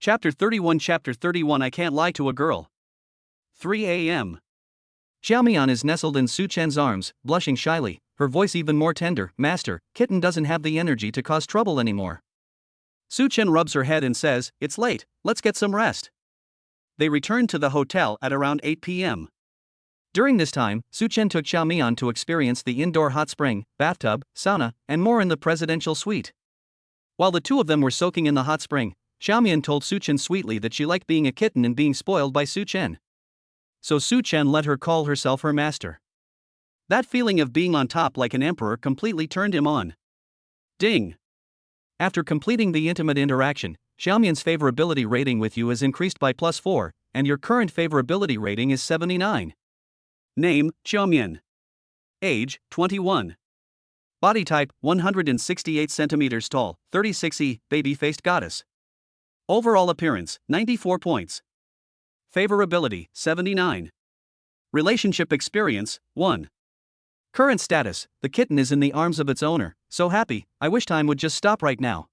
Chapter 31 I Can't Lie to a Girl. 3 a.m. Xiaomian is nestled in Su Chen's arms, blushing shyly, her voice even more tender. Master, kitten doesn't have the energy to cause trouble anymore. Su Chen rubs her head and says, "It's late, let's get some rest." They return to the hotel at around 8 p.m. During this time, Su Chen took Xiaomian to experience the indoor hot spring, bathtub, sauna, and more in the presidential suite. While the two of them were soaking in the hot spring, Xiaomian told Su Chen sweetly that she liked being a kitten and being spoiled by Su Chen. So Su Chen let her call herself her master. That feeling of being on top like an emperor completely turned him on. Ding! After completing the intimate interaction, Xiaomian's favorability rating with you is increased by +4, and your current favorability rating is 79. Name, Xiaomian. Age, 21. Body type, 168 centimeters tall, 36E, baby-faced goddess. Overall appearance, 94 points. Favorability, 79. Relationship experience, 1. Current status, the kitten is in the arms of its owner, so happy, I wish time would just stop right now.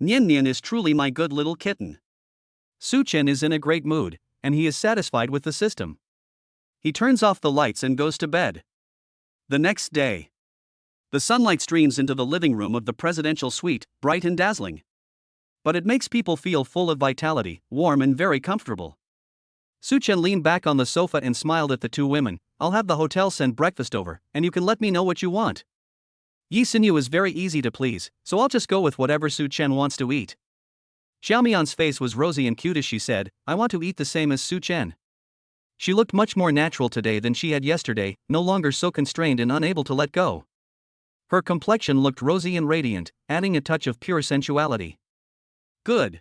Nian Nian is truly my good little kitten. Su Chen is in a great mood, and he is satisfied with the system. He turns off the lights and goes to bed. The next day. The sunlight streams into the living room of the presidential suite, bright and dazzling. But it makes people feel full of vitality, warm and very comfortable. Su Chen leaned back on the sofa and smiled at the two women. I'll have the hotel send breakfast over, and you can let me know what you want. Yi Xinyu is very easy to please, so I'll just go with whatever Su Chen wants to eat. Xiaomian's face was rosy and cute as she said, I want to eat the same as Su Chen. She looked much more natural today than she had yesterday, no longer so constrained and unable to let go. Her complexion looked rosy and radiant, adding a touch of pure sensuality. Good.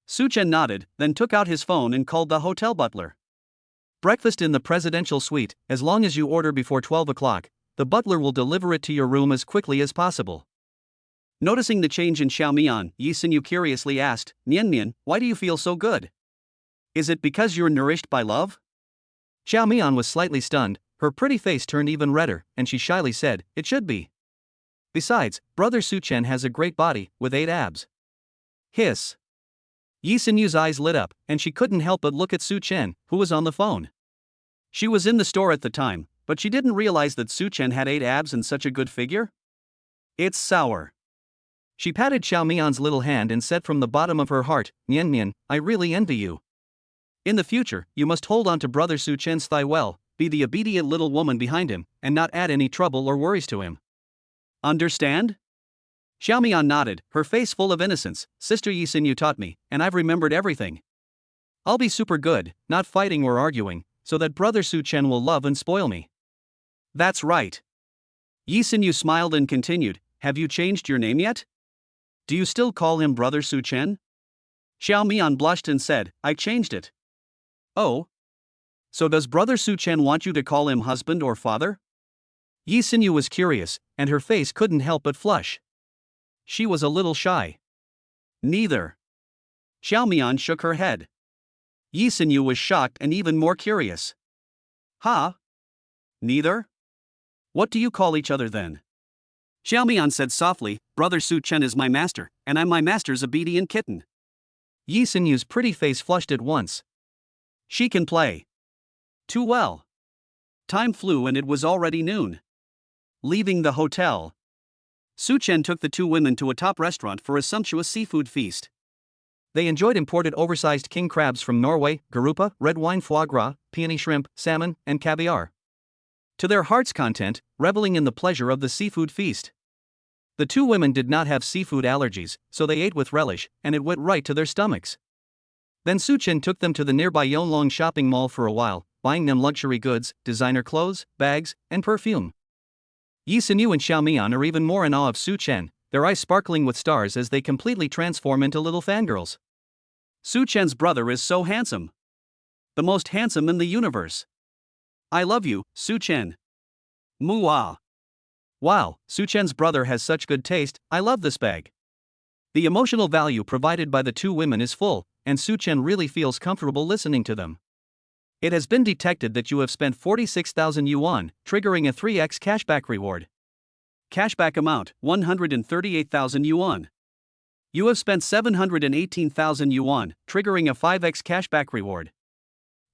Su Chen nodded, then took out his phone and called the hotel butler. Breakfast in the presidential suite, as long as you order before 12 o'clock, the butler will deliver it to your room as quickly as possible. Noticing the change in Xiaomian, Yi Xinyu curiously asked, Nian Nian, why do you feel so good? Is it because you're nourished by love? Xiaomian was slightly stunned, her pretty face turned even redder, and she shyly said, it should be. Besides, brother Su Chen has a great body, with 8 abs. Hiss. Yi Xinyu's eyes lit up, and she couldn't help but look at Su Chen, who was on the phone. She was in the store at the time, but she didn't realize that Su Chen had 8 abs and such a good figure. It's sour. She patted Xiaomian's little hand and said from the bottom of her heart, Nian Nian, I really envy you. In the future, you must hold on to brother Su Chen's thigh well, be the obedient little woman behind him, and not add any trouble or worries to him. Understand? Xiaomian nodded, her face full of innocence. Sister Yi Xinyu taught me, and I've remembered everything. I'll be super good, not fighting or arguing, so that brother Su Chen will love and spoil me. That's right. Yi Xinyu smiled and continued, have you changed your name yet? Do you still call him brother Su Chen? Xiaomian blushed and said, I changed it. Oh? So does brother Su Chen want you to call him husband or father? Yi Xinyu was curious, and her face couldn't help but flush. She was a little shy. Neither. Xiaomian shook her head. Yi Xinyu was shocked and even more curious. Huh? Neither? What do you call each other then? Xiaomian said softly, brother Su Chen is my master, and I'm my master's obedient kitten. Yi Xinyu's pretty face flushed at once. She can play. Too well. Time flew and it was already noon. Leaving the hotel, Su Chen took the two women to a top restaurant for a sumptuous seafood feast. They enjoyed imported oversized king crabs from Norway, garupa, red wine foie gras, peony shrimp, salmon, and caviar. To their heart's content, reveling in the pleasure of the seafood feast. The two women did not have seafood allergies, so they ate with relish, and it went right to their stomachs. Then Su Chen took them to the nearby Yonglong shopping mall for a while, buying them luxury goods, designer clothes, bags, and perfume. Yi Xinyu and Xiaomian are even more in awe of Su Chen, their eyes sparkling with stars as they completely transform into little fangirls. Su Chen's brother is so handsome. The most handsome in the universe. I love you, Su Chen. Muah. Wow, Su Chen's brother has such good taste, I love this bag. The emotional value provided by the two women is full, and Su Chen really feels comfortable listening to them. It has been detected that you have spent 46,000 yuan, triggering a 3x cashback reward. Cashback amount, 138,000 yuan. You have spent 718,000 yuan, triggering a 5x cashback reward.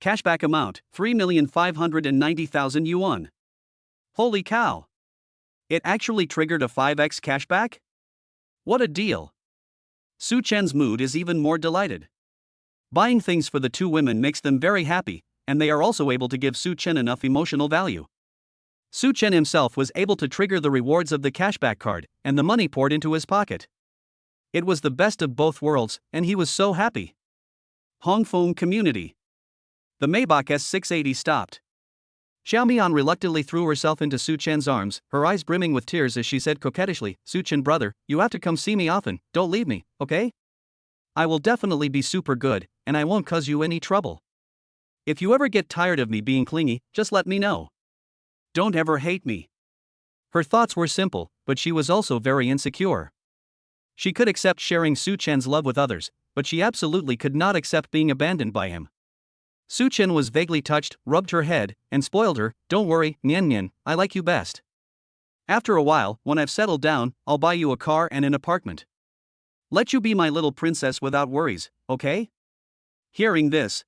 Cashback amount, 3,590,000 yuan. Holy cow! It actually triggered a 5x cashback? What a deal! Su Chen's mood is even more delighted. Buying things for the two women makes them very happy, and they are also able to give Su Chen enough emotional value. Su Chen himself was able to trigger the rewards of the cashback card, and the money poured into his pocket. It was the best of both worlds, and he was so happy. Hongfeng Community. The Maybach S680 stopped. Xiaomian reluctantly threw herself into Su Chen's arms, her eyes brimming with tears as she said coquettishly, "Su Chen brother, you have to come see me often, don't leave me, okay? I will definitely be super good, and I won't cause you any trouble. If you ever get tired of me being clingy, just let me know. Don't ever hate me." Her thoughts were simple, but she was also very insecure. She could accept sharing Su Chen's love with others, but she absolutely could not accept being abandoned by him. Su Chen was vaguely touched, rubbed her head, and spoiled her. "Don't worry, Nian Nian, I like you best. After a while, when I've settled down, I'll buy you a car and an apartment. Let you be my little princess without worries, okay?" Hearing this,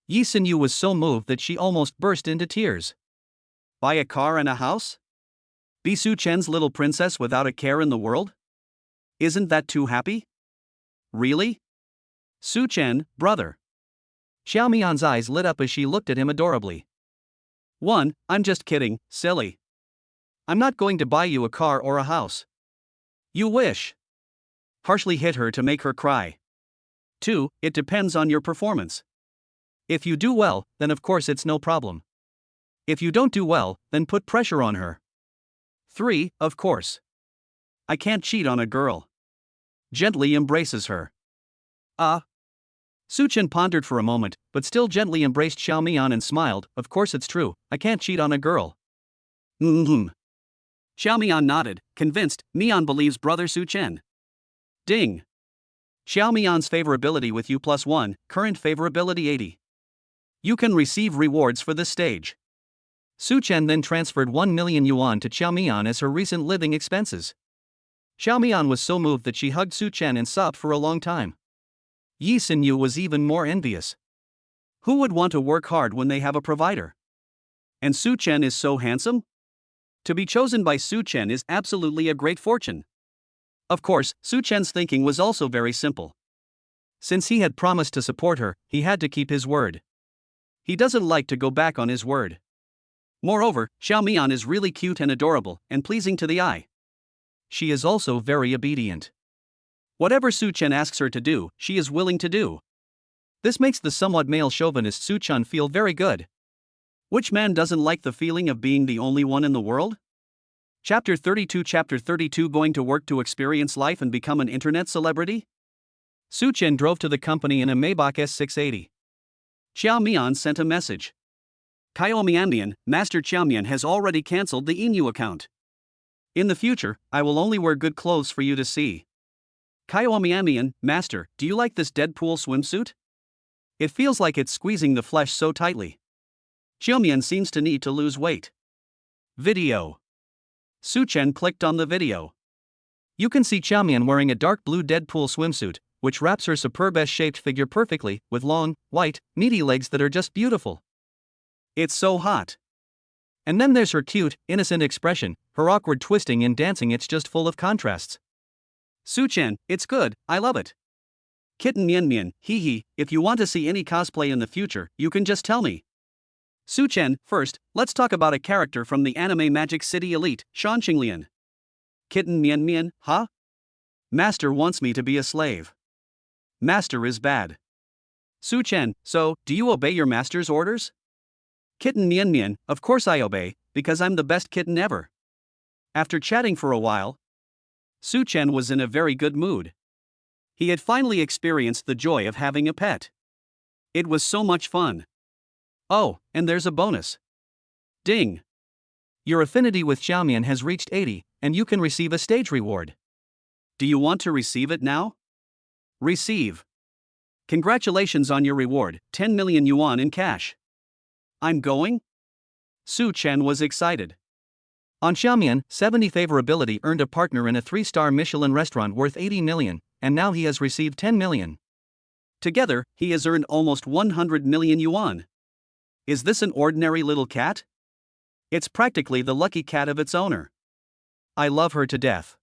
Yi Xinyu was so moved that she almost burst into tears. Buy a car and a house? Be Su Chen's little princess without a care in the world? Isn't that too happy? Really? Su Chen, brother. Xiaomian's eyes lit up as she looked at him adorably. I'm just kidding, silly. I'm not going to buy you a car or a house. You wish. Harshly hit her to make her cry. 2. It depends on your performance. If you do well, then of course it's no problem. If you don't do well, then put pressure on her. 3. Of course. I can't cheat on a girl. Gently embraces her. Su Chen pondered for a moment, but still gently embraced Xiaomian and smiled. Of course it's true, I can't cheat on a girl. Xiaomian nodded, convinced. Mian believes brother Su Chen. Ding. Xiaomian's favorability with you +1, current favorability 80. You can receive rewards for this stage. Su Chen then transferred 1 million yuan to Xiaomian as her recent living expenses. Xiaomian was so moved that she hugged Su Chen and sobbed for a long time. Yi Xinyu was even more envious. Who would want to work hard when they have a provider? And Su Chen is so handsome? To be chosen by Su Chen is absolutely a great fortune. Of course, Su Chen's thinking was also very simple. Since he had promised to support her, he had to keep his word. He doesn't like to go back on his word. Moreover, Xiaomian is really cute and adorable, and pleasing to the eye. She is also very obedient. Whatever Su Chen asks her to do, she is willing to do. This makes the somewhat male chauvinist Su Chen feel very good. Which man doesn't like the feeling of being the only one in the world? Chapter 32 Going to work to experience life and become an internet celebrity? Su Chen drove to the company in a Maybach S680. Xiaomian sent a message. Mian, Master Xiaomian has already cancelled the Inu account. In the future, I will only wear good clothes for you to see. Mian, Master, do you like this Deadpool swimsuit? It feels like it's squeezing the flesh so tightly. Xiaomian seems to need to lose weight. Video. Su Chen clicked on the video. You can see Xiaomian wearing a dark blue Deadpool swimsuit, which wraps her superb S-shaped figure perfectly, with long, white, meaty legs that are just beautiful. It's so hot. And then there's her cute, innocent expression, her awkward twisting and dancing. It's just full of contrasts. Su Chen, it's good, I love it. Kitten Mian Mian, hee hee, if you want to see any cosplay in the future, you can just tell me. Su Chen, first, let's talk about a character from the anime Magic City Elite, Shan Qinglian. Kitten Mian Mian, huh? Master wants me to be a slave. Master is bad. Su Chen, so, do you obey your master's orders? Kitten Mian Mian, of course I obey, because I'm the best kitten ever. After chatting for a while, Su Chen was in a very good mood. He had finally experienced the joy of having a pet. It was so much fun. Oh, and there's a bonus. Ding! Your affinity with Xiaomian has reached 80, and you can receive a stage reward. Do you want to receive it now? Receive. Congratulations on your reward, 10 million yuan in cash. I'm going? Su Chen was excited. On Xiaomian, 70 favorability earned a partner in a 3-star Michelin restaurant worth 80 million, and now he has received 10 million. Together, he has earned almost 100 million yuan. Is this an ordinary little cat? It's practically the lucky cat of its owner. I love her to death.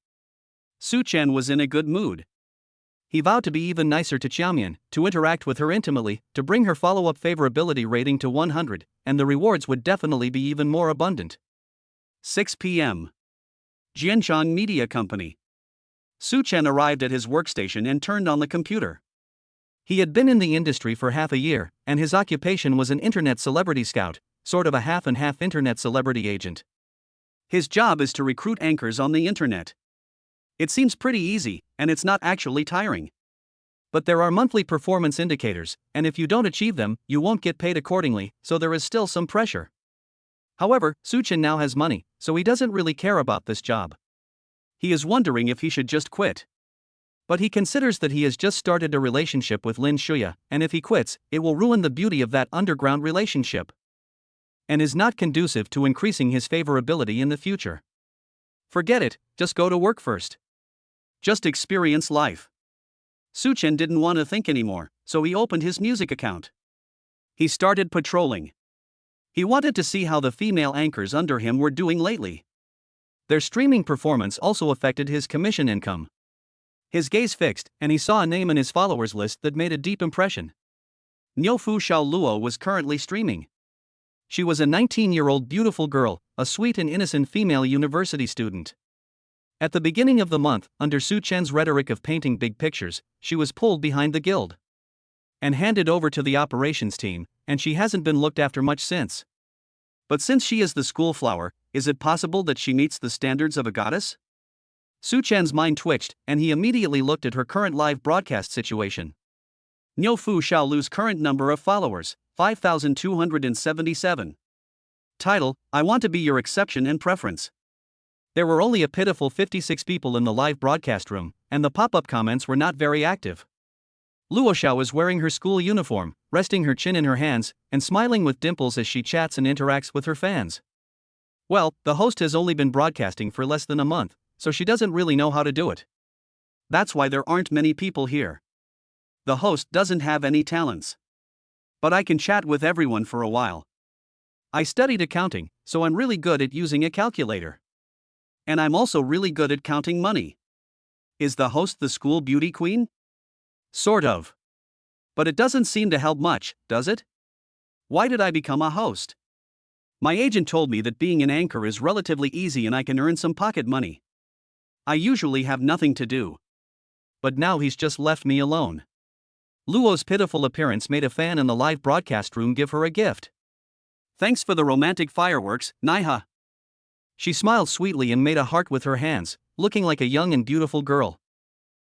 Su Chen was in a good mood. He vowed to be even nicer to Xiaomian, to interact with her intimately, to bring her follow-up favorability rating to 100, and the rewards would definitely be even more abundant. 6 p.m. Jianshan Media Company. Su Chen arrived at his workstation and turned on the computer. He had been in the industry for half a year, and his occupation was an internet celebrity scout, sort of a half-and-half internet celebrity agent. His job is to recruit anchors on the internet. It seems pretty easy, and it's not actually tiring. But there are monthly performance indicators, and if you don't achieve them, you won't get paid accordingly, so there is still some pressure. However, Su Chen now has money, so he doesn't really care about this job. He is wondering if he should just quit. But he considers that he has just started a relationship with Lin Shuya, and if he quits, it will ruin the beauty of that underground relationship, and is not conducive to increasing his favorability in the future. Forget it, just go to work first. Just experience life. Su Chen didn't want to think anymore, so he opened his music account. He started patrolling. He wanted to see how the female anchors under him were doing lately. Their streaming performance also affected his commission income. His gaze fixed, and he saw a name in his followers list that made a deep impression. Niufu Xiaoluo was currently streaming. She was a 19-year-old beautiful girl, a sweet and innocent female university student. At the beginning of the month, under Su Chen's rhetoric of painting big pictures, she was pulled behind the guild and handed over to the operations team, and she hasn't been looked after much since. But since she is the school flower, is it possible that she meets the standards of a goddess? Su Chen's mind twitched, and he immediately looked at her current live broadcast situation. Niufu Xiaolu's current number of followers, 5,277. Title: I want to be your exception and preference. There were only a pitiful 56 people in the live broadcast room, and the pop-up comments were not very active. Luoxiao was wearing her school uniform, resting her chin in her hands, and smiling with dimples as she chats and interacts with her fans. Well, the host has only been broadcasting for less than a month, so she doesn't really know how to do it. That's why there aren't many people here. The host doesn't have any talents. But I can chat with everyone for a while. I studied accounting, so I'm really good at using a calculator. And I'm also really good at counting money. Is the host the school beauty queen? Sort of. But it doesn't seem to help much, does it? Why did I become a host? My agent told me that being an anchor is relatively easy and I can earn some pocket money. I usually have nothing to do. But now he's just left me alone. Luo's pitiful appearance made a fan in the live broadcast room give her a gift. Thanks for the romantic fireworks, Naiha. She smiled sweetly and made a heart with her hands, looking like a young and beautiful girl.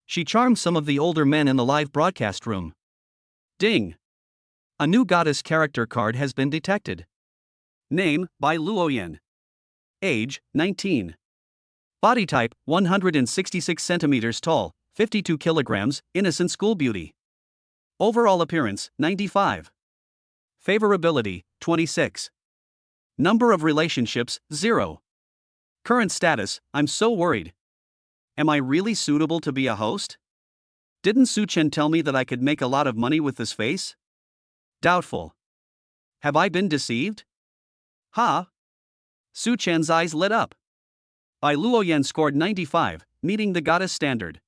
She charmed some of the older men in the live broadcast room. Ding! A new goddess character card has been detected. Name, by Luoyan. Age, 19. Body type, 166 centimeters tall, 52 kilograms, innocent school beauty. Overall appearance, 95. Favorability, 26. Number of relationships, 0. Current status, I'm so worried. Am I really suitable to be a host? Didn't Su Chen tell me that I could make a lot of money with this face? Doubtful. Have I been deceived? Ha! Su Chen's eyes lit up. Bai Luoyan scored 95, meeting the goddess standard.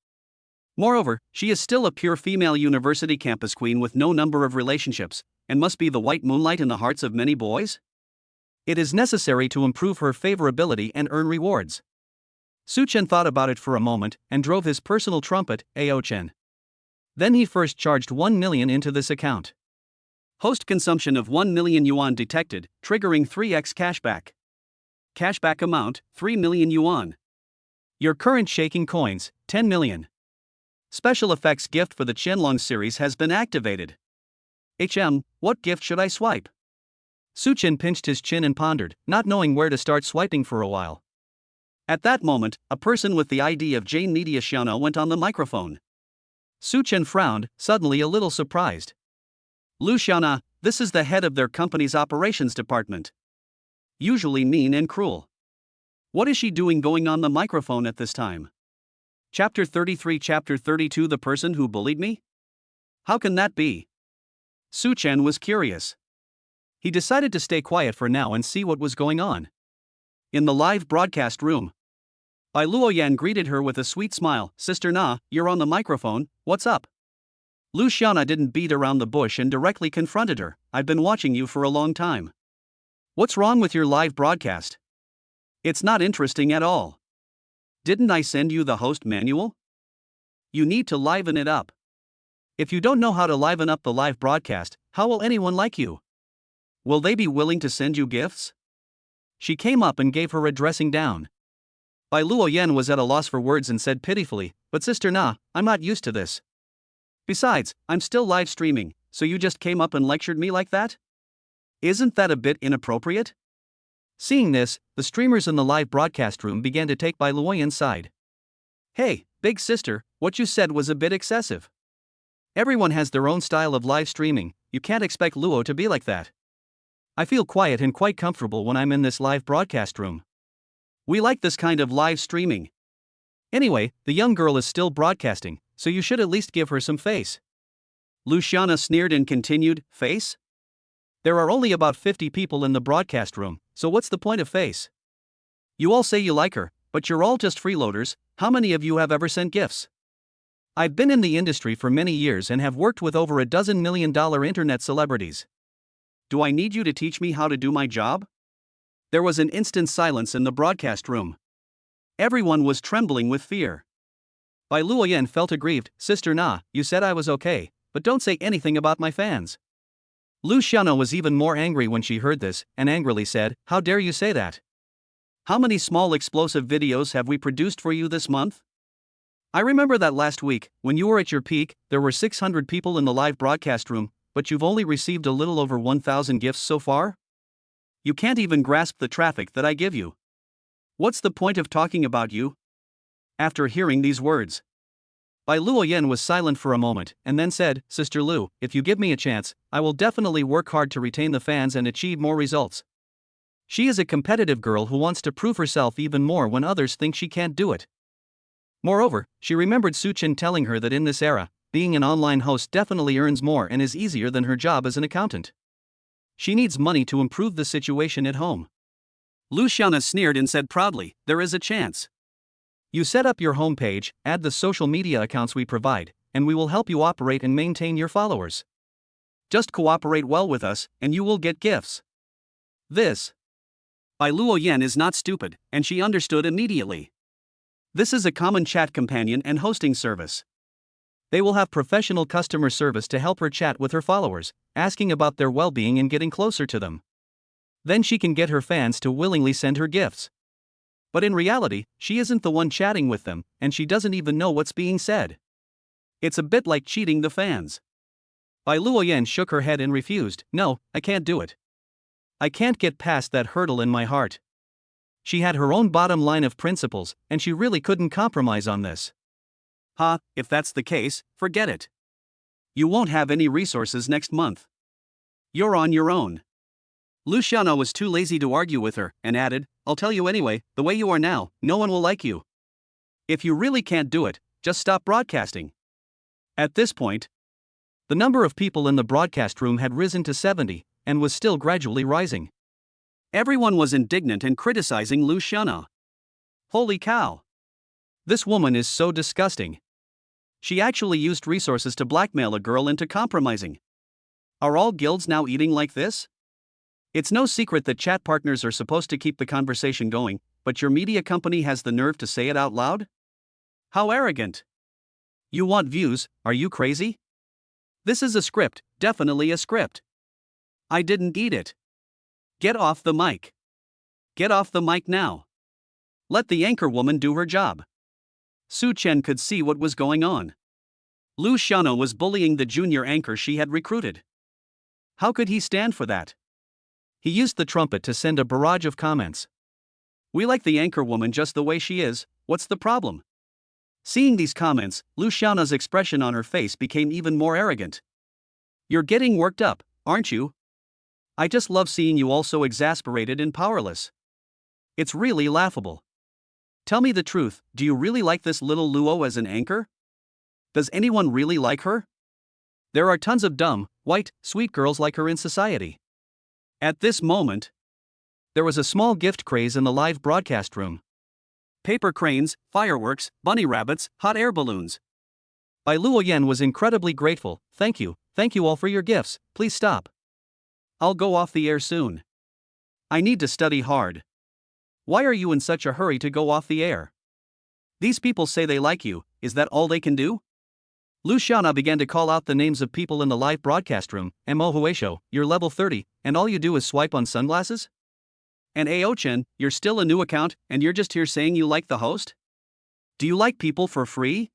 Moreover, she is still a pure female university campus queen with no number of relationships, and must be the white moonlight in the hearts of many boys? It is necessary to improve her favorability and earn rewards. Su Chen thought about it for a moment and drove his personal trumpet, Ao Chen. Then he first charged 1 million into this account. Host consumption of 1 million yuan detected, triggering 3x cashback. Cashback amount, 3 million yuan. Your current shaking coins, 10 million. Special effects gift for the Qianlong series has been activated. What gift should I swipe? Su Chen pinched his chin and pondered, not knowing where to start swiping for a while. At that moment, a person with the ID of Jane Media Xiaono went on the microphone. Su Chen frowned, suddenly a little surprised. Lu Xiaona, this is the head of their company's operations department. Usually mean and cruel. What is she doing going on the microphone at this time? Chapter 33 Chapter 32 The person who bullied me? How can that be? Su Chen was curious. He decided to stay quiet for now and see what was going on. In the live broadcast room, Luoyan greeted her with a sweet smile. Sister Na, you're on the microphone, what's up? Luciana didn't beat around the bush and directly confronted her. I've been watching you for a long time. What's wrong with your live broadcast? It's not interesting at all. Didn't I send you the host manual? You need to liven it up. If you don't know how to liven up the live broadcast, how will anyone like you? Will they be willing to send you gifts? She came up and gave her a dressing down. Luoyan was at a loss for words and said pitifully, but Sister Na, I'm not used to this. Besides, I'm still live streaming, so you just came up and lectured me like that? Isn't that a bit inappropriate? Seeing this, the streamers in the live broadcast room began to take Luoyan's side. Hey, big sister, what you said was a bit excessive. Everyone has their own style of live streaming, you can't expect Luo to be like that. I feel quiet and quite comfortable when I'm in this live broadcast room. We like this kind of live streaming. Anyway, the young girl is still broadcasting, so you should at least give her some face. Luciana sneered and continued, face? There are only about 50 people in the broadcast room, so what's the point of face? You all say you like her, but you're all just freeloaders. How many of you have ever sent gifts? I've been in the industry for many years and have worked with over a dozen $1 million internet celebrities. Do I need you to teach me how to do my job? There was an instant silence in the broadcast room. Everyone was trembling with fear. Luoyan felt aggrieved. Sister Na, you said I was okay, but don't say anything about my fans. Luciana was even more angry when she heard this, and angrily said, how dare you say that? How many small explosive videos have we produced for you this month? I remember that last week, when you were at your peak, there were 600 people in the live broadcast room, but you've only received a little over 1,000 gifts so far? You can't even grasp the traffic that I give you. What's the point of talking about you? After hearing these words, Luoyan was silent for a moment and then said, Sister Lu, if you give me a chance, I will definitely work hard to retain the fans and achieve more results. She is a competitive girl who wants to prove herself even more when others think she can't do it. Moreover, she remembered Su Chen telling her that in this era, being an online host definitely earns more and is easier than her job as an accountant. She needs money to improve the situation at home. Luciana sneered and said proudly, there is a chance. You set up your homepage, add the social media accounts we provide, and we will help you operate and maintain your followers. Just cooperate well with us, and you will get gifts. This. Luoyan is not stupid, and she understood immediately. This is a common chat companion and hosting service. They will have professional customer service to help her chat with her followers, asking about their well-being and getting closer to them. Then she can get her fans to willingly send her gifts. But in reality, she isn't the one chatting with them, and she doesn't even know what's being said. It's a bit like cheating the fans. Luoyan shook her head and refused. No, I can't do it. I can't get past that hurdle in my heart. She had her own bottom line of principles, and she really couldn't compromise on this. If that's the case, forget it. You won't have any resources next month. You're on your own. Luciana was too lazy to argue with her, and added, I'll tell you anyway, the way you are now, no one will like you. If you really can't do it, just stop broadcasting. At this point, the number of people in the broadcast room had risen to 70, and was still gradually rising. Everyone was indignant and criticizing Luciana. Holy cow! This woman is so disgusting. She actually used resources to blackmail a girl into compromising. Are all guilds now eating like this? It's no secret that chat partners are supposed to keep the conversation going, but your media company has the nerve to say it out loud? How arrogant! You want views, are you crazy? This is a script, definitely a script. I didn't eat it. Get off the mic. Get off the mic now. Let the anchor woman do her job. Su Chen could see what was going on. Luciana was bullying the junior anchor she had recruited. How could he stand for that? He used the trumpet to send a barrage of comments. We like the anchor woman just the way she is, what's the problem? Seeing these comments, Luciana's expression on her face became even more arrogant. You're getting worked up, aren't you? I just love seeing you all so exasperated and powerless. It's really laughable. Tell me the truth, do you really like this little Luo as an anchor? Does anyone really like her? There are tons of dumb, white, sweet girls like her in society. At this moment, there was a small gift craze in the live broadcast room. Paper cranes, fireworks, bunny rabbits, hot air balloons. Luoyan was incredibly grateful. Thank you all for your gifts, please stop. I'll go off the air soon. I need to study hard. Why are you in such a hurry to go off the air? These people say they like you, is that all they can do? Luciana began to call out the names of people in the live broadcast room. Mo Huesho, you're level 30, and all you do is swipe on sunglasses? And Ao-chen, you're still a new account, and you're just here saying you like the host? Do you like people for free?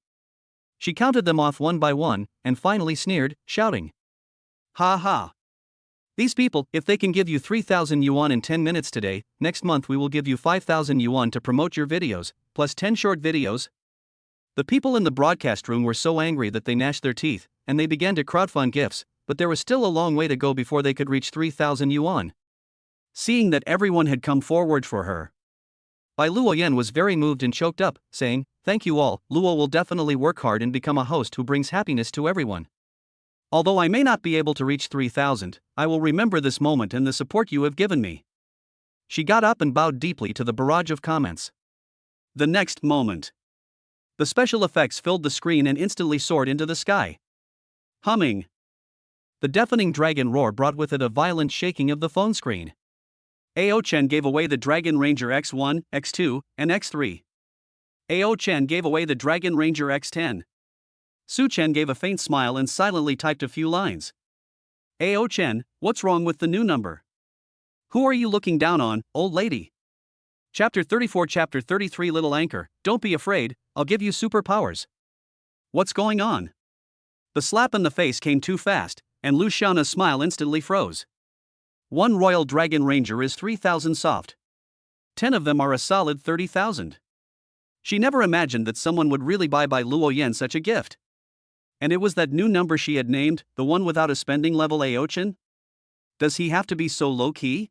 She counted them off one by one, and finally sneered, shouting. Ha ha. These people, if they can give you 3,000 yuan in 10 minutes today, next month we will give you 5,000 yuan to promote your videos, plus 10 short videos. The people in the broadcast room were so angry that they gnashed their teeth, and they began to crowdfund gifts, but there was still a long way to go before they could reach 3,000 yuan. Seeing that everyone had come forward for her, Luoyan was very moved and choked up, saying, thank you all, Luo will definitely work hard and become a host who brings happiness to everyone. Although I may not be able to reach 3,000, I will remember this moment and the support you have given me. She got up and bowed deeply to the barrage of comments. The next moment, the special effects filled the screen and instantly soared into the sky. Humming. The deafening dragon roar brought with it a violent shaking of the phone screen. Ao-chen gave away the Dragon Ranger X1, X2, and X3. Ao-chen gave away the Dragon Ranger X10. Su-chen gave a faint smile and silently typed a few lines. Ao-chen, what's wrong with the new number? Who are you looking down on, old lady? Chapter 34 Chapter 33 Little Anchor, don't be afraid, I'll give you superpowers. What's going on? The slap in the face came too fast, and Luciana's smile instantly froze. One Royal Dragon Ranger is 3,000 soft. 10 of them are a solid 30,000. She never imagined that someone would really buy Luoyan such a gift. And it was that new number she had named, the one without a spending level. Ao-chen? Does he have to be so low-key?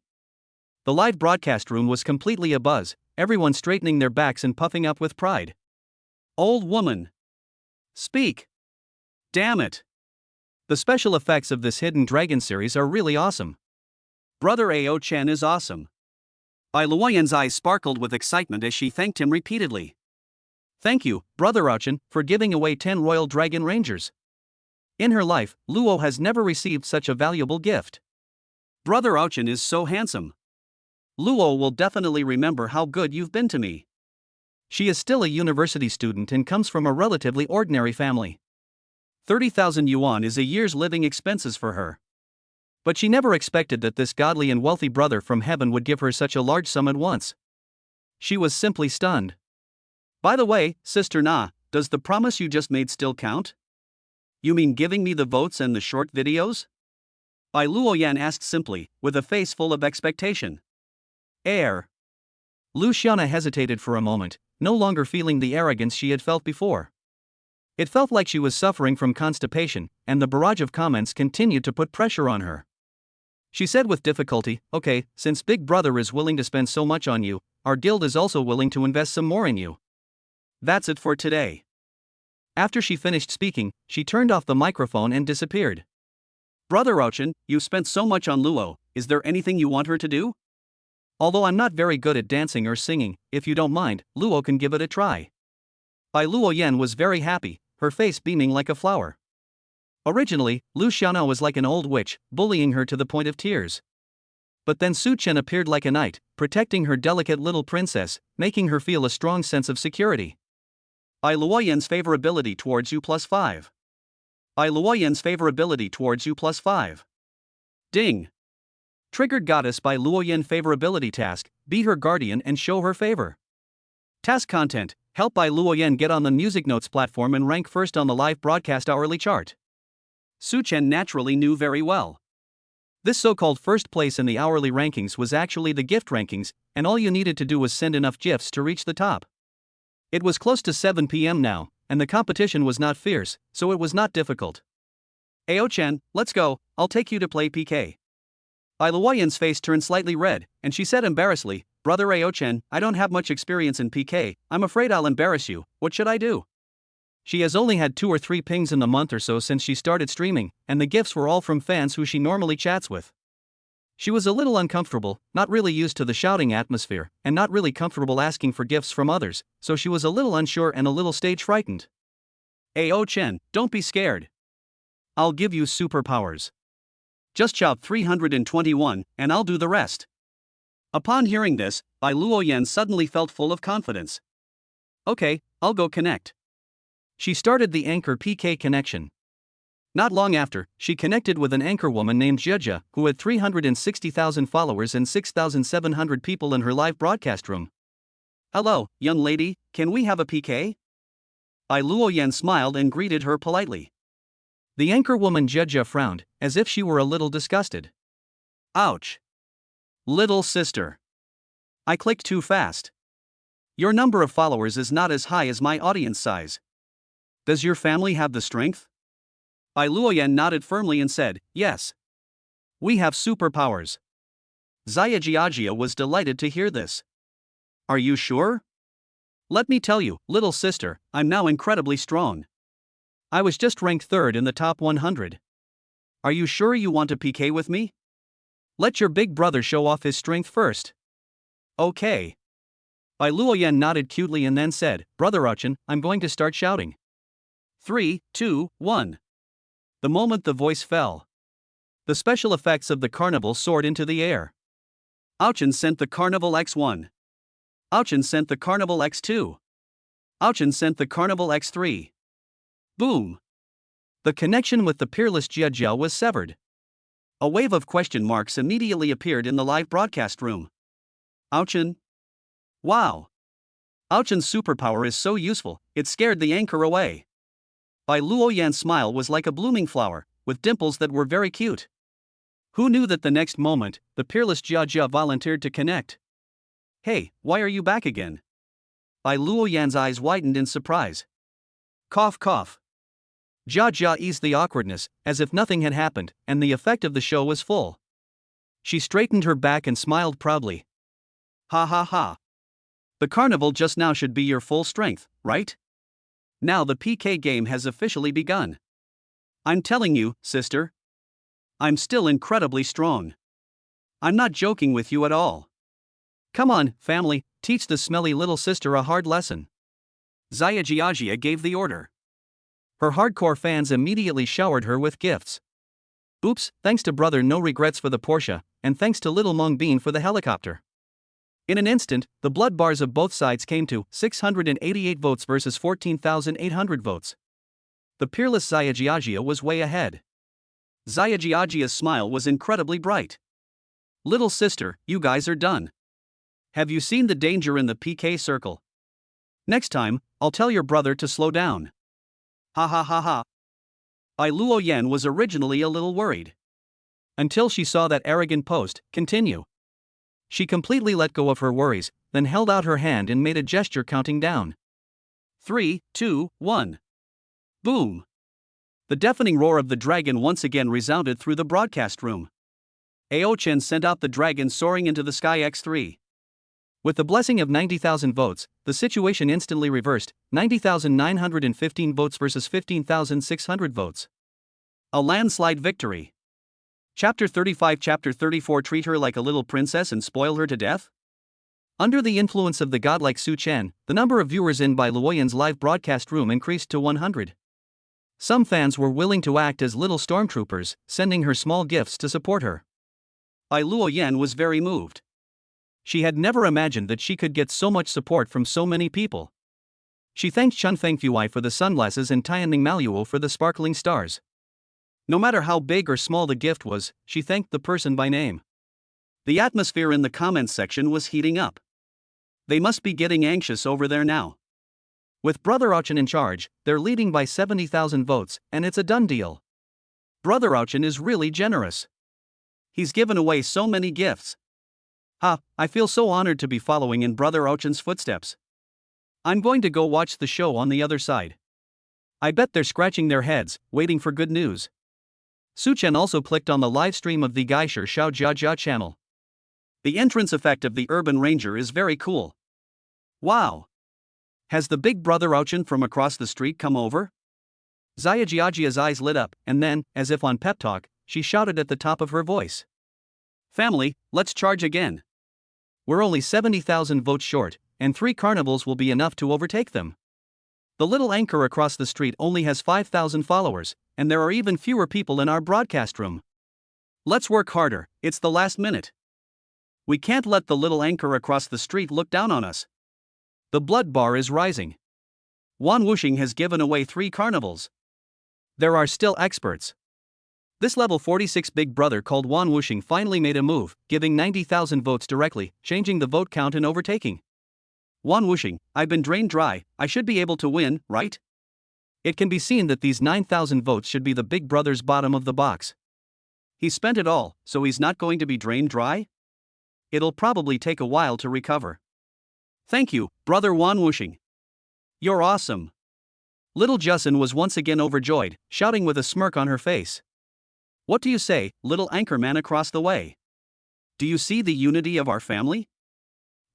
The live broadcast room was completely abuzz, everyone straightening their backs and puffing up with pride. Old woman. Speak. Damn it. The special effects of this Hidden Dragon series are really awesome. Brother Ao-chen is awesome. Luoyan's eyes sparkled with excitement as she thanked him repeatedly. Thank you, Brother Ao-chen, for giving away 10 Royal Dragon Rangers. In her life, Luo has never received such a valuable gift. Brother Ao-chen is so handsome. Luo will definitely remember how good you've been to me. She is still a university student and comes from a relatively ordinary family. 30,000 yuan is a year's living expenses for her. But she never expected that this godly and wealthy brother from heaven would give her such a large sum at once. She was simply stunned. By the way, Sister Na, does the promise you just made still count? You mean giving me the votes and the short videos? Luoyan asked simply, with a face full of expectation. Luciana hesitated for a moment, no longer feeling the arrogance she had felt before. It felt like she was suffering from constipation, and the barrage of comments continued to put pressure on her. She said with difficulty, okay, since Big Brother is willing to spend so much on you, our guild is also willing to invest some more in you. That's it for today. After she finished speaking, she turned off the microphone and disappeared. Brother Ao-chen, you spent so much on Luo, is there anything you want her to do? Although I'm not very good at dancing or singing, if you don't mind, Luo can give it a try. Luoyan was very happy, her face beaming like a flower. Originally, Luciana was like an old witch, bullying her to the point of tears. But then Su-chen appeared like a knight, protecting her delicate little princess, making her feel a strong sense of security. Luoyan's favorability towards you +5. Luoyan's favorability towards you +5. Ding. Triggered goddess by Luoyan favorability task, be her guardian and show her favor. Task content, help Luoyan get on the Music Notes platform and rank first on the live broadcast hourly chart. Su-chen naturally knew very well. This so-called first place in the hourly rankings was actually the gift rankings, and all you needed to do was send enough GIFs to reach the top. It was close to 7 p.m. now, and the competition was not fierce, so it was not difficult. Ao-chen, let's go, I'll take you to play PK. Luoyan's face turned slightly red, and she said embarrassedly, Brother Aochen, I don't have much experience in PK, I'm afraid I'll embarrass you, what should I do? She has only had 2 or 3 pings in the month or so since she started streaming, and the gifts were all from fans who she normally chats with. She was a little uncomfortable, not really used to the shouting atmosphere, and not really comfortable asking for gifts from others, so she was a little unsure and a little stage frightened. Aochen, don't be scared. I'll give you superpowers. Just shout 321, and I'll do the rest. Upon hearing this, Luoyan suddenly felt full of confidence. Okay, I'll go connect. She started the Anchor PK connection. Not long after, she connected with an anchor woman named Jia, who had 360,000 followers and 6,700 people in her live broadcast room. Hello, young lady, can we have a PK? Luoyan smiled and greeted her politely. The anchor woman Jia frowned, as if she were a little disgusted. Ouch. Little sister. I clicked too fast. Your number of followers is not as high as my audience size. Does your family have the strength? Luoyan nodded firmly and said, yes. We have superpowers. Xiajiajia was delighted to hear this. Are you sure? Let me tell you, little sister, I'm now incredibly strong. I was just ranked 3rd in the top 100. Are you sure you want to PK with me? Let your big brother show off his strength first. Okay. Luoyan nodded cutely and then said, Brother Aochen, I'm going to start shouting. 3, 2, 1. The moment the voice fell, the special effects of the carnival soared into the air. Aochen sent the Carnival X1. Aochen sent the Carnival X2. Aochen sent the Carnival X3. Boom. The connection with the peerless Jia was severed. A wave of question marks immediately appeared in the live broadcast room. Aochen? Wow. Aochen's superpower is so useful, it scared the anchor away. Luoyan's smile was like a blooming flower, with dimples that were very cute. Who knew that the next moment, the peerless Jia volunteered to connect? Hey, why are you back again? Luoyan's eyes widened in surprise. Cough cough. Jia eased the awkwardness, as if nothing had happened, and the effect of the show was full. She straightened her back and smiled proudly. Ha ha ha. The carnival just now should be your full strength, right? Now the PK game has officially begun. I'm telling you, sister. I'm still incredibly strong. I'm not joking with you at all. Come on, family, teach the smelly little sister a hard lesson. Xiajiajia gave the order. Her hardcore fans immediately showered her with gifts. Oops, thanks to brother No Regrets for the Porsche, and thanks to little Mung Bean for the helicopter. In an instant, the blood bars of both sides came to 688 votes versus 14,800 votes. The peerless Xiajiajia was way ahead. Xiajiajia's smile was incredibly bright. Little sister, you guys are done. Have you seen the danger in the PK circle? Next time, I'll tell your brother to slow down. Ha ha ha ha. Luoyan was originally a little worried. Until she saw that arrogant post, continue. She completely let go of her worries, then held out her hand and made a gesture counting down. 3, 2, 1. Boom. The deafening roar of the dragon once again resounded through the broadcast room. Aochen sent out the dragon soaring into the sky X3. With the blessing of 90,000 votes, the situation instantly reversed, 90,915 votes versus 15,600 votes. A landslide victory. Chapter 35 Chapter 34 Treat her like a little princess and spoil her to death? Under the influence of the godlike Su Chen, the number of viewers in by Luoyan's live broadcast room increased to 100. Some fans were willing to act as little stormtroopers, sending her small gifts to support her. Luoyan was very moved. She had never imagined that she could get so much support from so many people. She thanked Chun Fengfuai for the sunglasses and Tianming Maluo for the sparkling stars. No matter how big or small the gift was, she thanked the person by name. The atmosphere in the comments section was heating up. They must be getting anxious over there now. With Brother Aochen in charge, they're leading by 70,000 votes, and it's a done deal. Brother Aochen is really generous. He's given away so many gifts. I feel so honored to be following in Brother Aochen's footsteps. I'm going to go watch the show on the other side. I bet they're scratching their heads, waiting for good news. Su Chen also clicked on the live stream of the Gaisher Xiao Jia channel. The entrance effect of the Urban Ranger is very cool. Wow! Has the big brother Ochin from across the street come over? Xiaojiajia's eyes lit up, and then, as if on pep talk, she shouted at the top of her voice. Family, let's charge again. We're only 70,000 votes short, and 3 carnivals will be enough to overtake them. The little anchor across the street only has 5,000 followers, and there are even fewer people in our broadcast room. Let's work harder, it's the last minute. We can't let the little anchor across the street look down on us. The blood bar is rising. Wan Wuxing has given away 3 carnivals. There are still experts. This level 46 big brother called Wan Wuxing finally made a move, giving 90,000 votes directly, changing the vote count and overtaking. Wan Wuxing, I've been drained dry, I should be able to win, right? It can be seen that these 9,000 votes should be the big brother's bottom of the box. He spent it all, so he's not going to be drained dry? It'll probably take a while to recover. Thank you, brother Wan Wuxing. You're awesome. Little Justin was once again overjoyed, shouting with a smirk on her face. What do you say, little anchorman across the way? Do you see the unity of our family?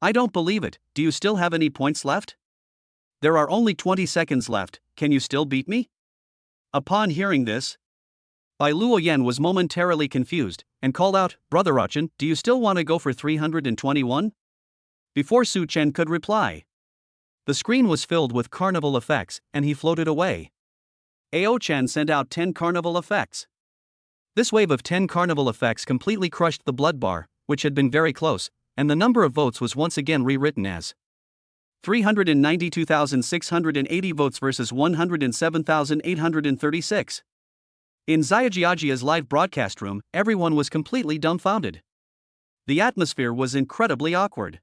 I don't believe it, do you still have any points left? There are only 20 seconds left, can you still beat me? Upon hearing this, Luoyan was momentarily confused, and called out, Brother Ochin, do you still want to go for 321? Before Su Chen could reply. The screen was filled with carnival effects, and he floated away. Ao Chen sent out 10 carnival effects. This wave of 10 carnival effects completely crushed the blood bar, which had been very close, and the number of votes was once again rewritten as 392,680 votes versus 107,836. In Xiaojiajia's live broadcast room, everyone was completely dumbfounded. The atmosphere was incredibly awkward.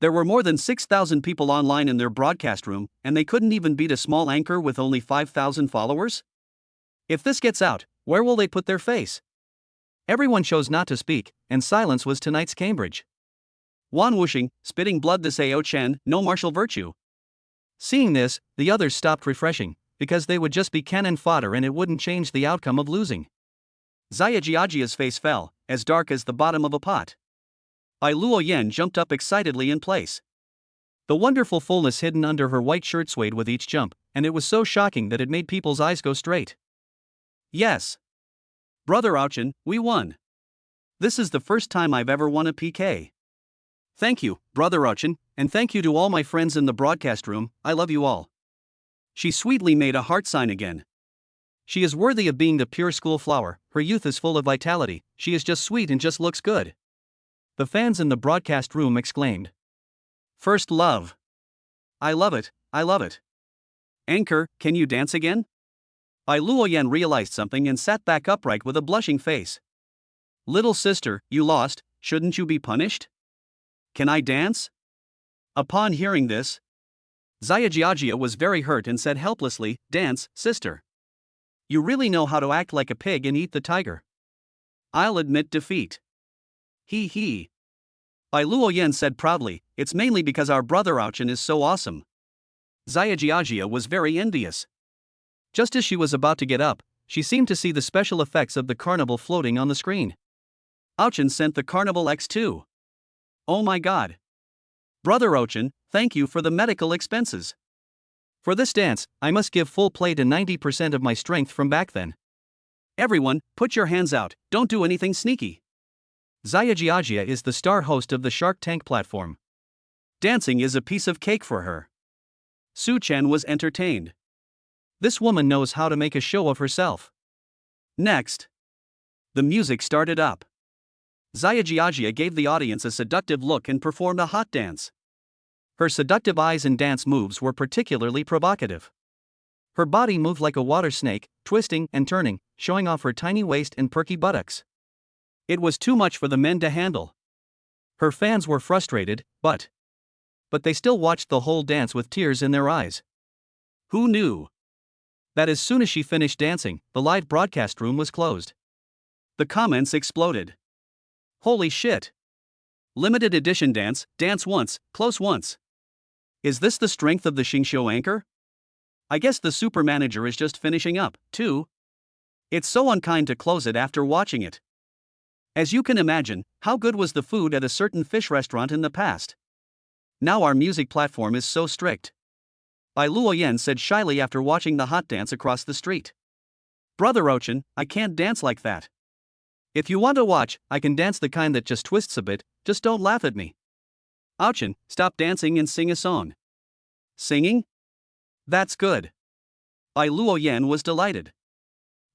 There were more than 6,000 people online in their broadcast room, and they couldn't even beat a small anchor with only 5,000 followers? If this gets out, where will they put their face? Everyone chose not to speak, and silence was tonight's Cambridge. Wan Wuxing, spitting blood this Ao Chen, no martial virtue. Seeing this, the others stopped refreshing, because they would just be cannon fodder and it wouldn't change the outcome of losing. Xiaojiajia's face fell, as dark as the bottom of a pot. Luoyan jumped up excitedly in place. The wonderful fullness hidden under her white shirt swayed with each jump, and it was so shocking that it made people's eyes go straight. Yes. Brother Ochin, we won. This is the first time I've ever won a PK. Thank you, Brother Ochin, and thank you to all my friends in the broadcast room, I love you all. She sweetly made a heart sign again. She is worthy of being the pure school flower, her youth is full of vitality, she is just sweet and just looks good. The fans in the broadcast room exclaimed. First love. I love it, I love it. Anchor, can you dance again? Luoyan realized something and sat back upright with a blushing face. Little sister, you lost, shouldn't you be punished? Can I dance? Upon hearing this, Xiaojiajia was very hurt and said helplessly, Dance, sister. You really know how to act like a pig and eat the tiger. I'll admit defeat. He. Luoyan said proudly, it's mainly because our brother Ochin is so awesome. Xiaojiajia was very envious. Just as she was about to get up, she seemed to see the special effects of the carnival floating on the screen. Ochin sent the carnival X2. Oh my god. Brother Ochin, thank you for the medical expenses. For this dance, I must give full play to 90% of my strength from back then. Everyone, put your hands out, don't do anything sneaky. Xiaojiajia is the star host of the Shark Tank platform. Dancing is a piece of cake for her. Su Chen was entertained. This woman knows how to make a show of herself. Next, the music started up. Xiaojiajia gave the audience a seductive look and performed a hot dance. Her seductive eyes and dance moves were particularly provocative. Her body moved like a water snake, twisting and turning, showing off her tiny waist and perky buttocks. It was too much for the men to handle. Her fans were frustrated, but they still watched the whole dance with tears in their eyes. Who knew that as soon as she finished dancing, the live broadcast room was closed? The comments exploded. Holy shit! Limited edition dance, dance once, close once. Is this the strength of the Xingqiu anchor? I guess the super manager is just finishing up, too. It's so unkind to close it after watching it. As you can imagine, how good was the food at a certain fish restaurant in the past? Now our music platform is so strict. Luoyan said shyly after watching the hot dance across the street. Brother Ochan, I can't dance like that. If you want to watch, I can dance the kind that just twists a bit, just don't laugh at me. Ochan, stop dancing and sing a song. Singing? That's good. Luoyan was delighted.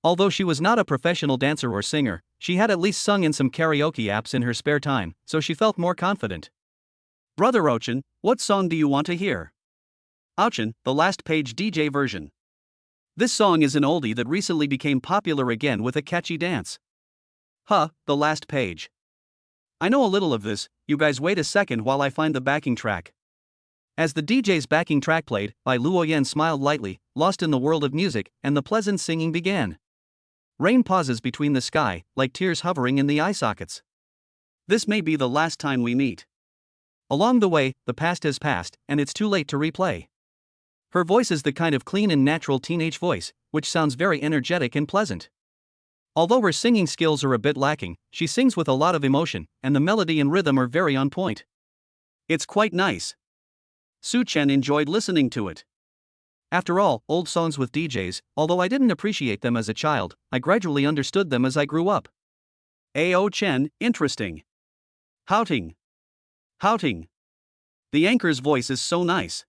Although she was not a professional dancer or singer, she had at least sung in some karaoke apps in her spare time, so she felt more confident. Brother Ochan, what song do you want to hear? Ochan, the last page DJ version. This song is an oldie that recently became popular again with a catchy dance. The last page. I know a little of this, you guys wait a second while I find the backing track. As the DJ's backing track played, Luoyan smiled lightly, lost in the world of music, and the pleasant singing began. Rain pauses between the sky, like tears hovering in the eye sockets. This may be the last time we meet. Along the way, the past has passed, and it's too late to replay. Her voice is the kind of clean and natural teenage voice, which sounds very energetic and pleasant. Although her singing skills are a bit lacking, she sings with a lot of emotion, and the melody and rhythm are very on point. It's quite nice. Su Chen enjoyed listening to it. After all, old songs with DJs, although I didn't appreciate them as a child, I gradually understood them as I grew up. Ao Chen, interesting. Houting. Houting. The anchor's voice is so nice.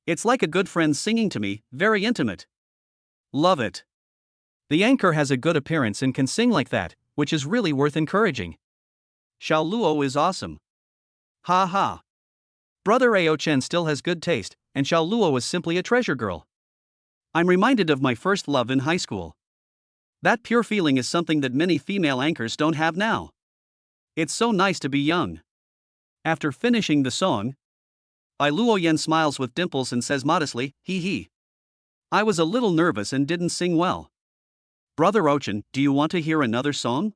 It's like a good friend singing to me, very intimate. Love it. The anchor has a good appearance and can sing like that, which is really worth encouraging. Xiao Luo is awesome. Ha ha. Brother Ao Chen still has good taste, and Xiao Luo is simply a treasure girl. I'm reminded of my first love in high school. That pure feeling is something that many female anchors don't have now. It's so nice to be young. After finishing the song, Luoyan smiles with dimples and says modestly, hee hee. I was a little nervous and didn't sing well. Brother Ochan, do you want to hear another song?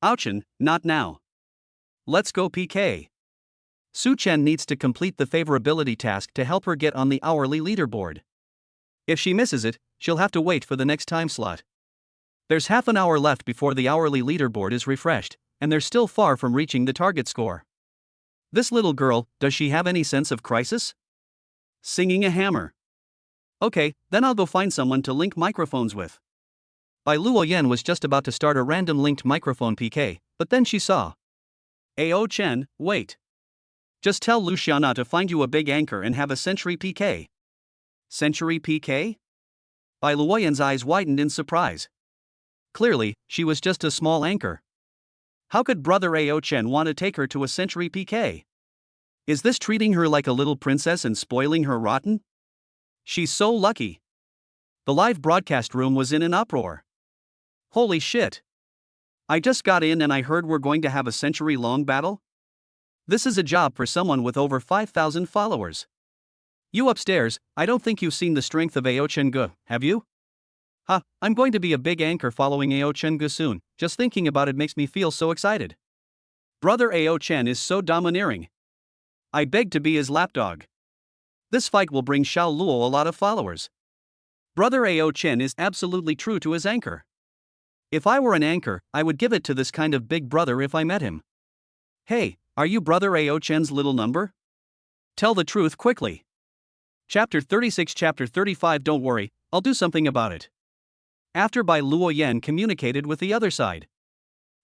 Ochan, not now. Let's go PK. Su Chen needs to complete the favorability task to help her get on the hourly leaderboard. If she misses it, she'll have to wait for the next time slot. There's half an hour left before the hourly leaderboard is refreshed, and they're still far from reaching the target score. This little girl, does she have any sense of crisis? Singing a hammer. Okay, then I'll go find someone to link microphones with. Luoyan was just about to start a random linked microphone PK, but then she saw. Ao Chen, wait. Just tell Luciana to find you a big anchor and have a century PK. Century PK? Luoyan's eyes widened in surprise. Clearly, she was just a small anchor. How could Brother Ao Chen want to take her to a century PK? Is this treating her like a little princess and spoiling her rotten? She's so lucky. The live broadcast room was in an uproar. Holy shit. I just got in and I heard we're going to have a century-long battle? This is a job for someone with over 5,000 followers. You upstairs, I don't think you've seen the strength of Ao Chen Gu, have you? I'm going to be a big anchor following Ao Chen Gu soon, just thinking about it makes me feel so excited. Brother Ao Chen is so domineering. I beg to be his lapdog. This fight will bring Xiao Luo a lot of followers. Brother Ao Chen is absolutely true to his anchor. If I were an anchor, I would give it to this kind of big brother if I met him. Hey, are you Brother Ao Chen's little number? Tell the truth quickly. Chapter 36 Chapter 35 Don't worry, I'll do something about it. After Luoyan communicated with the other side.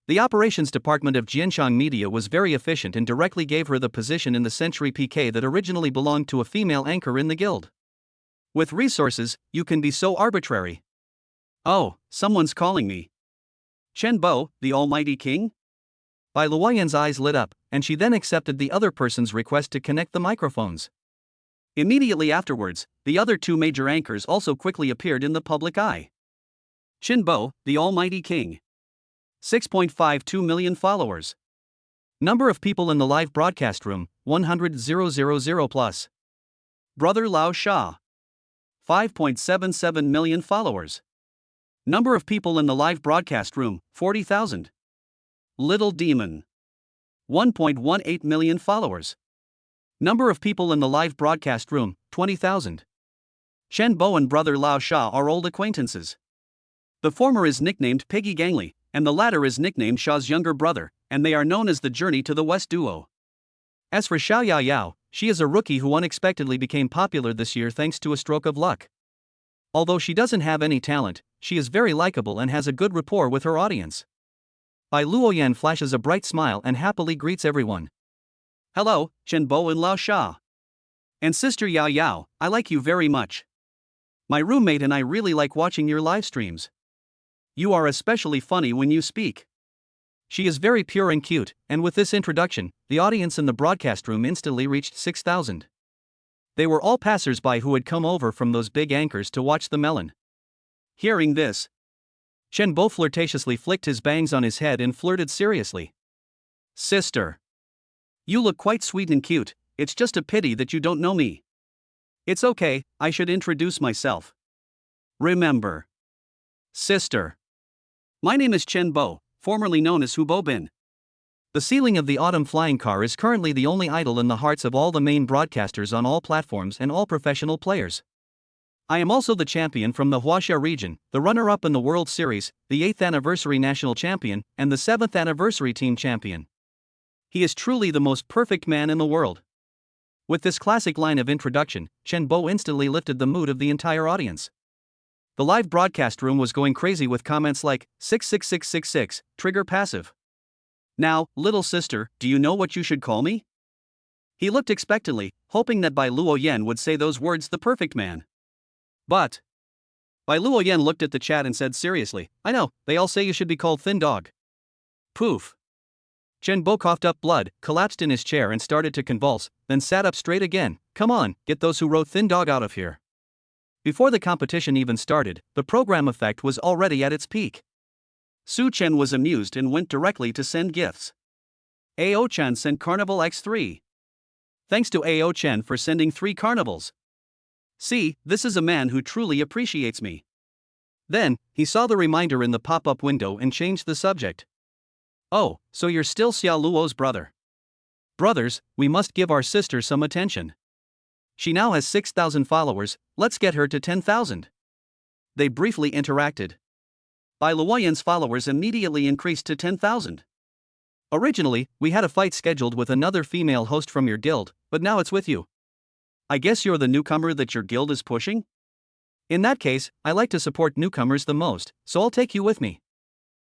The operations department of Jianshang Media was very efficient and directly gave her the position in the Century PK that originally belonged to a female anchor in the guild. With resources, you can be so arbitrary. Oh, someone's calling me. Chen Bo, the Almighty King? Luoyan's eyes lit up, and she then accepted the other person's request to connect the microphones. Immediately afterwards, the other two major anchors also quickly appeared in the public eye. Chen Bo, the Almighty King. 6.52 million followers. Number of people in the live broadcast room, 100,000 plus. Brother Lao Sha. 5.77 million followers. Number of people in the live broadcast room, 40,000. Little Demon. 1.18 million followers. Number of people in the live broadcast room, 20,000. Chen Bo and Brother Lao Sha are old acquaintances. The former is nicknamed Piggy Gangly, and the latter is nicknamed Sha's younger brother, and they are known as the Journey to the West duo. As for Xiao Yao Yao, she is a rookie who unexpectedly became popular this year thanks to a stroke of luck. Although she doesn't have any talent, she is very likable and has a good rapport with her audience. Luoyan flashes a bright smile and happily greets everyone. Hello, Chenbo and Lao Sha. And Sister Yao Yao, I like you very much. My roommate and I really like watching your live streams. You are especially funny when you speak. She is very pure and cute, and with this introduction, the audience in the broadcast room instantly reached 6,000. They were all passers-by who had come over from those big anchors to watch the melon. Hearing this, Chenbo flirtatiously flicked his bangs on his head and flirted seriously. Sister, you look quite sweet and cute, it's just a pity that you don't know me. It's okay, I should introduce myself. Remember. Sister. My name is Chenbo, formerly known as Hubo Bin. The ceiling of the autumn flying car is currently the only idol in the hearts of all the main broadcasters on all platforms and all professional players. I am also the champion from the Huaxia region, the runner-up in the World Series, the 8th anniversary national champion, and the 7th anniversary team champion. He is truly the most perfect man in the world. With this classic line of introduction, Chenbo instantly lifted the mood of the entire audience. The live broadcast room was going crazy with comments like, 66666, trigger passive. Now, little sister, do you know what you should call me? He looked expectantly, hoping that Bai Luoyan would say those words, the perfect man. But Bai Luoyan looked at the chat and said seriously, I know, they all say you should be called Thin Dog. Poof. Chenbo coughed up blood, collapsed in his chair and started to convulse, then sat up straight again. Come on, get those who wrote Thin Dog out of here. Before the competition even started, the program effect was already at its peak. Su Chen was amused and went directly to send gifts. Ao Chen sent Carnival X3. Thanks to Ao Chen for sending 3 carnivals. See, this is a man who truly appreciates me. Then, he saw the reminder in the pop-up window and changed the subject. Oh, so you're still Xia Luo's brother. Brothers, we must give our sister some attention. She now has 6,000 followers, let's get her to 10,000. They briefly interacted. Bai Luoyan's followers immediately increased to 10,000. Originally, we had a fight scheduled with another female host from your guild, but now it's with you. I guess you're the newcomer that your guild is pushing? In that case, I like to support newcomers the most, so I'll take you with me.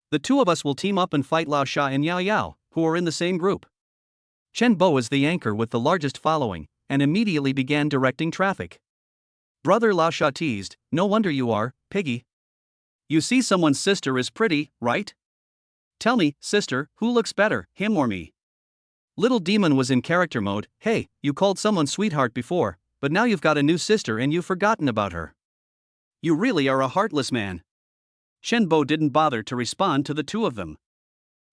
The two of us will team up and fight Lao Sha and Yao Yao, who are in the same group. Chenbo is the anchor with the largest following, and immediately began directing traffic. Brother Lao Sha teased, no wonder you are, piggy. You see someone's sister is pretty, right? Tell me, sister, who looks better, him or me? Little Demon was in character mode. Hey, you called someone sweetheart before, but now you've got a new sister and you've forgotten about her. You really are a heartless man. Chenbo didn't bother to respond to the two of them.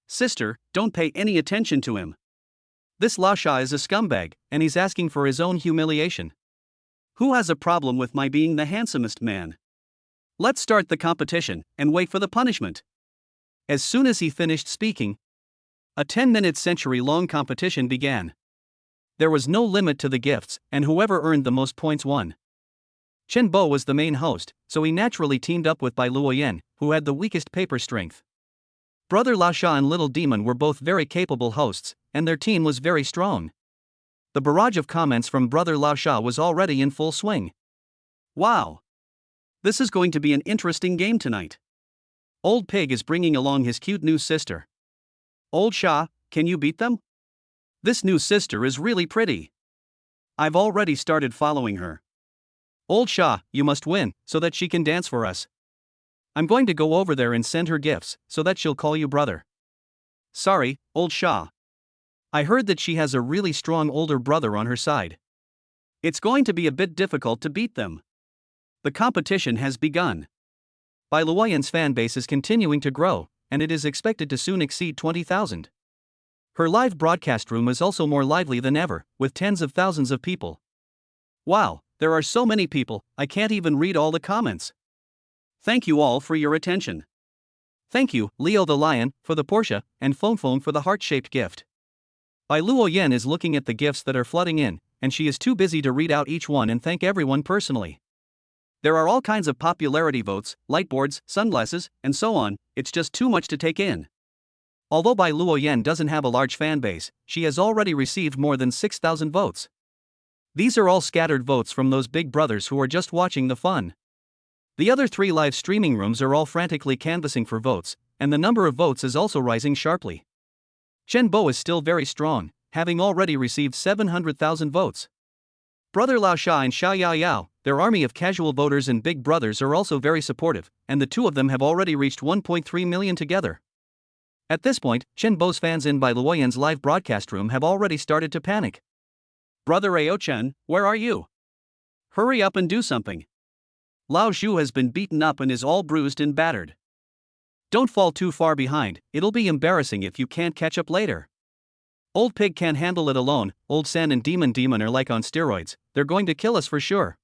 Sister, don't pay any attention to him. This Lao Sha is a scumbag, and he's asking for his own humiliation. Who has a problem with my being the handsomest man? Let's start the competition, and wait for the punishment. As soon as he finished speaking, a 10-minute century-long competition began. There was no limit to the gifts, and whoever earned the most points won. Chenbo was the main host, so he naturally teamed up with Bai Luoyan, who had the weakest paper strength. Brother Lao Sha and Little Demon were both very capable hosts, and their team was very strong. The barrage of comments from Brother Lao Sha was already in full swing. Wow! This is going to be an interesting game tonight. Old Pig is bringing along his cute new sister. Old Sha, can you beat them? This new sister is really pretty. I've already started following her. Old Sha, you must win, so that she can dance for us. I'm going to go over there and send her gifts, so that she'll call you brother. Sorry, Old Sha. I heard that she has a really strong older brother on her side. It's going to be a bit difficult to beat them. The competition has begun. Bai Luoyan's fan base is continuing to grow, and it is expected to soon exceed 20,000. Her live broadcast room is also more lively than ever, with tens of thousands of people. Wow, there are so many people, I can't even read all the comments. Thank you all for your attention. Thank you, Leo the Lion, for the Porsche, and Phone for the heart-shaped gift. Bai Luoyan is looking at the gifts that are flooding in, and she is too busy to read out each one and thank everyone personally. There are all kinds of popularity votes, lightboards, sunglasses, and so on, it's just too much to take in. Although Bai Luoyan doesn't have a large fan base, she has already received more than 6,000 votes. These are all scattered votes from those big brothers who are just watching the fun. The other 3 live streaming rooms are all frantically canvassing for votes, and the number of votes is also rising sharply. Chen Bo is still very strong, having already received 700,000 votes. Brother Lao Sha and Xiao Yao Yao, their army of casual voters and big brothers are also very supportive, and the two of them have already reached 1.3 million together. At this point, Chen Bo's fans in Bai Luoyan's live broadcast room have already started to panic. Brother Ao Chen, where are you? Hurry up and do something. Lao Zhu has been beaten up and is all bruised and battered. Don't fall too far behind, it'll be embarrassing if you can't catch up later. Old Pig can't handle it alone, Old San and Demon are like on steroids, they're going to kill us for sure.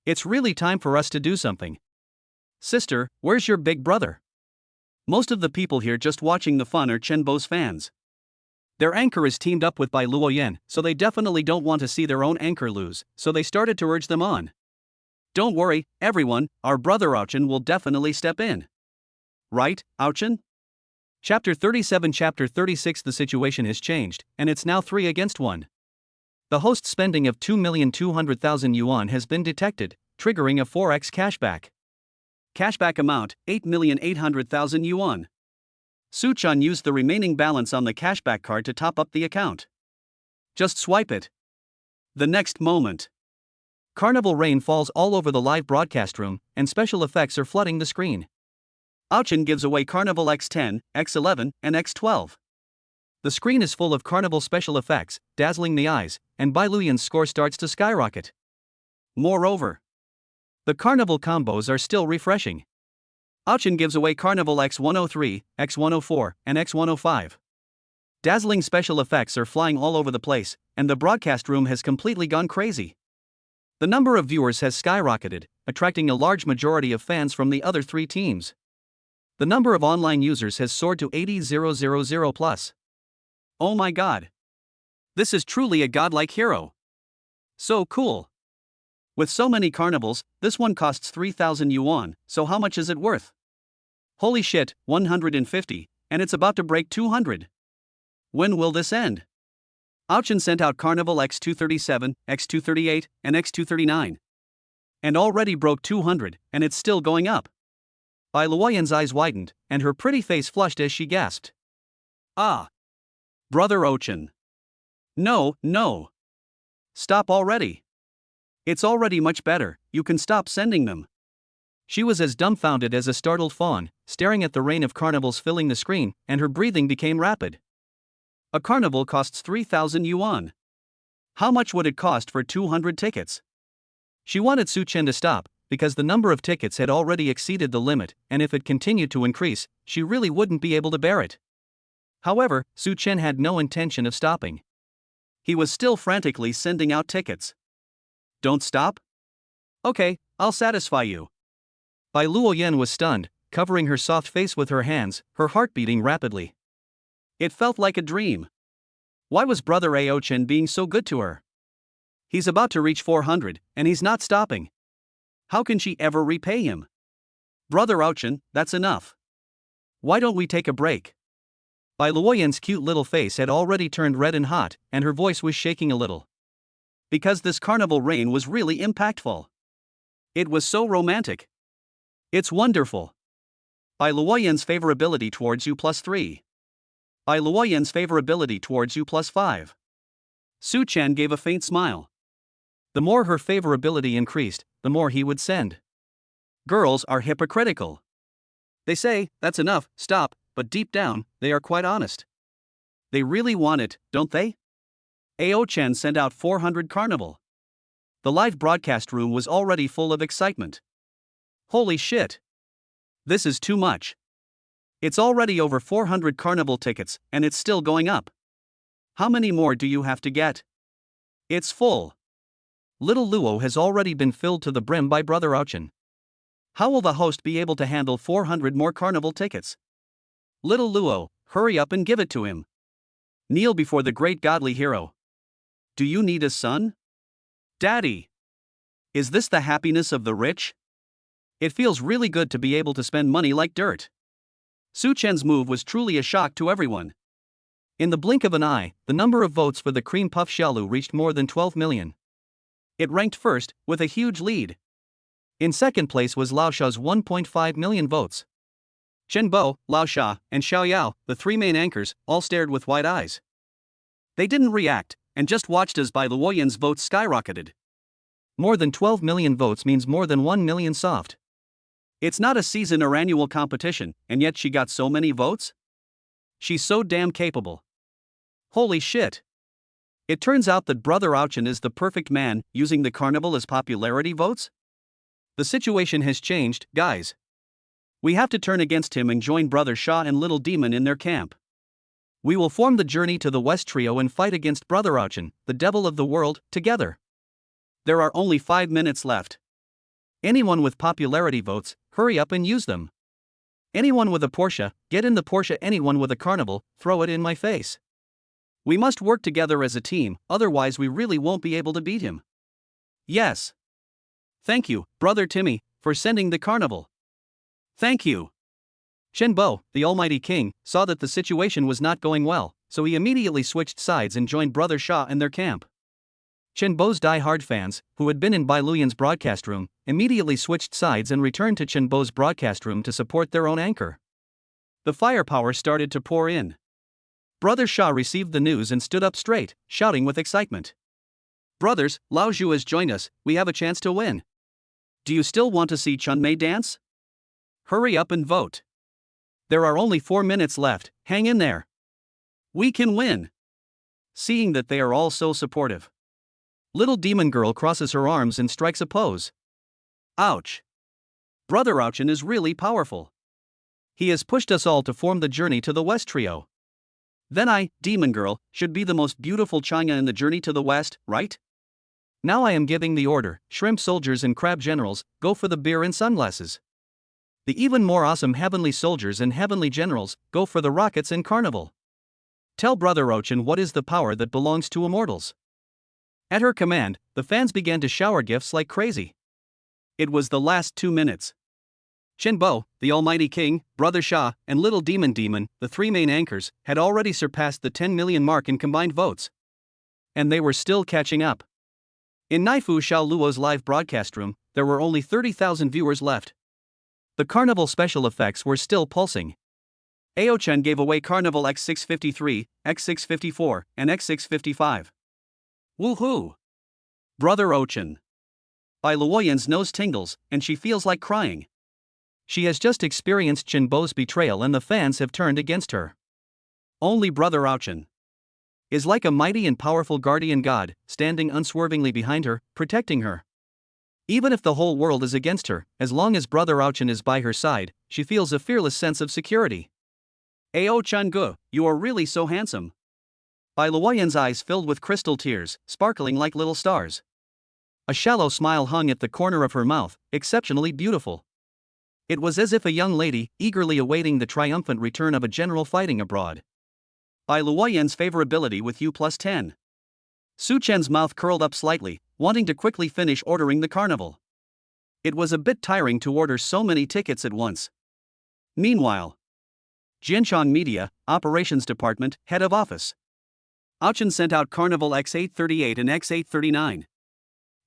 It's really time for us to do something. Sister, where's your big brother? Most of the people here just watching the fun are Chen Bo's fans. Their anchor is teamed up with Bai Luoyan, so they definitely don't want to see their own anchor lose, so they started to urge them on. Don't worry, everyone, our brother Aochen will definitely step in. Right, Aochen? Chapter 37 Chapter 36 The situation has changed, and it's now 3 against 1. The host's spending of 2,200,000 yuan has been detected, triggering a 4x cashback. Cashback amount, 8,800,000 yuan. Su Chan used the remaining balance on the cashback card to top up the account. Just swipe it. The next moment. Carnival rain falls all over the live broadcast room, and special effects are flooding the screen. Aochen gives away Carnival X10, X11, and X12. The screen is full of Carnival special effects, dazzling the eyes, and Bai Luoyan's score starts to skyrocket. Moreover, the Carnival combos are still refreshing. Aochen gives away Carnival X103, X104, and X105. Dazzling special effects are flying all over the place, and the broadcast room has completely gone crazy. The number of viewers has skyrocketed, attracting a large majority of fans from the other 3 teams. The number of online users has soared to 80,000 plus. Oh my god! This is truly a godlike hero. So cool. With so many carnivals, this one costs 3,000 yuan, so how much is it worth? Holy shit, 150, and it's about to break 200. When will this end? Aochen sent out Carnival X237, X238, and X239. And already broke 200, and it's still going up. Bai Luoyan's eyes widened, and her pretty face flushed as she gasped. Ah! Brother Aochen. No, no. Stop already. It's already much better, you can stop sending them. She was as dumbfounded as a startled fawn, staring at the rain of carnivals filling the screen, and her breathing became rapid. A carnival costs 3,000 yuan. How much would it cost for 200 tickets? She wanted Su Chen to stop, because the number of tickets had already exceeded the limit, and if it continued to increase, she really wouldn't be able to bear it. However, Su Chen had no intention of stopping. He was still frantically sending out tickets. Don't stop? Okay, I'll satisfy you. Bai Luoyan was stunned, covering her soft face with her hands, her heart beating rapidly. It felt like a dream. Why was Brother Ao Chen being so good to her? He's about to reach 400, and he's not stopping. How can she ever repay him? Brother Aochen, that's enough. Why don't we take a break? Bai Luoyan's cute little face had already turned red and hot, and her voice was shaking a little. Because this carnival rain was really impactful. It was so romantic. It's wonderful. Bai Luoyan's favorability towards you +3. Bai Luoyan's favorability towards you +5. Su Chen gave a faint smile. The more her favorability increased, the more he would send. Girls are hypocritical. They say, that's enough, stop, but deep down, they are quite honest. They really want it, don't they? Ao Chen sent out 400 carnival. The live broadcast room was already full of excitement. Holy shit! This is too much. It's already over 400 carnival tickets, and it's still going up. How many more do you have to get? It's full. Little Luo has already been filled to the brim by Brother Aochen. How will the host be able to handle 400 more carnival tickets? Little Luo, hurry up and give it to him. Kneel before the great godly hero. Do you need a son? Daddy! Is this the happiness of the rich? It feels really good to be able to spend money like dirt. Su Chen's move was truly a shock to everyone. In the blink of an eye, the number of votes for the cream puff Xiaolu reached more than 12 million. It ranked first, with a huge lead. In second place was Lao Sha's 1.5 million votes. Chen Bo, Lao Sha, and Xiao Yao, the three main anchors, all stared with wide eyes. They didn't react, and just watched as Bai Luoyan's votes skyrocketed. More than 12 million votes means more than 1 million soft. It's not a season or annual competition, and yet she got so many votes? She's so damn capable. Holy shit. It turns out that Brother Ouchen is the perfect man, using the carnival as popularity votes? The situation has changed, guys. We have to turn against him and join Brother Sha and Little Demon in their camp. We will form the journey to the West Trio and fight against Brother Ouchen, the devil of the world, together. There are only 5 minutes left. Anyone with popularity votes, hurry up and use them. Anyone with a Porsche, get in the Porsche. Anyone with a carnival, throw it in my face. We must work together as a team, otherwise we really won't be able to beat him. Yes. Thank you, Brother Timmy, for sending the carnival. Thank you. Chen Bo, the Almighty King, saw that the situation was not going well, so he immediately switched sides and joined Brother Sha and their camp. Chen Bo's die-hard fans, who had been in Bai Luoyan's broadcast room, immediately switched sides and returned to Chen Bo's broadcast room to support their own anchor. The firepower started to pour in. Brother Sha received the news and stood up straight, shouting with excitement. Brothers, Lao Zhu has joined us, we have a chance to win. Do you still want to see Chun Mei dance? Hurry up and vote. There are only 4 minutes left, hang in there. We can win. Seeing that they are all so supportive, Little Demon Girl crosses her arms and strikes a pose. Ouch. Brother Ouchen is really powerful. He has pushed us all to form the journey to the West Trio. Then I, Demon Girl, should be the most beautiful China in the journey to the West, right? Now I am giving the order, shrimp soldiers and crab generals, go for the beer and sunglasses. The even more awesome heavenly soldiers and heavenly generals, go for the rockets and carnival. Tell Brother Ouchen what is the power that belongs to immortals. At her command, the fans began to shower gifts like crazy. It was the last 2 minutes. Chen Bo, the Almighty King, Brother Sha, and Little Demon, the three main anchors, had already surpassed the 10 million mark in combined votes. And they were still catching up. In Naifu Xiao Luo's live broadcast room, there were only 30,000 viewers left. The carnival special effects were still pulsing. Ao Chen gave away Carnival X653, X654, and X655. Woohoo! Brother Ouchen. Bai Luoyan's nose tingles, and she feels like crying. She has just experienced Chen Bo's betrayal and the fans have turned against her. Only Brother Ouchen is like a mighty and powerful guardian god, standing unswervingly behind her, protecting her. Even if the whole world is against her, as long as Brother Ouchen is by her side, she feels a fearless sense of security. Ao Chen Gu, you are really so handsome. Bai Luoyan's eyes filled with crystal tears, sparkling like little stars. A shallow smile hung at the corner of her mouth, exceptionally beautiful. It was as if a young lady, eagerly awaiting the triumphant return of a general fighting abroad. Bai Luoyan's favorability with you +10. Su Chen's mouth curled up slightly, wanting to quickly finish ordering the carnival. It was a bit tiring to order so many tickets at once. Meanwhile, Jianchong Media, Operations Department, Head of Office. Ouchen sent out Carnival X838 and X839.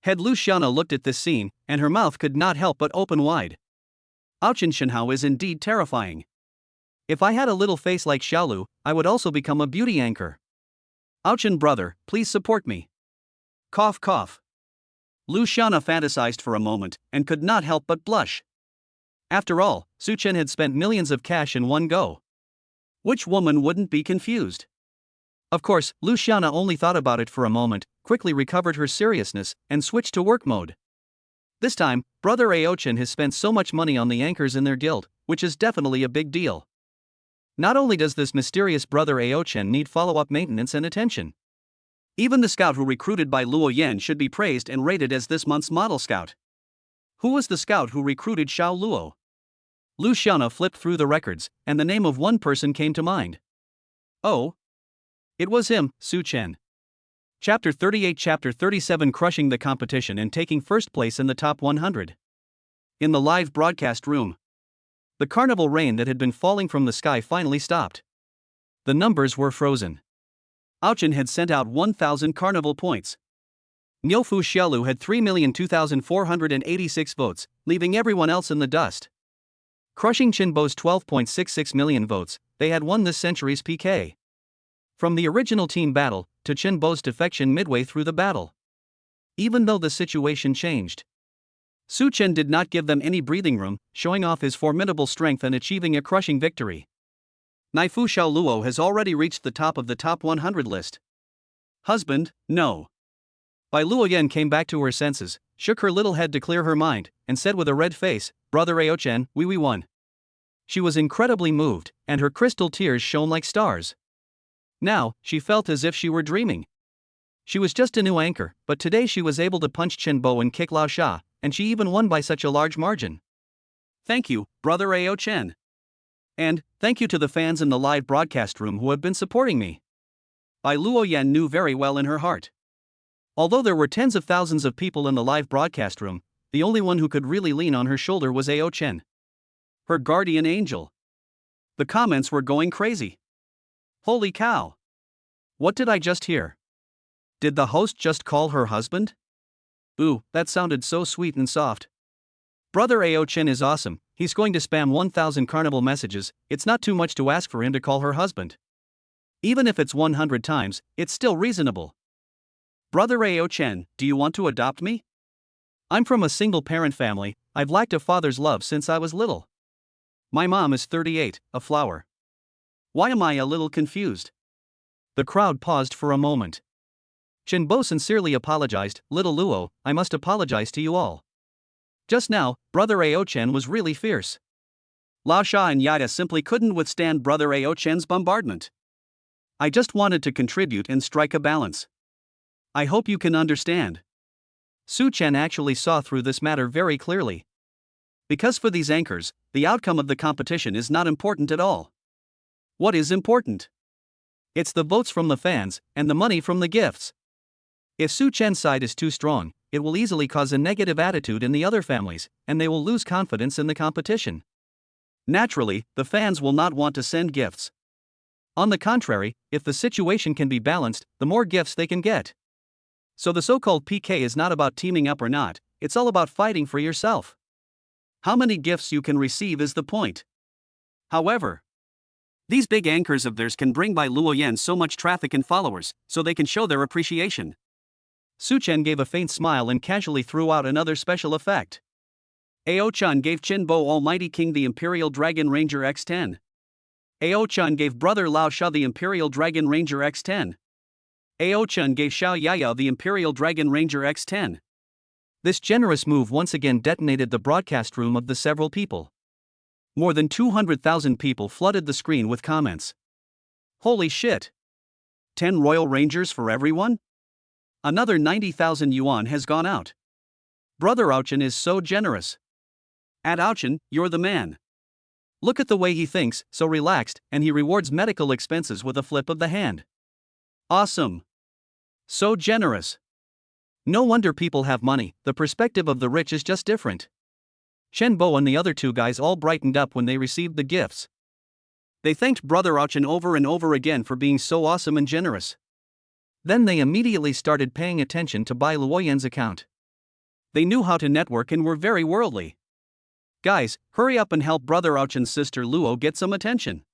Head Luciana looked at this scene, and her mouth could not help but open wide. Ouchen Shenhao is indeed terrifying. If I had a little face like Xiaolu, I would also become a beauty anchor. Ouchen brother, please support me. Cough cough. Luciana fantasized for a moment, and could not help but blush. After all, Su Chen had spent millions of cash in one go. Which woman wouldn't be confused? Of course, Luciana only thought about it for a moment, quickly recovered her seriousness, and switched to work mode. This time, Brother Ao Chen has spent so much money on the anchors in their guild, which is definitely a big deal. Not only does this mysterious Brother Ao Chen need follow-up maintenance and attention. Even the scout who recruited by Luoyan should be praised and rated as this month's model scout. Who was the scout who recruited Xiao Luo? Luciana flipped through the records, and the name of one person came to mind. Oh. It was him, Su Chen. Chapter 38, Chapter 37, crushing the competition and taking first place in the top 100. In the live broadcast room, The carnival rain that had been falling from the sky finally stopped. The numbers were frozen. Aochen had sent out 1,000 carnival points. Nyofu Xiaolu had 3,002,486 votes, leaving everyone else in the dust. Crushing Qinbo's 12.66 million votes, they had won this century's PK. From the original team battle to Qinbo's defection midway through the battle. Even though the situation changed, Su Chen did not give them any breathing room, showing off his formidable strength and achieving a crushing victory. Naifu Xiaoluo has already reached the top of the top 100 list. Husband, no. Bai Luoyan came back to her senses, shook her little head to clear her mind, and said with a red face, "Brother Aochen, we won." She was incredibly moved, and her crystal tears shone like stars. Now, she felt as if she were dreaming. She was just a new anchor, but today she was able to punch Qinbo and kick Lao Sha, and she even won by such a large margin. Thank you, Brother Aochen. And thank you to the fans in the live broadcast room who have been supporting me. Bai Luoyan knew very well in her heart. Although there were tens of thousands of people in the live broadcast room, the only one who could really lean on her shoulder was Aochen, her guardian angel. The comments were going crazy. Holy cow! What did I just hear? Did the host just call her husband? Ooh, that sounded so sweet and soft. Brother Aochen is awesome, he's going to spam 1,000 carnival messages, it's not too much to ask for him to call her husband. Even if it's 100 times, it's still reasonable. Brother Aochen, do you want to adopt me? I'm from a single-parent family, I've lacked a father's love since I was little. My mom is 38, a flower. Why am I a little confused? The crowd paused for a moment. Qinbo sincerely apologized, "Little Luo, I must apologize to you all. Just now, Brother Aochen was really fierce. Lao Sha and Yaida simply couldn't withstand Brother Aochen's bombardment. I just wanted to contribute and strike a balance. I hope you can understand." Su Chen actually saw through this matter very clearly. Because for these anchors, the outcome of the competition is not important at all. What is important? It's the votes from the fans, and the money from the gifts. If Su Chen's side is too strong, it will easily cause a negative attitude in the other families, and they will lose confidence in the competition. Naturally, the fans will not want to send gifts. On the contrary, if the situation can be balanced, the more gifts they can get. So the so-called PK is not about teaming up or not, it's all about fighting for yourself. How many gifts you can receive is the point. However, these big anchors of theirs can bring Bai Luoyan so much traffic and followers, so they can show their appreciation. Su Chen gave a faint smile and casually threw out another special effect. Aochan gave Qinbo Almighty King the Imperial Dragon Ranger X10. Aochan gave Brother Lao Sha the Imperial Dragon Ranger X10. Aochan gave Xiao Yaya the Imperial Dragon Ranger X10. This generous move once again detonated the broadcast room of the several people. More than 200,000 people flooded the screen with comments. Holy shit! 10 Royal Rangers for everyone? Another 90,000 yuan has gone out. Brother Aochen is so generous. At Aochen, you're the man. Look at the way he thinks, so relaxed, and he rewards medical expenses with a flip of the hand. Awesome. So generous. No wonder people have money, the perspective of the rich is just different. Qinbo and the other two guys all brightened up when they received the gifts. They thanked Brother Aochen over and over again for being so awesome and generous. Then they immediately started paying attention to Bai Luoyan's account. They knew how to network and were very worldly. Guys, hurry up and help Brother Aochen's sister Luo get some attention.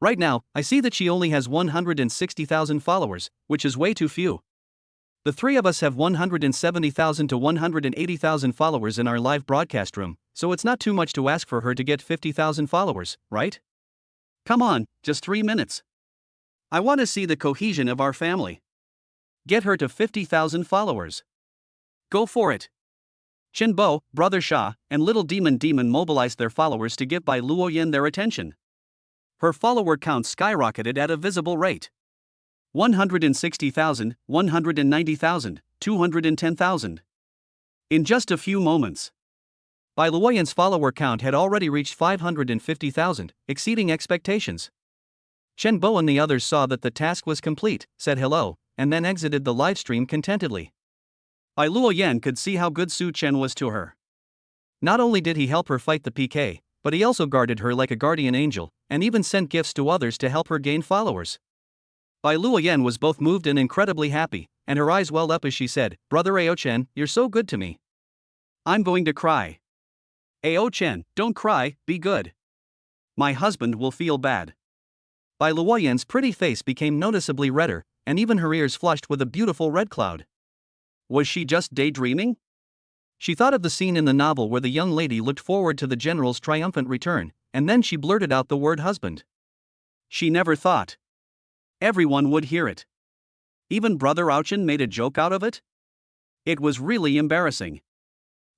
Right now, I see that she only has 160,000 followers, which is way too few. The three of us have 170,000 to 180,000 followers in our live broadcast room, so it's not too much to ask for her to get 50,000 followers, right? Come on, just 3 minutes. I want to see the cohesion of our family. Get her to 50,000 followers. Go for it. Qinbo, Brother Sha, and Little Demon mobilized their followers to give Bai Luoyan their attention. Her follower count skyrocketed at a visible rate. 160,000, 190,000, 210,000. In just a few moments. Bai Luoyan's follower count had already reached 550,000, exceeding expectations. Qinbo and the others saw that the task was complete, said hello, and then exited the livestream contentedly. Bai Luoyan could see how good Su Chen was to her. Not only did he help her fight the PK, but he also guarded her like a guardian angel, and even sent gifts to others to help her gain followers. Bai Luoyan was both moved and incredibly happy, and her eyes welled up as she said, "Brother Aochen, you're so good to me. I'm going to cry." "Aochen, don't cry, be good. My husband will feel bad." Bai Luoyan's pretty face became noticeably redder, and even her ears flushed with a beautiful red cloud. Was she just daydreaming? She thought of the scene in the novel where the young lady looked forward to the general's triumphant return, and then she blurted out the word husband. She never thought everyone would hear it. Even Brother Aochen made a joke out of it? It was really embarrassing.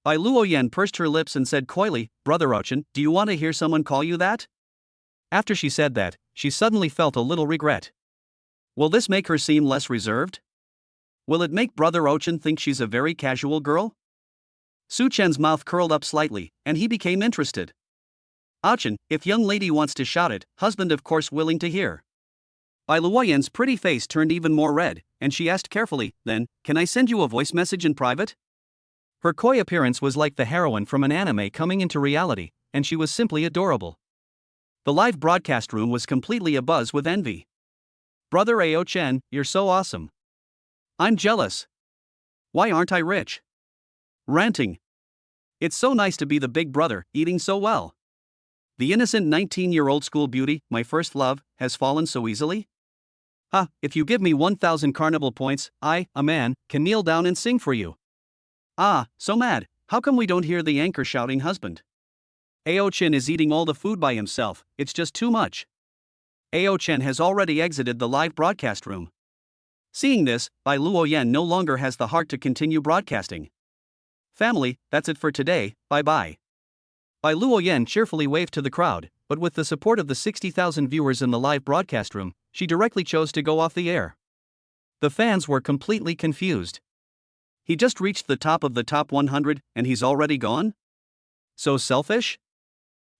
Bai Luoyan pursed her lips and said coyly, "Brother Aochen, do you want to hear someone call you that?" After she said that, she suddenly felt a little regret. Will this make her seem less reserved? Will it make Brother Aochen think she's a very casual girl? Su Chen's mouth curled up slightly, and he became interested. "Aochen, if young lady wants to shout it, husband of course willing to hear." Bai Luoyan's pretty face turned even more red, and she asked carefully, "Then, can I send you a voice message in private?" Her coy appearance was like the heroine from an anime coming into reality, and she was simply adorable. The live broadcast room was completely abuzz with envy. "Brother Aochen, you're so awesome. I'm jealous. Why aren't I rich?" Ranting. "It's so nice to be the big brother, eating so well. The innocent 19-year-old school beauty, my first love, has fallen so easily? If you give me 1,000 carnival points, I, a man, can kneel down and sing for you." So mad, how come we don't hear the anchor shouting husband? Aochen is eating all the food by himself, it's just too much. Aochen has already exited the live broadcast room. Seeing this, Bai Luoyan no longer has the heart to continue broadcasting. Family, that's it for today, bye-bye. Bai Luoyan cheerfully waved to the crowd, but with the support of the 60,000 viewers in the live broadcast room, she directly chose to go off the air. The fans were completely confused. He just reached the top of the top 100, and he's already gone? So selfish?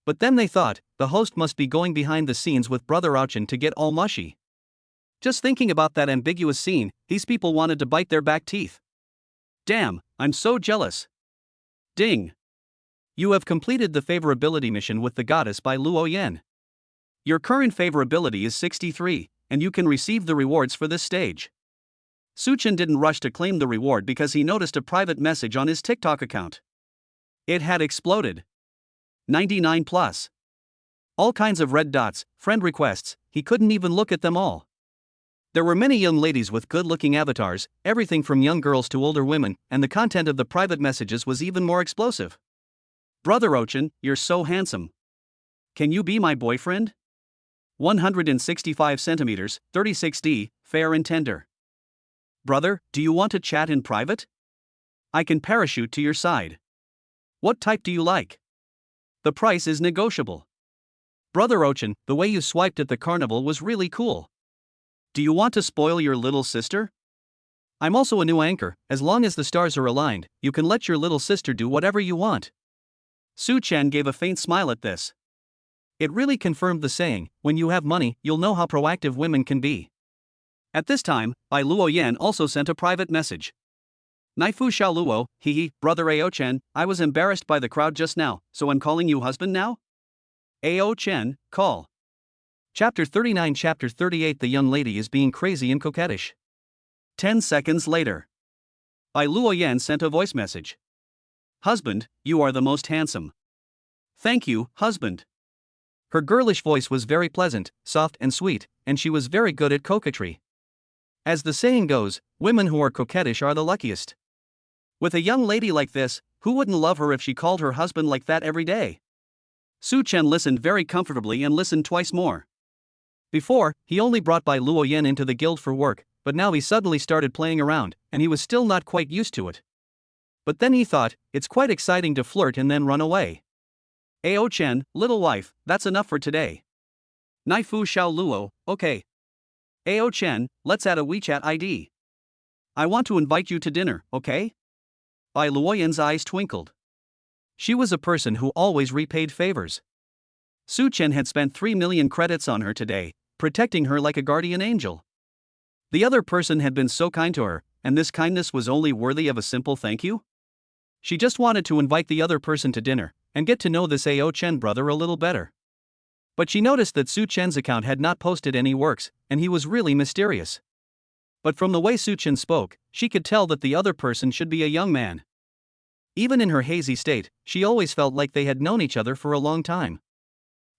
But then they thought, the host must be going behind the scenes with Brother Aochen to get all mushy. Just thinking about that ambiguous scene, these people wanted to bite their back teeth. Damn, I'm so jealous. Ding. You have completed the favorability mission with the goddess by Luoyan. Your current favorability is 63, and you can receive the rewards for this stage. Su Chen didn't rush to claim the reward because he noticed a private message on his TikTok account. It had exploded. 99 plus. All kinds of red dots, friend requests, he couldn't even look at them all. There were many young ladies with good-looking avatars, everything from young girls to older women, and the content of the private messages was even more explosive. Brother Aochen, you're so handsome. Can you be my boyfriend? 165 centimeters, 36D, fair and tender. Brother, do you want to chat in private? I can parachute to your side. What type do you like? The price is negotiable. Brother Aochen, the way you swiped at the carnival was really cool. Do you want to spoil your little sister? I'm also a new anchor, as long as the stars are aligned, you can let your little sister do whatever you want. Su Chen gave a faint smile at this. It really confirmed the saying, when you have money, you'll know how proactive women can be. At this time, Bai Luoyan also sent a private message. Naifu Xiao Luo, Brother Aochen, I was embarrassed by the crowd just now, so I'm calling you husband now? Aochen, call. Chapter 39 Chapter 38 The young lady is being crazy and coquettish. 10 seconds later. Bai Luoyan sent a voice message. Husband, you are the most handsome. Thank you, husband. Her girlish voice was very pleasant, soft and sweet, and she was very good at coquetry. As the saying goes, women who are coquettish are the luckiest. With a young lady like this, who wouldn't love her if she called her husband like that every day? Su Chen listened very comfortably and listened twice more. Before, he only brought Bai Luoyan into the guild for work, but now he suddenly started playing around, and he was still not quite used to it. But then he thought, it's quite exciting to flirt and then run away. Aochen, little wife, that's enough for today. Naifu Xiao Luo, okay. Aochen, let's add a WeChat ID. I want to invite you to dinner, okay? Bai Luoyan's eyes twinkled. She was a person who always repaid favors. Su Chen had spent 3 million credits on her today, protecting her like a guardian angel. The other person had been so kind to her, and this kindness was only worthy of a simple thank you? She just wanted to invite the other person to dinner, and get to know this Ao Chen brother a little better. But she noticed that Su Chen's account had not posted any works, and he was really mysterious. But from the way Su Chen spoke, she could tell that the other person should be a young man. Even in her hazy state, she always felt like they had known each other for a long time.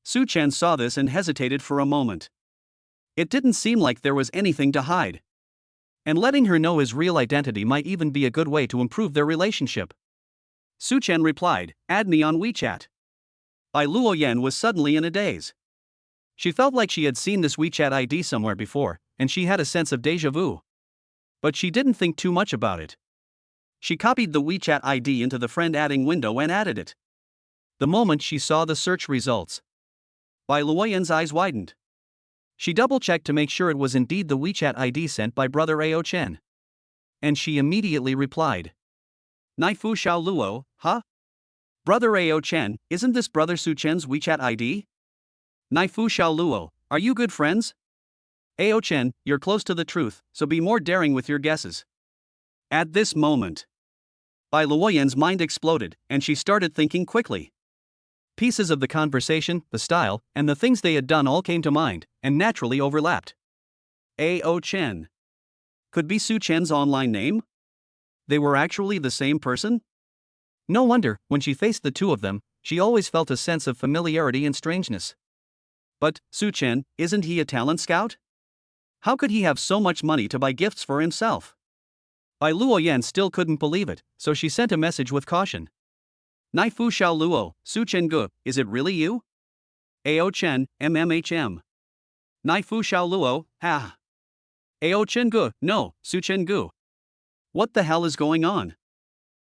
Su Chen saw this and hesitated for a moment. It didn't seem like there was anything to hide. And letting her know his real identity might even be a good way to improve their relationship. Su Chen replied, "Add me on WeChat." Luoyan was suddenly in a daze. She felt like she had seen this WeChat ID somewhere before, and she had a sense of déjà vu. But she didn't think too much about it. She copied the WeChat ID into the friend adding window and added it. The moment she saw the search results, Luoyan's eyes widened. She double-checked to make sure it was indeed the WeChat ID sent by brother Ao Chen. And she immediately replied, "Naifu Xiao Luo, huh? Brother Ao Chen, isn't this brother Su Chen's WeChat ID? Naifu Xiao Luo, are you good friends? Ao Chen, you're close to the truth, so be more daring with your guesses." At this moment, Luoyan's mind exploded, and she started thinking quickly. Pieces of the conversation, the style, and the things they had done all came to mind, and naturally overlapped. Ao Chen could be Su Chen's online name? They were actually the same person? No wonder, when she faced the two of them, she always felt a sense of familiarity and strangeness. But, Su Chen, isn't he a talent scout? How could he have so much money to buy gifts for himself? Luoyan still couldn't believe it, so she sent a message with caution. "Naifu Xiao Luo, Su Chen Gu, is it really you? Ao Chen, MMHM. Naifu Xiao Luo, ah. Ao Chen Gu, no, Su Chen Gu. What the hell is going on?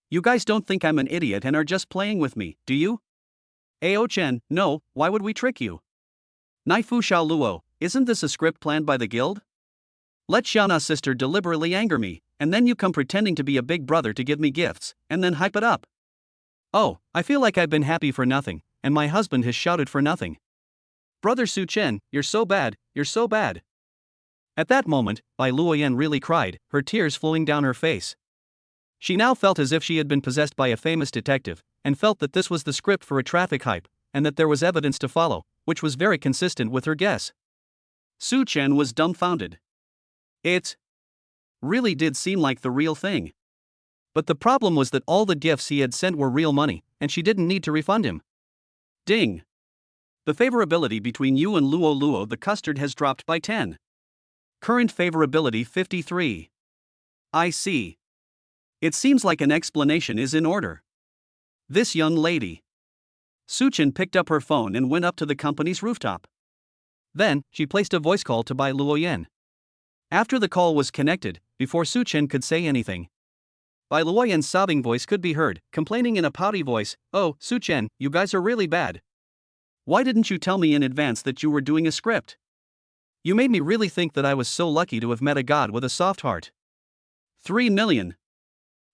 You guys don't think I'm an idiot and are just playing with me, do you? Ao Chen, no, why would we trick you? Naifu Xiao Luo, isn't this a script planned by the guild? Let Xiaona's sister deliberately anger me, and then you come pretending to be a big brother to give me gifts, and then hype it up. Oh, I feel like I've been happy for nothing, and my husband has shouted for nothing. Brother Su Chen, you're so bad, you're so bad." At that moment, Luoyan really cried, her tears flowing down her face. She now felt as if she had been possessed by a famous detective, and felt that this was the script for a traffic hype, and that there was evidence to follow, which was very consistent with her guess. Su Chen was dumbfounded. It really did seem like the real thing. But the problem was that all the gifts he had sent were real money, and she didn't need to refund him. Ding! The favorability between you and Luo the custard has dropped by 10. Current favorability 53. I see. It seems like an explanation is in order. This young lady. Su Chen picked up her phone and went up to the company's rooftop. Then, she placed a voice call to Luoyan. After the call was connected, before Su Chen could say anything, Luoyan's sobbing voice could be heard, complaining in a pouty voice, "Oh, Su Chen, you guys are really bad. Why didn't you tell me in advance that you were doing a script? You made me really think that I was so lucky to have met a god with a soft heart. 3 million.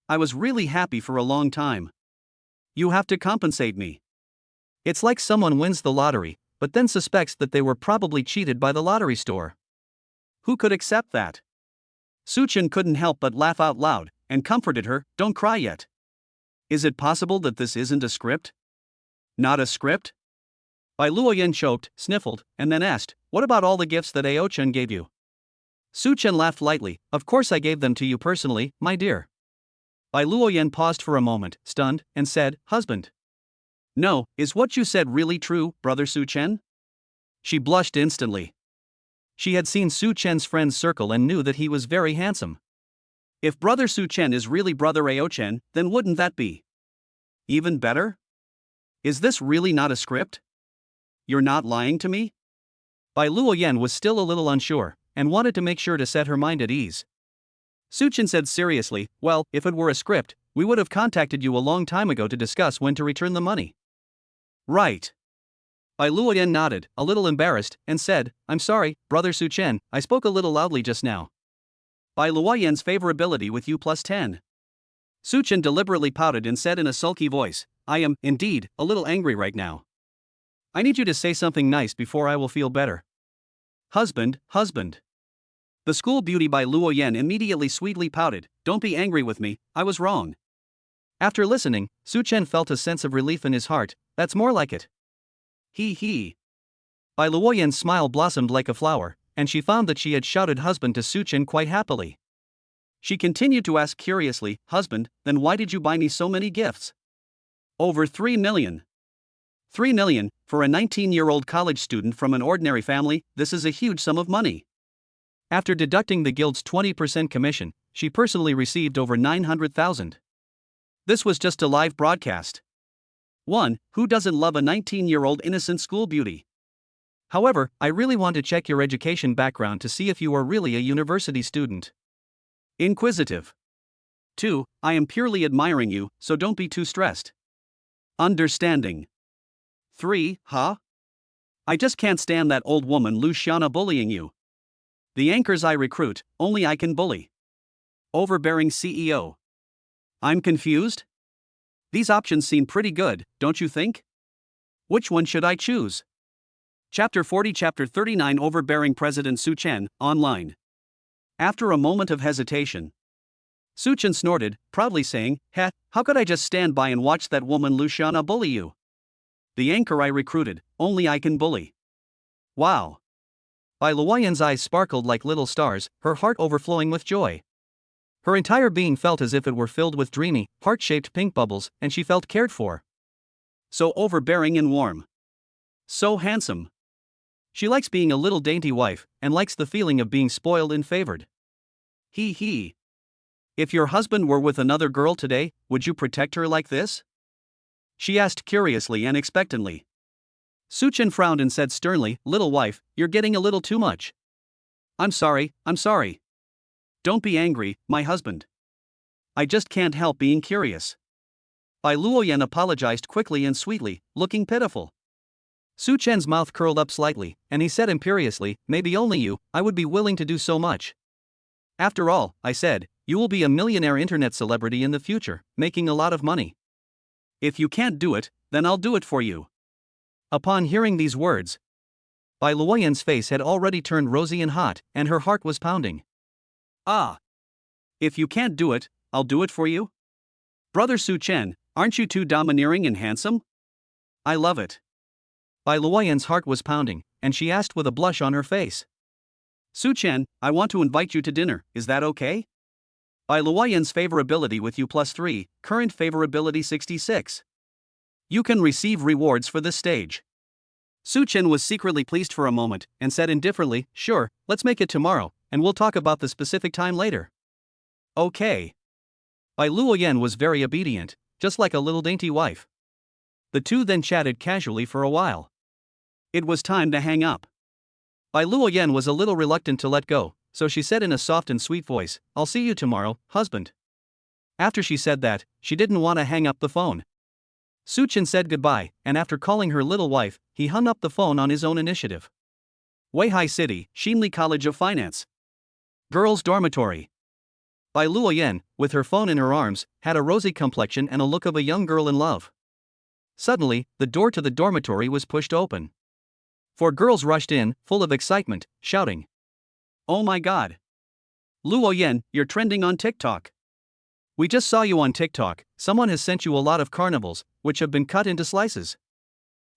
I was really happy for a long time. You have to compensate me." It's like someone wins the lottery, but then suspects that they were probably cheated by the lottery store. Who could accept that? Su Chen couldn't help but laugh out loud, and comforted her, "Don't cry yet. Is it possible that this isn't a script? Not a script?" Luoyan choked, sniffled, and then asked, "What about all the gifts that Ao Chen gave you?" Su Chen laughed lightly, "Of course I gave them to you personally, my dear." Luoyan paused for a moment, stunned, and said, "Husband." "No, is what you said really true, brother Su Chen?" She blushed instantly. She had seen Su Chen's friend's circle and knew that he was very handsome. If brother Su Chen is really brother Ao Chen, then wouldn't that be even better? Is this really not a script? You're not lying to me? Luoyan was still a little unsure, and wanted to make sure to set her mind at ease. Su Chen said seriously, "Well, if it were a script, we would have contacted you a long time ago to discuss when to return the money." "Right." Luoyan nodded, a little embarrassed, and said, "I'm sorry, brother Su Chen, I spoke a little loudly just now." Luoyan's favorability with you plus 10. Su Chen deliberately pouted and said in a sulky voice, "I am, indeed, a little angry right now. I need you to say something nice before I will feel better." Husband. The school beauty Luoyan immediately sweetly pouted, "Don't be angry with me, I was wrong." After listening, Su Chen felt a sense of relief in his heart, that's more like it. Hee hee. Bai Luoyan's smile blossomed like a flower, and she found that she had shouted husband to Suchen quite happily. She continued to ask curiously, husband, then why did you buy me so many gifts? Over 3 million. 3 million, for a 19-year-old college student from an ordinary family, this is a huge sum of money. After deducting the guild's 20% commission, she personally received over 900,000. This was just a live broadcast. 1. Who doesn't love a 19-year-old innocent school beauty? However, I really want to check your education background to see if you are really a university student. Inquisitive. 2. I am purely admiring you, so don't be too stressed. Understanding. 3. Huh? I just can't stand that old woman Luciana bullying you. The anchors I recruit, only I can bully. Overbearing CEO. I'm confused? These options seem pretty good, don't you think? Which one should I choose? Chapter 40, Chapter 39. Overbearing President Suchen, online. After a moment of hesitation, Suchen snorted, proudly saying, "Heh, how could I just stand by and watch that woman Luciana bully you? The anchor I recruited, only I can bully." Wow. Bai Luoyan's eyes sparkled like little stars, her heart overflowing with joy. Her entire being felt as if it were filled with dreamy, heart-shaped pink bubbles, and she felt cared for. So overbearing and warm. So handsome. She likes being a little dainty wife, and likes the feeling of being spoiled and favored. Hee hee. If your husband were with another girl today, would you protect her like this? She asked curiously and expectantly. Suchen frowned and said sternly, "Little wife, you're getting a little too much." I'm sorry. Don't be angry, my husband. I just can't help being curious. Bai Luoyan apologized quickly and sweetly, looking pitiful. Suchen's mouth curled up slightly, and he said imperiously, "Maybe only you, I would be willing to do so much." After all, I said, you will be a millionaire internet celebrity in the future, making a lot of money. If you can't do it, then I'll do it for you. Upon hearing these words, Bai Luoyan's face had already turned rosy and hot, and her heart was pounding. Ah. If you can't do it, I'll do it for you? Brother Suchen, aren't you too domineering and handsome? I love it. Bai Luoyan's heart was pounding, and she asked with a blush on her face. Suchen, I want to invite you to dinner, is that okay? Bai Luoyan's favorability with you +3, current favorability 66. You can receive rewards for this stage. Suchen was secretly pleased for a moment, and said indifferently, "Sure, let's make it tomorrow, and we'll talk about the specific time later." Okay. Bai Luoyan was very obedient, just like a little dainty wife. The two then chatted casually for a while. It was time to hang up. Bai Luoyan was a little reluctant to let go, so she said in a soft and sweet voice, "I'll see you tomorrow, husband." After she said that, she didn't want to hang up the phone. Suchen said goodbye, and after calling her little wife, he hung up the phone on his own initiative. Weihai City, Xinli College of Finance. Girls' dormitory. Bai Luoyan, with her phone in her arms, had a rosy complexion and a look of a young girl in love. Suddenly, the door to the dormitory was pushed open. 4 girls rushed in, full of excitement, shouting, "Oh my god! Luoyan, you're trending on TikTok. We just saw you on TikTok, someone has sent you a lot of carnivals, which have been cut into slices.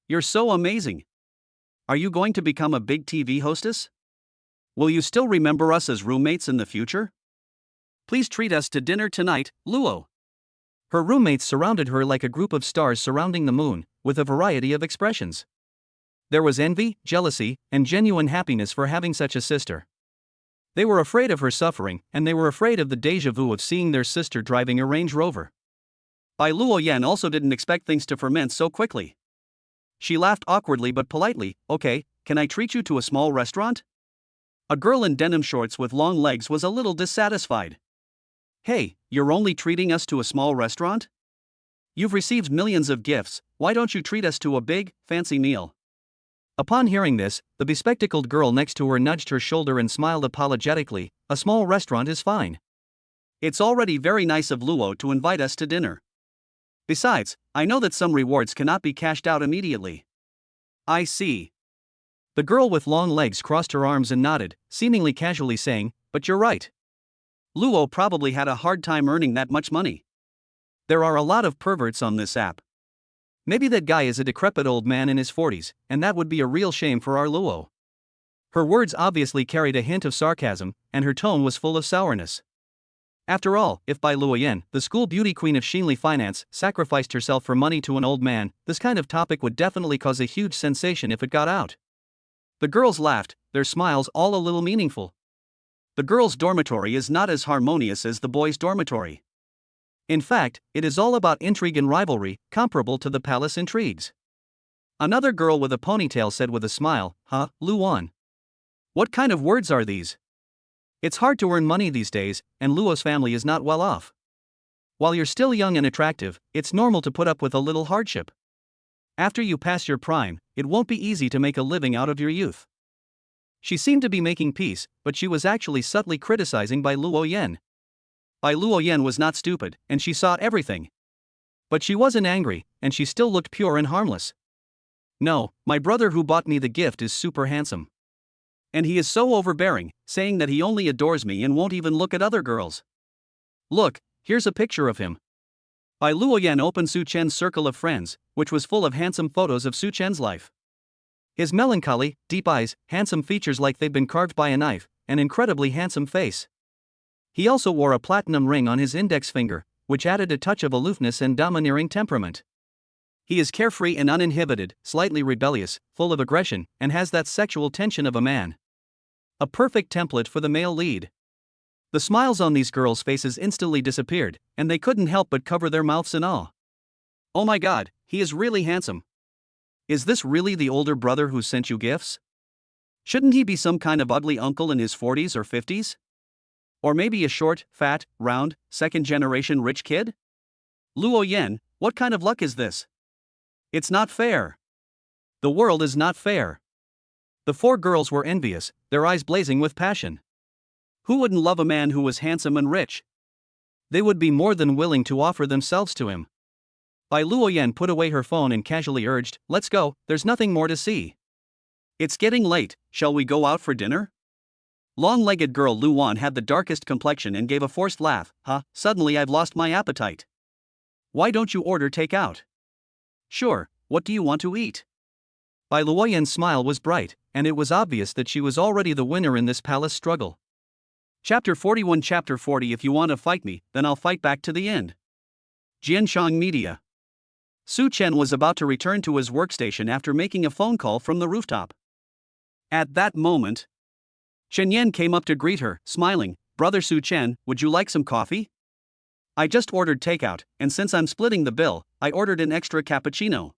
You're so amazing. Are you going to become a big TV hostess? Will you still remember us as roommates in the future? Please treat us to dinner tonight, Luo." Her roommates surrounded her like a group of stars surrounding the moon, with a variety of expressions. There was envy, jealousy, and genuine happiness for having such a sister. They were afraid of her suffering, and they were afraid of the déjà vu of seeing their sister driving a Range Rover. Bai Luoyan also didn't expect things to ferment so quickly. She laughed awkwardly but politely, "Okay, can I treat you to a small restaurant?" A girl in denim shorts with long legs was a little dissatisfied. "Hey, you're only treating us to a small restaurant? You've received millions of gifts, why don't you treat us to a big, fancy meal?" Upon hearing this, the bespectacled girl next to her nudged her shoulder and smiled apologetically, "A small restaurant is fine. It's already very nice of Luo to invite us to dinner. Besides, I know that some rewards cannot be cashed out immediately." I see. The girl with long legs crossed her arms and nodded, seemingly casually saying, "But you're right. Luo probably had a hard time earning that much money. There are a lot of perverts on this app. Maybe that guy is a decrepit old man in his 40s, and that would be a real shame for our Luo. Her words obviously carried a hint of sarcasm, and her tone was full of sourness. After all, if by Luoyan, the school beauty queen of Xinli finance, sacrificed herself for money to an old man, this kind of topic would definitely cause a huge sensation if it got out. The girls laughed, their smiles all a little meaningful. The girls' dormitory is not as harmonious as the boys' dormitory. In fact, it is all about intrigue and rivalry, comparable to the palace intrigues. Another girl with a ponytail said with a smile, "Huh, Luoyan. What kind of words are these? It's hard to earn money these days, and Luo's family is not well off. While you're still young and attractive, it's normal to put up with a little hardship. After you pass your prime, it won't be easy to make a living out of your youth." She seemed to be making peace, but she was actually subtly criticizing Bai Luoyan. Bai Luoyan was not stupid, and she saw everything. But she wasn't angry, and she still looked pure and harmless. "No, my brother who bought me the gift is super handsome. And he is so overbearing, saying that he only adores me and won't even look at other girls. Look, here's a picture of him." Bai Luoyan opened Su Chen's circle of friends, which was full of handsome photos of Su Chen's life. His melancholy, deep eyes, handsome features like they'd been carved by a knife, an incredibly handsome face. He also wore a platinum ring on his index finger, which added a touch of aloofness and domineering temperament. He is carefree and uninhibited, slightly rebellious, full of aggression, and has that sexual tension of a man. A perfect template for the male lead. The smiles on these girls' faces instantly disappeared, and they couldn't help but cover their mouths in awe. "Oh my god, he is really handsome. Is this really the older brother who sent you gifts? Shouldn't he be some kind of ugly uncle in his 40s or 50s? Or maybe a short, fat, round, second-generation rich kid? Luoyan, what kind of luck is this? It's not fair. The world is not fair." The four girls were envious, their eyes blazing with passion. Who wouldn't love a man who was handsome and rich? They would be more than willing to offer themselves to him. Bai Luoyan put away her phone and casually urged, "Let's go, there's nothing more to see." "It's getting late, shall we go out for dinner?" Long-legged girl Luoyan had the darkest complexion and gave a forced laugh. Suddenly I've lost my appetite. Why don't you order takeout?" "Sure, what do you want to eat?" Bai Luoyan's smile was bright, and it was obvious that she was already the winner in this palace struggle. Chapter 41 Chapter 40 If you want to fight me, then I'll fight back to the end. Jianshang Media. Su Chen was about to return to his workstation after making a phone call from the rooftop. At that moment, Chen Yan came up to greet her, smiling. "Brother Su Chen, would you like some coffee? I just ordered takeout, and since I'm splitting the bill, I ordered an extra cappuccino."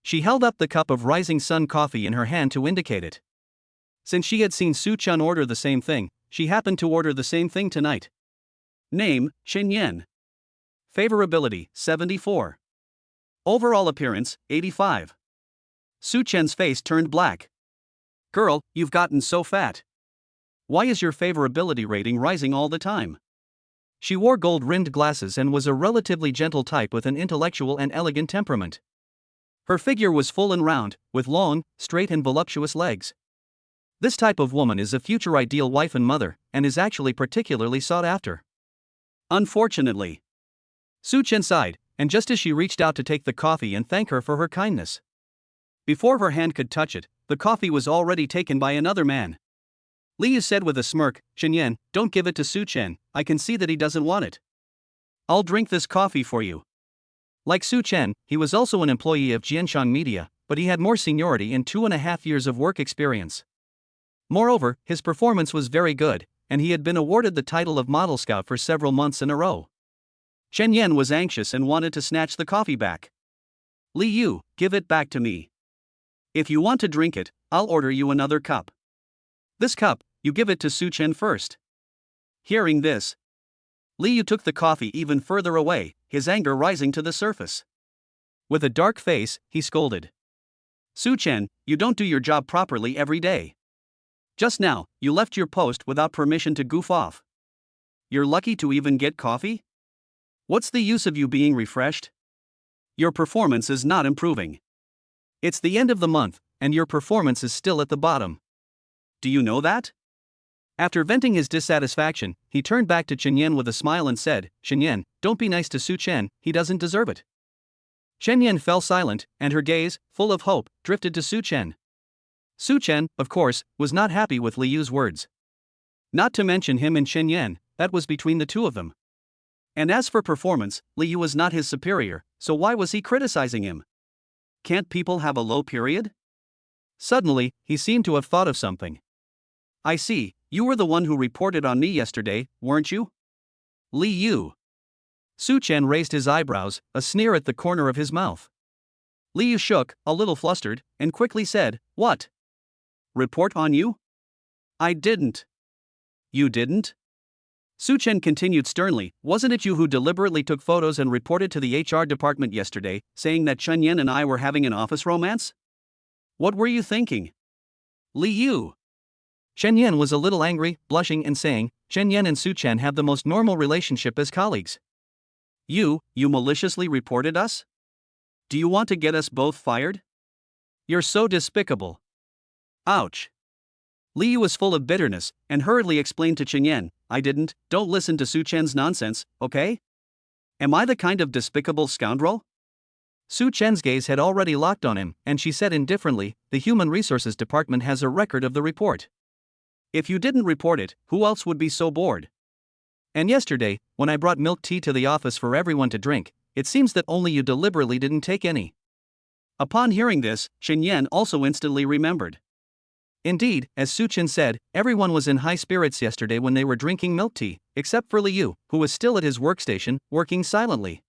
She held up the cup of Rising Sun coffee in her hand to indicate it. Since she had seen Su Chen order the same thing, she happened to order the same thing tonight. Name, Chen Yan. Favorability, 74. Overall appearance, 85. Su Chen's face turned black. "Girl, you've gotten so fat. Why is your favorability rating rising all the time?" She wore gold-rimmed glasses and was a relatively gentle type with an intellectual and elegant temperament. Her figure was full and round, with long, straight and voluptuous legs. This type of woman is a future ideal wife and mother, and is actually particularly sought after. Unfortunately. Su Chen sighed, and just as she reached out to take the coffee and thank her for her kindness, before her hand could touch it, the coffee was already taken by another man. Liu said with a smirk, "Chen Yan, don't give it to Su Chen, I can see that he doesn't want it. I'll drink this coffee for you." Like Su Chen, he was also an employee of Jianshang Media, but he had more seniority and 2.5 years of work experience. Moreover, his performance was very good, and he had been awarded the title of Model Scout for several months in a row. Chen Yan was anxious and wanted to snatch the coffee back. "Li Yu, give it back to me. If you want to drink it, I'll order you another cup." "This cup, you give it to Su Chen first." Hearing this, Li Yu took the coffee even further away, his anger rising to the surface. With a dark face, he scolded. "Su Chen, you don't do your job properly every day. Just now, you left your post without permission to goof off. You're lucky to even get coffee? What's the use of you being refreshed? Your performance is not improving. It's the end of the month, and your performance is still at the bottom. Do you know that?" After venting his dissatisfaction, he turned back to Chen Yan with a smile and said, "Chen Yan, don't be nice to Su Chen, he doesn't deserve it." Chen Yan fell silent, and her gaze, full of hope, drifted to Su Chen. Su Chen, of course, was not happy with Li Yu's words. Not to mention him and Chen Yan, that was between the two of them. And as for performance, Li Yu was not his superior, so why was he criticizing him? Can't people have a low period? Suddenly, he seemed to have thought of something. I see, you were the one who reported on me yesterday, weren't you? Li Yu. Su Chen raised his eyebrows, a sneer at the corner of his mouth. Li Yu shook, a little flustered, and quickly said, "What? Report on you? I didn't." You didn't? Su Chen continued sternly, "Wasn't it you who deliberately took photos and reported to the HR department yesterday, saying that Chen Yan and I were having an office romance? What were you thinking?" Li Yu. Chen Yan was a little angry, blushing and saying, "Chen Yan and Su Chen have the most normal relationship as colleagues." You maliciously reported us? Do you want to get us both fired? You're so despicable. Ouch. Li Yu was full of bitterness, and hurriedly explained to Chen Yan, don't listen to Su Chen's nonsense, okay? Am I the kind of despicable scoundrel? Su Chen's gaze had already locked on him, and she said indifferently, "The Human Resources Department has a record of the report. If you didn't report it, who else would be so bored? And yesterday, when I brought milk tea to the office for everyone to drink, it seems that only you deliberately didn't take any." Upon hearing this, Chen Yan also instantly remembered. Indeed, as Su Chen said, everyone was in high spirits yesterday when they were drinking milk tea, except for Li Yu, who was still at his workstation, working silently.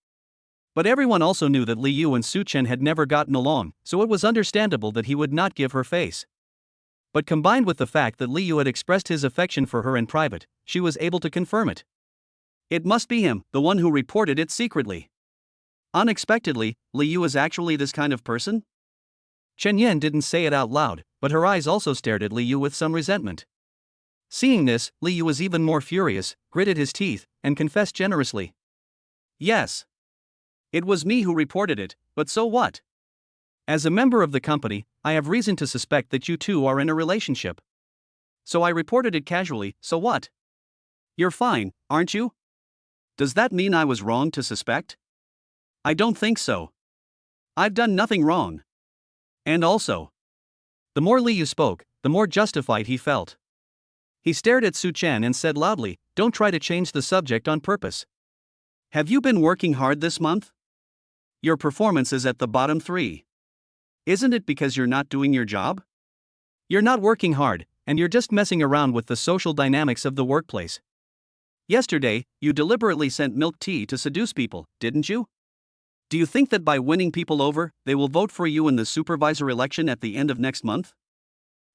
But everyone also knew that Li Yu and Su Chen had never gotten along, so it was understandable that he would not give her face. But combined with the fact that Li Yu had expressed his affection for her in private, she was able to confirm it. It must be him, the one who reported it secretly. Unexpectedly, Li Yu is actually this kind of person? Chen Yan didn't say it out loud, but her eyes also stared at Li Yu with some resentment. Seeing this, Li Yu was even more furious, gritted his teeth, and confessed generously. Yes. It was me who reported it, but so what? As a member of the company, I have reason to suspect that you two are in a relationship. So I reported it casually, so what? You're fine, aren't you? Does that mean I was wrong to suspect? I don't think so. I've done nothing wrong. And also, the more Li Yu spoke, the more justified he felt. He stared at Su Chen and said loudly, "Don't try to change the subject on purpose. Have you been working hard this month? Your performance is at the bottom 3. Isn't it because you're not doing your job? You're not working hard, and you're just messing around with the social dynamics of the workplace. Yesterday, you deliberately sent milk tea to seduce people, didn't you? Do you think that by winning people over, they will vote for you in the supervisor election at the end of next month?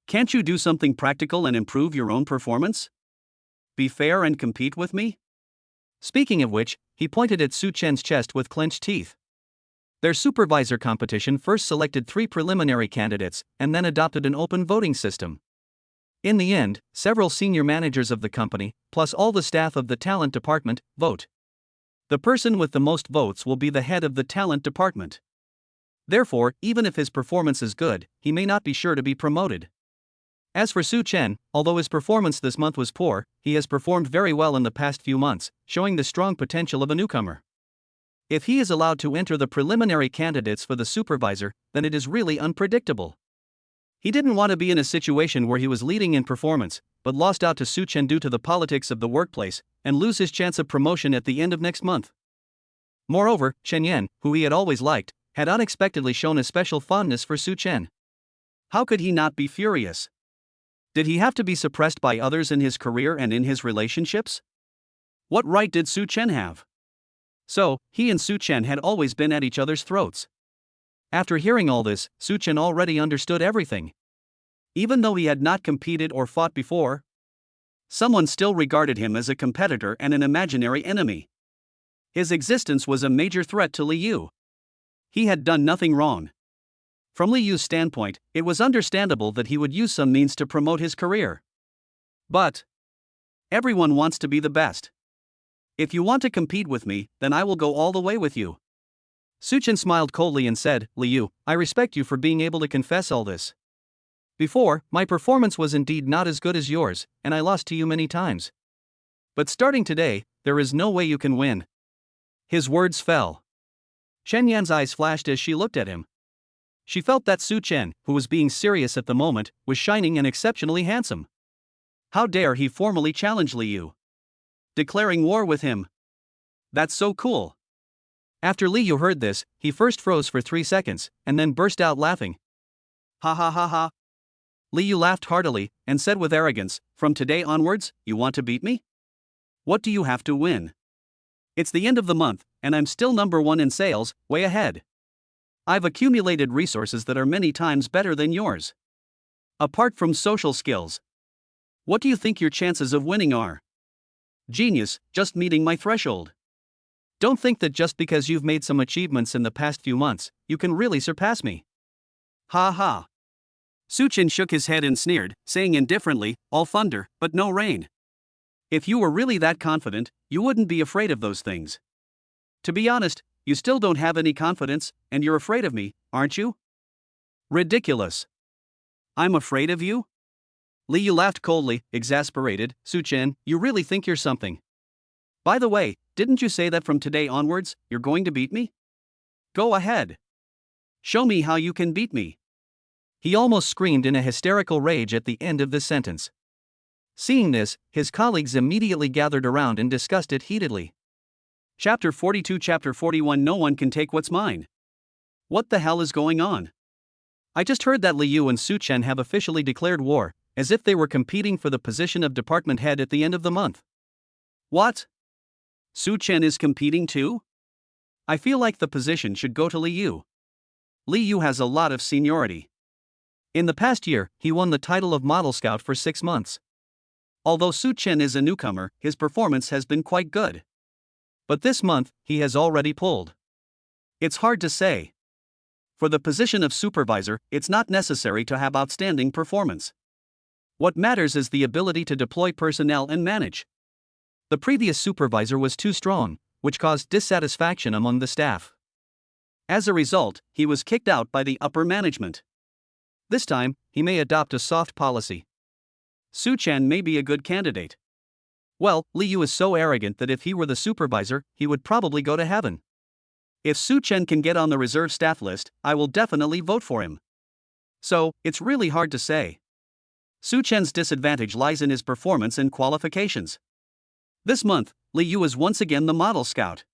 Can't you do something practical and improve your own performance? Be fair and compete with me?" Speaking of which, he pointed at Su Chen's chest with clenched teeth. Their supervisor competition first selected 3 preliminary candidates, and then adopted an open voting system. In the end, several senior managers of the company, plus all the staff of the talent department, vote. The person with the most votes will be the head of the talent department. Therefore, even if his performance is good, he may not be sure to be promoted. As for Su Chen, although his performance this month was poor, he has performed very well in the past few months, showing the strong potential of a newcomer. If he is allowed to enter the preliminary candidates for the supervisor, then it is really unpredictable. He didn't want to be in a situation where he was leading in performance, but lost out to Su Chen due to the politics of the workplace, and lose his chance of promotion at the end of next month. Moreover, Chen Yan, who he had always liked, had unexpectedly shown a special fondness for Su Chen. How could he not be furious? Did he have to be suppressed by others in his career and in his relationships? What right did Su Chen have? So, he and Su Chen had always been at each other's throats. After hearing all this, Su Chen already understood everything. Even though he had not competed or fought before, someone still regarded him as a competitor and an imaginary enemy. His existence was a major threat to Li Yu. He had done nothing wrong. From Li Yu's standpoint, it was understandable that he would use some means to promote his career. But everyone wants to be the best. If you want to compete with me, then I will go all the way with you. Su Chen smiled coldly and said, "Li Yu, I respect you for being able to confess all this. Before, my performance was indeed not as good as yours, and I lost to you many times. But starting today, there is no way you can win." His words fell. Chen Yan's eyes flashed as she looked at him. She felt that Su Chen, who was being serious at the moment, was shining and exceptionally handsome. How dare he formally challenge Li Yu? Declaring war with him. That's so cool. After Li Yu heard this, he first froze for 3 seconds, and then burst out laughing. Ha ha ha ha. Li Yu laughed heartily, and said with arrogance, "From today onwards, you want to beat me? What do you have to win? It's the end of the month, and I'm still #1 in sales, way ahead. I've accumulated resources that are many times better than yours. Apart from social skills. What do you think your chances of winning are? Genius, just meeting my threshold. Don't think that just because you've made some achievements in the past few months, you can really surpass me." Ha ha. Su Chen shook his head and sneered, saying indifferently, "All thunder, but no rain. If you were really that confident, you wouldn't be afraid of those things. To be honest, you still don't have any confidence, and you're afraid of me, aren't you? Ridiculous. I'm afraid of you?" Li Yu laughed coldly, exasperated. "Su Chen, you really think you're something? By the way, didn't you say that from today onwards, you're going to beat me? Go ahead. Show me how you can beat me." He almost screamed in a hysterical rage at the end of this sentence. Seeing this, his colleagues immediately gathered around and discussed it heatedly. Chapter 42 Chapter 41 No one can take what's mine. What the hell is going on? I just heard that Li Yu and Su Chen have officially declared war, as if they were competing for the position of department head at the end of the month. What? Su Chen is competing too? I feel like the position should go to Li Yu. Li Yu has a lot of seniority. In the past year, he won the title of Model Scout for 6 months. Although Su Chen is a newcomer, his performance has been quite good. But this month, he has already pulled. It's hard to say. For the position of supervisor, it's not necessary to have outstanding performance. What matters is the ability to deploy personnel and manage. The previous supervisor was too strong, which caused dissatisfaction among the staff. As a result, he was kicked out by the upper management. This time, he may adopt a soft policy. Su Chen may be a good candidate. Well, Li Yu is so arrogant that if he were the supervisor, he would probably go to heaven. If Su Chen can get on the reserve staff list, I will definitely vote for him. So, it's really hard to say. Su Chen's disadvantage lies in his performance and qualifications. This month, Li Yu is once again the model scout.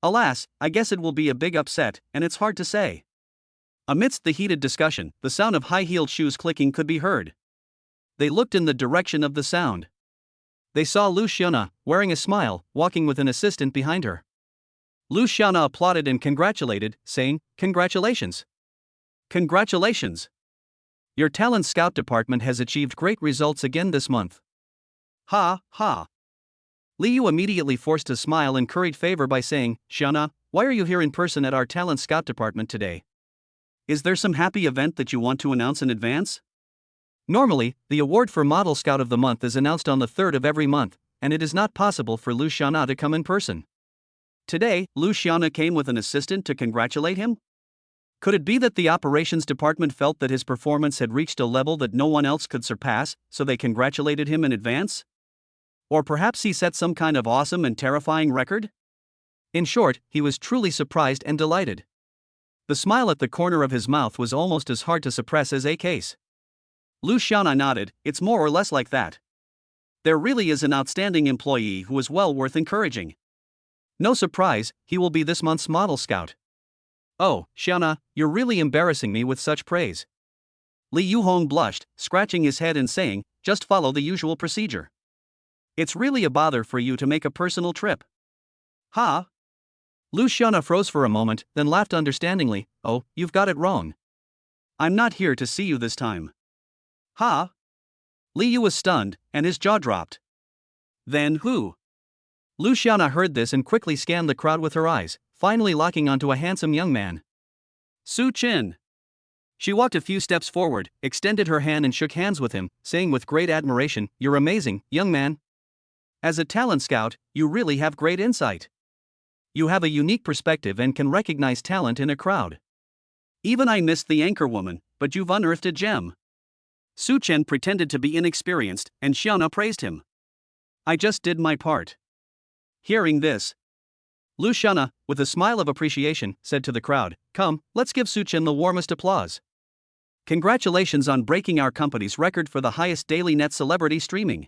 Alas, I guess it will be a big upset, and it's hard to say. Amidst the heated discussion, the sound of high-heeled shoes clicking could be heard. They looked in the direction of the sound. They saw Lu Xiaona, wearing a smile, walking with an assistant behind her. Lu Xiaona applauded and congratulated, saying, "Congratulations. Congratulations. Your talent scout department has achieved great results again this month." Ha, ha. Li Yu immediately forced a smile and curried favor by saying, "Xiaona, why are you here in person at our talent scout department today? Is there some happy event that you want to announce in advance?" Normally, the award for Model Scout of the Month is announced on the 3rd of every month, and it is not possible for Lu Xiaona to come in person. Today, Lu Xiaona came with an assistant to congratulate him? Could it be that the operations department felt that his performance had reached a level that no one else could surpass, so they congratulated him in advance? Or perhaps he set some kind of awesome and terrifying record? In short, he was truly surprised and delighted. The smile at the corner of his mouth was almost as hard to suppress as a case. Lu Xiaona nodded, "It's more or less like that. There really is an outstanding employee who is well worth encouraging. No surprise, he will be this month's model scout." "Oh, Xiaona, you're really embarrassing me with such praise." Li Yuhong blushed, scratching his head and saying, "Just follow the usual procedure. It's really a bother for you to make a personal trip." Ha? Lu Xiaona froze for a moment, then laughed understandingly, "Oh, you've got it wrong. I'm not here to see you this time." Ha? Li Yu was stunned, and his jaw dropped. Then who? Lu Xiaona heard this and quickly scanned the crowd with her eyes, finally locking onto a handsome young man. Su Chen. She walked a few steps forward, extended her hand and shook hands with him, saying with great admiration, "You're amazing, young man. As a talent scout, you really have great insight. You have a unique perspective and can recognize talent in a crowd. Even I missed the anchor woman, but you've unearthed a gem." Su Chen pretended to be inexperienced, and Xiaona praised him. "I just did my part." Hearing this, Luciana, with a smile of appreciation, said to the crowd, "Come, let's give Suchen the warmest applause. Congratulations on breaking our company's record for the highest daily net celebrity streaming."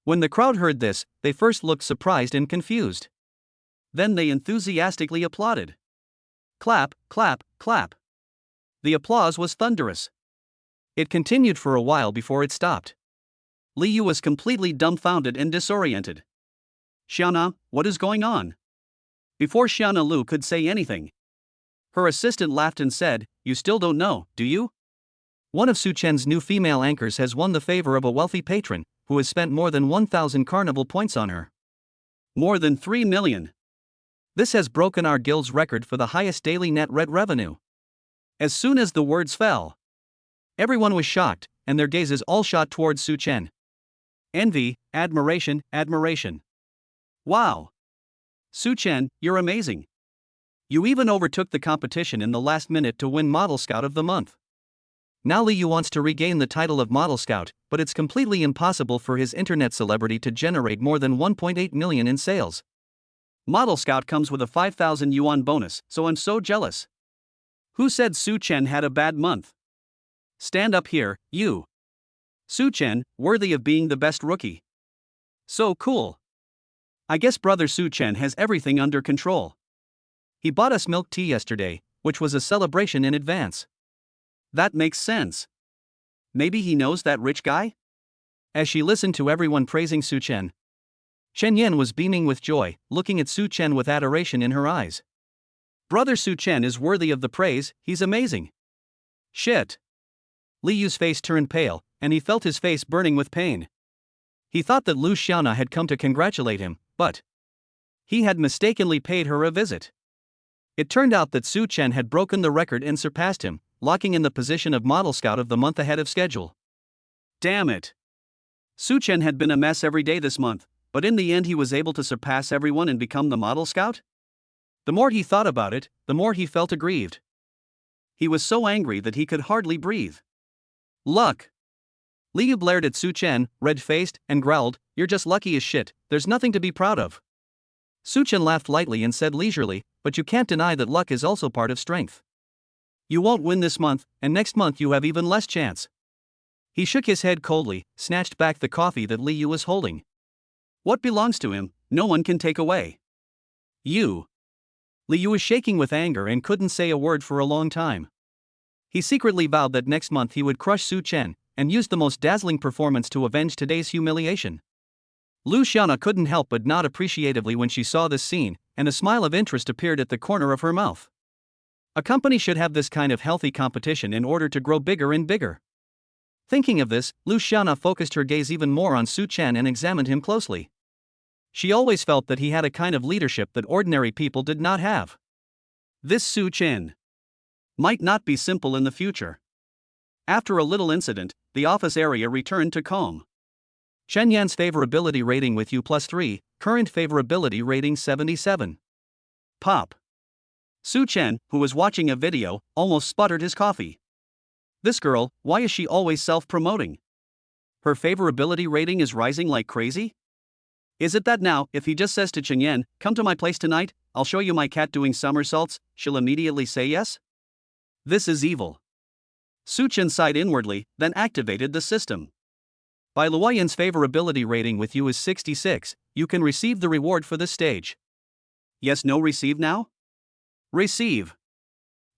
When the crowd heard this, they first looked surprised and confused. Then they enthusiastically applauded. Clap, clap, clap. The applause was thunderous. It continued for a while before it stopped. Liu was completely dumbfounded and disoriented. "Xiana, what is going on?" Before Xiana Lu could say anything, her assistant laughed and said, "You still don't know, do you? One of Suchen's new female anchors has won the favor of a wealthy patron, who has spent more than 1,000 carnival points on her. More than 3 million. This has broken our guild's record for the highest daily net red revenue." As soon as the words fell, everyone was shocked, and their gazes all shot towards Suchen. Envy, admiration, admiration. "Wow! Suchen, you're amazing. You even overtook the competition in the last minute to win Model Scout of the Month. Now Liu wants to regain the title of Model Scout, but it's completely impossible for his internet celebrity to generate more than 1.8 million in sales. Model Scout comes with a 5,000 yuan bonus, so I'm so jealous. Who said Suchen had a bad month? Stand up here, you. Suchen, worthy of being the best rookie. So cool. I guess brother Suchen has everything under control. He bought us milk tea yesterday, which was a celebration in advance. That makes sense. Maybe he knows that rich guy?" As she listened to everyone praising Suchen, Chen Yan was beaming with joy, looking at Suchen with adoration in her eyes. "Brother Suchen is worthy of the praise, he's amazing." Shit. Liu's face turned pale, and he felt his face burning with pain. He thought that Lu Xiana had come to congratulate him, but he had mistakenly paid her a visit. It turned out that Suchen had broken the record and surpassed him, locking in the position of Model Scout of the Month ahead of schedule. Damn it. Suchen had been a mess every day this month, but in the end he was able to surpass everyone and become the Model Scout? The more he thought about it, the more he felt aggrieved. He was so angry that he could hardly breathe. Luck. Liu blared at Suchen, red-faced, and growled, "You're just lucky as shit, there's nothing to be proud of." Suchen laughed lightly and said leisurely, "But you can't deny that luck is also part of strength. You won't win this month, and next month you have even less chance." He shook his head coldly, snatched back the coffee that Liu was holding. "What belongs to him, no one can take away. You." Liu was shaking with anger and couldn't say a word for a long time. He secretly vowed that next month he would crush Suchen, and use the most dazzling performance to avenge today's humiliation. Lu Xiana couldn't help but nod appreciatively when she saw this scene, and a smile of interest appeared at the corner of her mouth. A company should have this kind of healthy competition in order to grow bigger and bigger. Thinking of this, Lu Xiana focused her gaze even more on Suchen and examined him closely. She always felt that he had a kind of leadership that ordinary people did not have. This Suchen might not be simple in the future. After a little incident, the office area returned to calm. Chen Yan's favorability rating with U +3, current favorability rating 77. Pop. Suchen, who was watching a video, almost sputtered his coffee. This girl, why is she always self-promoting? Her favorability rating is rising like crazy? Is it that now, if he just says to Chen Yan, "Come to my place tonight, I'll show you my cat doing somersaults," she'll immediately say yes? This is evil. Suchen sighed inwardly, then activated the system. By Luoyan's favorability rating with you is 66, you can receive the reward for this stage. Yes, no, receive now? Receive.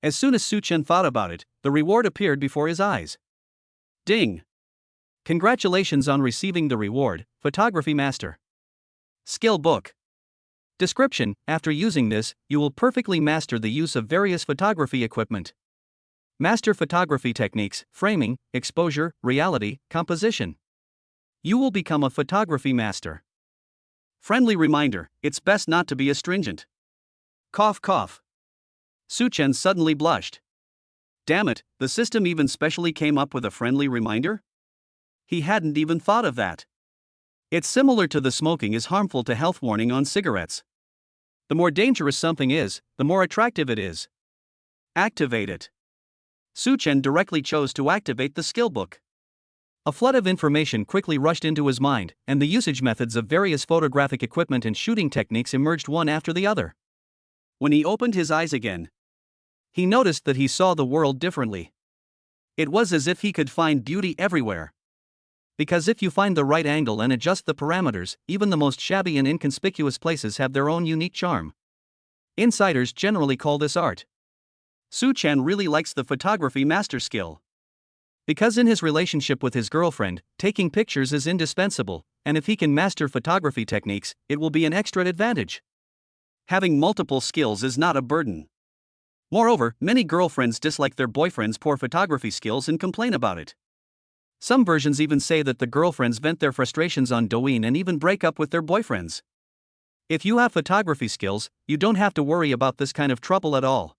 As soon as Suchen thought about it, the reward appeared before his eyes. Ding. Congratulations on receiving the reward, Photography Master. Skill Book. Description: after using this, you will perfectly master the use of various photography equipment. Master photography techniques, framing, exposure, reality, composition. You will become a photography master. Friendly reminder, it's best not to be astringent. Cough cough. Suchen suddenly blushed. Damn it, the system even specially came up with a friendly reminder? He hadn't even thought of that. It's similar to the smoking is harmful to health warning on cigarettes. The more dangerous something is, the more attractive it is. Activate it. Suchen directly chose to activate the skill book. A flood of information quickly rushed into his mind, and the usage methods of various photographic equipment and shooting techniques emerged one after the other. When he opened his eyes again, he noticed that he saw the world differently. It was as if he could find beauty everywhere. Because if you find the right angle and adjust the parameters, even the most shabby and inconspicuous places have their own unique charm. Insiders generally call this art. Su Chen really likes the photography master skill. Because in his relationship with his girlfriend, taking pictures is indispensable, and if he can master photography techniques, it will be an extra advantage. Having multiple skills is not a burden. Moreover, many girlfriends dislike their boyfriend's poor photography skills and complain about it. Some versions even say that the girlfriends vent their frustrations on Douyin and even break up with their boyfriends. If you have photography skills, you don't have to worry about this kind of trouble at all.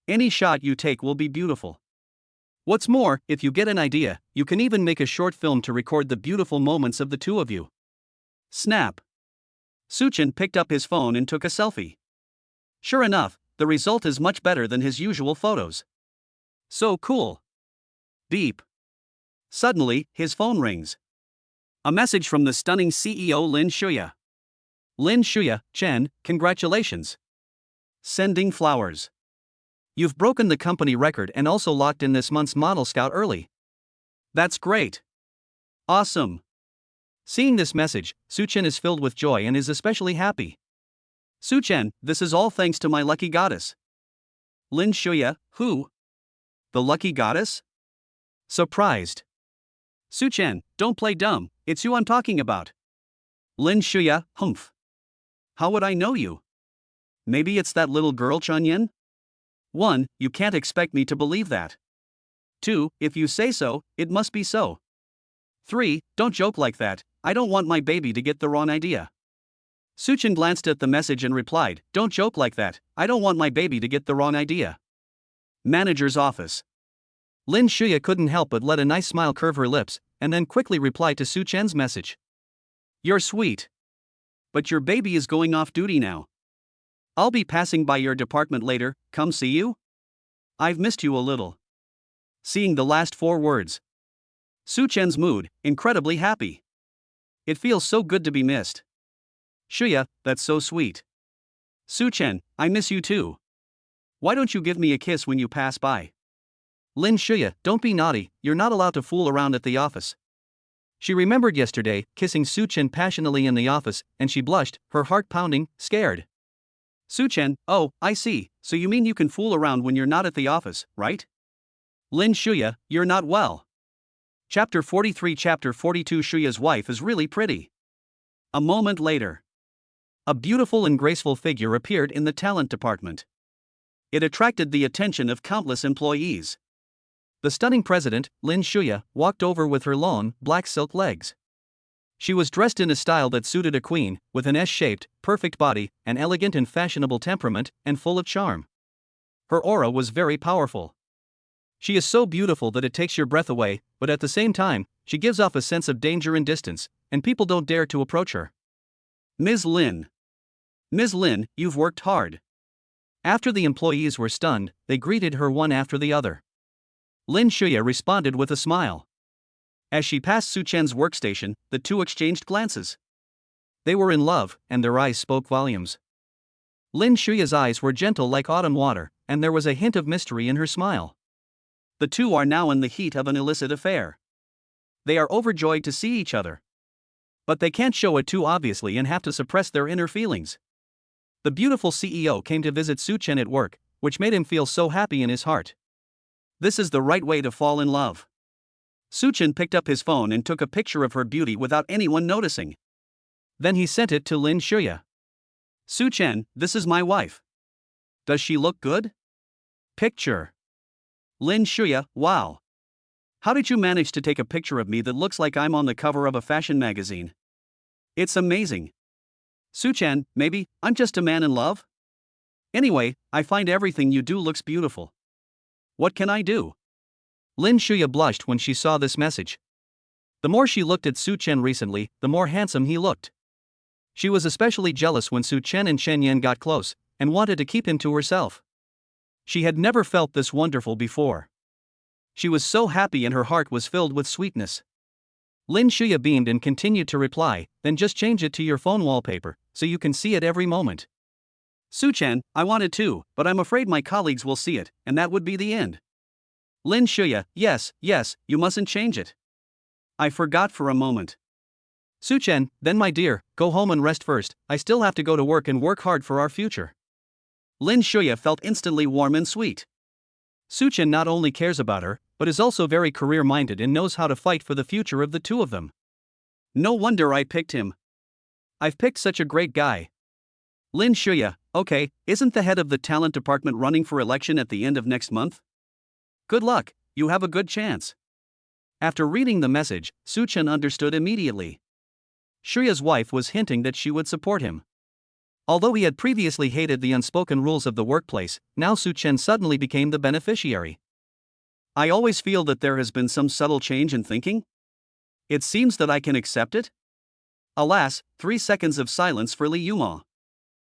Any shot you take will be beautiful. What's more, if you get an idea, you can even make a short film to record the beautiful moments of the two of you. Snap. Su Chen picked up his phone and took a selfie. Sure enough, the result is much better than his usual photos. So cool. Beep. Suddenly, his phone rings. A message from the stunning CEO Lin Shuya. Lin Shuya, Chen, congratulations. Sending flowers. You've broken the company record and also locked in this month's Model Scout early. That's great. Awesome. Seeing this message, Su Chen is filled with joy and is especially happy. Su Chen, this is all thanks to my lucky goddess. Lin Shuya, who? The lucky goddess? Surprised. Su Chen, don't play dumb, it's you I'm talking about. Lin Shuya, humph. How would I know you? Maybe it's that little girl Chunyan? 1. You can't expect me to believe that. 2. If you say so, it must be so. 3. Don't joke like that, I don't want my baby to get the wrong idea. Su Chen glanced at the message and replied, don't joke like that, I don't want my baby to get the wrong idea. Manager's office. Lin Shuya couldn't help but let a nice smile curve her lips, and then quickly replied to Su Chen's message. You're sweet. But your baby is going off duty now. I'll be passing by your department later, come see you? I've missed you a little. Seeing the last 4 words. Su Chen's mood, incredibly happy. It feels so good to be missed. Shuya, that's so sweet. Su Chen, I miss you too. Why don't you give me a kiss when you pass by? Lin Shuya, don't be naughty, you're not allowed to fool around at the office. She remembered yesterday, kissing Su Chen passionately in the office, and she blushed, her heart pounding, scared. Su Chen, oh, I see, so you mean you can fool around when you're not at the office, right? Lin Shuya, you're not well. Chapter 43 Chapter 42 Shuya's wife is really pretty. A moment later. A beautiful and graceful figure appeared in the talent department. It attracted the attention of countless employees. The stunning president, Lin Shuya, walked over with her long, black silk legs. She was dressed in a style that suited a queen, with an S-shaped, perfect body, an elegant and fashionable temperament, and full of charm. Her aura was very powerful. She is so beautiful that it takes your breath away, but at the same time, she gives off a sense of danger and distance, and people don't dare to approach her. Ms. Lin. Ms. Lin, you've worked hard. After the employees were stunned, they greeted her one after the other. Lin Shuya responded with a smile. As she passed Su Chen's workstation, the two exchanged glances. They were in love, and their eyes spoke volumes. Lin Shuya's eyes were gentle like autumn water, and there was a hint of mystery in her smile. The two are now in the heat of an illicit affair. They are overjoyed to see each other. But they can't show it too obviously and have to suppress their inner feelings. The beautiful CEO came to visit Su Chen at work, which made him feel so happy in his heart. This is the right way to fall in love. Su Chen picked up his phone and took a picture of her beauty without anyone noticing. Then he sent it to Lin Shuya. Su Chen, this is my wife. Does she look good? Picture. Lin Shuya, wow. How did you manage to take a picture of me that looks like I'm on the cover of a fashion magazine? It's amazing. Su Chen, maybe, I'm just a man in love? Anyway, I find everything you do looks beautiful. What can I do? Lin Shuya blushed when she saw this message. The more she looked at Su Chen recently, the more handsome he looked. She was especially jealous when Su Chen and Chen Yan got close, and wanted to keep him to herself. She had never felt this wonderful before. She was so happy and her heart was filled with sweetness. Lin Shuya beamed and continued to reply, then just change it to your phone wallpaper, so you can see it every moment. Su-chan, I wanted to, but I'm afraid my colleagues will see it, and that would be the end. Lin Shuya, yes, you mustn't change it. I forgot for a moment. Su-chan, then my dear, go home and rest first, I still have to go to work and work hard for our future. Lin Shuya felt instantly warm and sweet. Su-chan not only cares about her, but is also very career-minded and knows how to fight for the future of the two of them. No wonder I picked him. I've picked such a great guy. Lin Shuya, okay, isn't the head of the talent department running for election at the end of next month? Good luck, you have a good chance. After reading the message, Su-chan understood immediately. Shuya's wife was hinting that she would support him. Although he had previously hated the unspoken rules of the workplace, now Su-chan suddenly became the beneficiary. I always feel that there has been some subtle change in thinking. It seems that I can accept it. Alas, 3 seconds of silence for Li Yuma.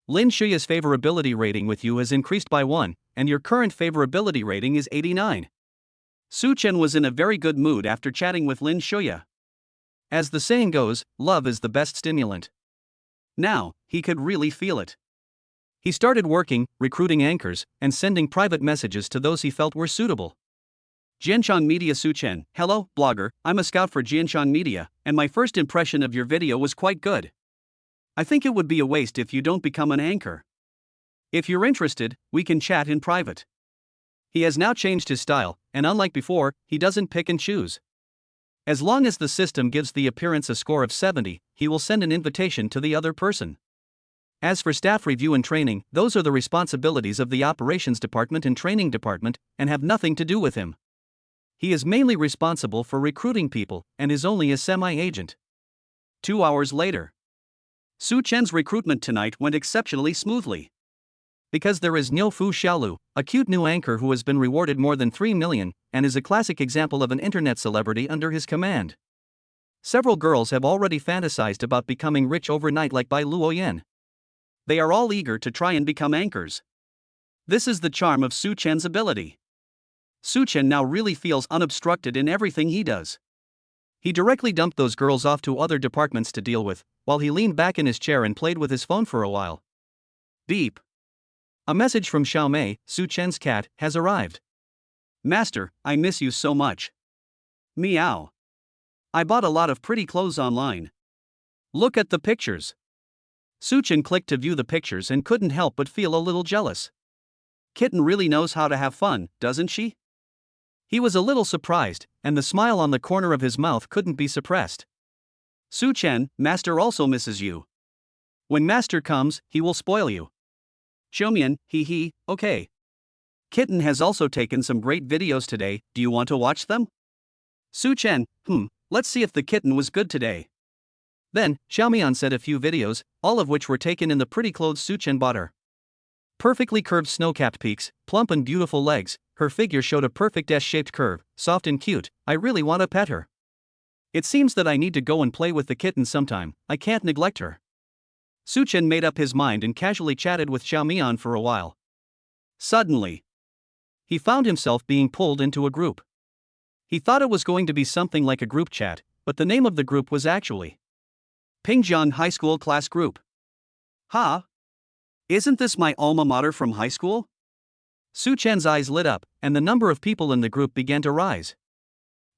Lin Shuya's favorability rating with you has increased by 1, and your current favorability rating is 89. Su-chan was in a very good mood after chatting with Lin Shuya. As the saying goes, love is the best stimulant. Now, he could really feel it. He started working, recruiting anchors, and sending private messages to those he felt were suitable. Jianshan Media Su-chan, hello, blogger, I'm a scout for Jianshan Media, and my first impression of your video was quite good. I think it would be a waste if you don't become an anchor. If you're interested, we can chat in private. He has now changed his style, and unlike before, he doesn't pick and choose. As long as the system gives the appearance a score of 70, he will send an invitation to the other person. As for staff review and training, those are the responsibilities of the operations department and training department, and have nothing to do with him. He is mainly responsible for recruiting people, and is only a semi-agent. 2 hours later. Su-chan's recruitment tonight went exceptionally smoothly. Because there is Niu Fu Xiaolu, a cute new anchor who has been rewarded more than 3 million, and is a classic example of an internet celebrity under his command. Several girls have already fantasized about becoming rich overnight like by Luoyan. They are all eager to try and become anchors. This is the charm of Su-chan's ability. Su-chan now really feels unobstructed in everything he does. He directly dumped those girls off to other departments to deal with, while he leaned back in his chair and played with his phone for a while. Beep. A message from Xiaomei, Su-chan's cat, has arrived. Master, I miss you so much. Meow. I bought a lot of pretty clothes online. Look at the pictures. Su-chan clicked to view the pictures and couldn't help but feel a little jealous. Kitten really knows how to have fun, doesn't she? He was a little surprised, and the smile on the corner of his mouth couldn't be suppressed. Su-chan, Master also misses you. When Master comes, he will spoil you. Xiaomian, hee, okay. Kitten has also taken some great videos today, do you want to watch them? Su-chan, let's see if the kitten was good today. Then, Xiaomian said a few videos, all of which were taken in the pretty clothes Su-chan bought her. Perfectly curved snow-capped peaks, plump and beautiful legs, her figure showed a perfect S-shaped curve, soft and cute, I really want to pet her. It seems that I need to go and play with the kitten sometime, I can't neglect her. Su-chan made up his mind and casually chatted with Xiaomian for a while. Suddenly, he found himself being pulled into a group. He thought it was going to be something like a group chat, but the name of the group was actually Pingjiang High School Class Group. Huh? Isn't this my alma mater from high school? Su-chan's eyes lit up, and the number of people in the group began to rise.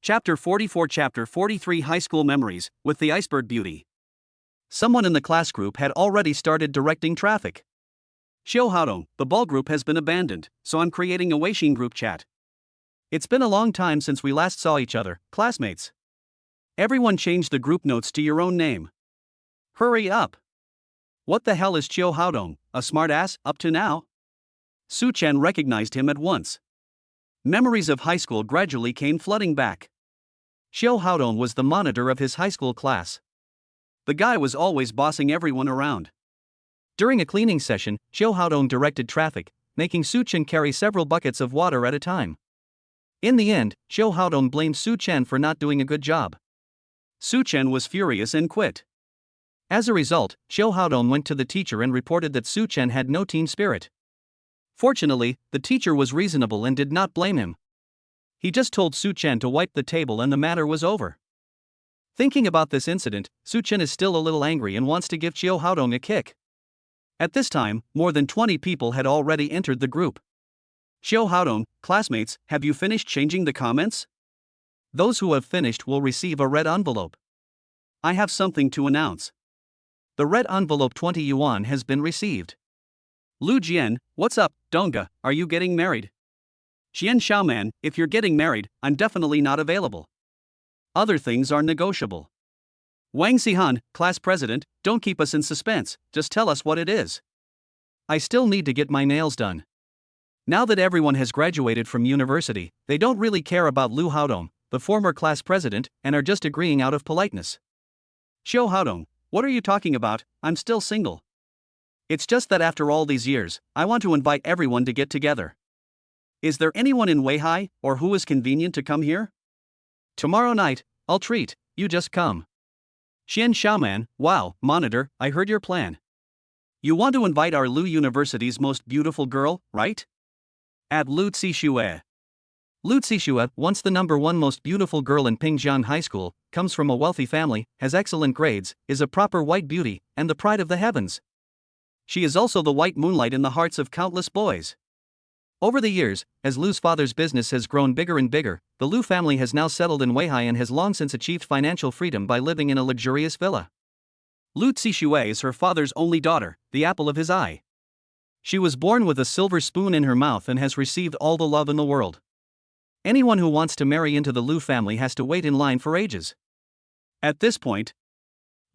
Chapter 44 Chapter 43 High School Memories, with the Iceberg Beauty. Someone in the class group had already started directing traffic. Xiao, the ball group has been abandoned, so I'm creating a Weixin group chat. It's been a long time since we last saw each other, classmates. Everyone change the group notes to your own name. Hurry up. What the hell is Xiao Haodong, a smartass, up to now? Su-chan recognized him at once. Memories of high school gradually came flooding back. Xiao Haodong was the monitor of his high school class. The guy was always bossing everyone around. During a cleaning session, Xiao Haodong directed traffic, making Su-chan carry several buckets of water at a time. In the end, Xiao Haodong blamed Su-chan for not doing a good job. Su-chan was furious and quit. As a result, Xiao Haodong went to the teacher and reported that Su-chan had no team spirit. Fortunately, the teacher was reasonable and did not blame him. He just told Su-chan to wipe the table and the matter was over. Thinking about this incident, Su Chen is still a little angry and wants to give Xiao Haodong a kick. At this time, more than 20 people had already entered the group. Xiao Haodong, classmates, have you finished changing the comments? Those who have finished will receive a red envelope. I have something to announce. The red envelope 20 yuan has been received. Lu Jian, what's up, Donga, are you getting married? Xian Xiaoman, if you're getting married, I'm definitely not available. Other things are negotiable. Wang Xihan, class president, don't keep us in suspense, just tell us what it is. I still need to get my nails done. Now that everyone has graduated from university, they don't really care about Lu Haodong, the former class president, and are just agreeing out of politeness. Xiao Haodong, what are you talking about? I'm still single. It's just that after all these years, I want to invite everyone to get together. Is there anyone in Weihai, or who is convenient to come here? Tomorrow night, I'll treat, you just come. Xian Xiaoman, wow, monitor, I heard your plan. You want to invite our Lu University's most beautiful girl, right? At Lu Zixue. Lu Zixue, once the #1 most beautiful girl in Pingjiang High School, comes from a wealthy family, has excellent grades, is a proper white beauty, and the pride of the heavens. She is also the white moonlight in the hearts of countless boys. Over the years, as Lu's father's business has grown bigger and bigger, the Lu family has now settled in Weihai and has long since achieved financial freedom by living in a luxurious villa. Lu Zixue is her father's only daughter, the apple of his eye. She was born with a silver spoon in her mouth and has received all the love in the world. Anyone who wants to marry into the Lu family has to wait in line for ages. At this point,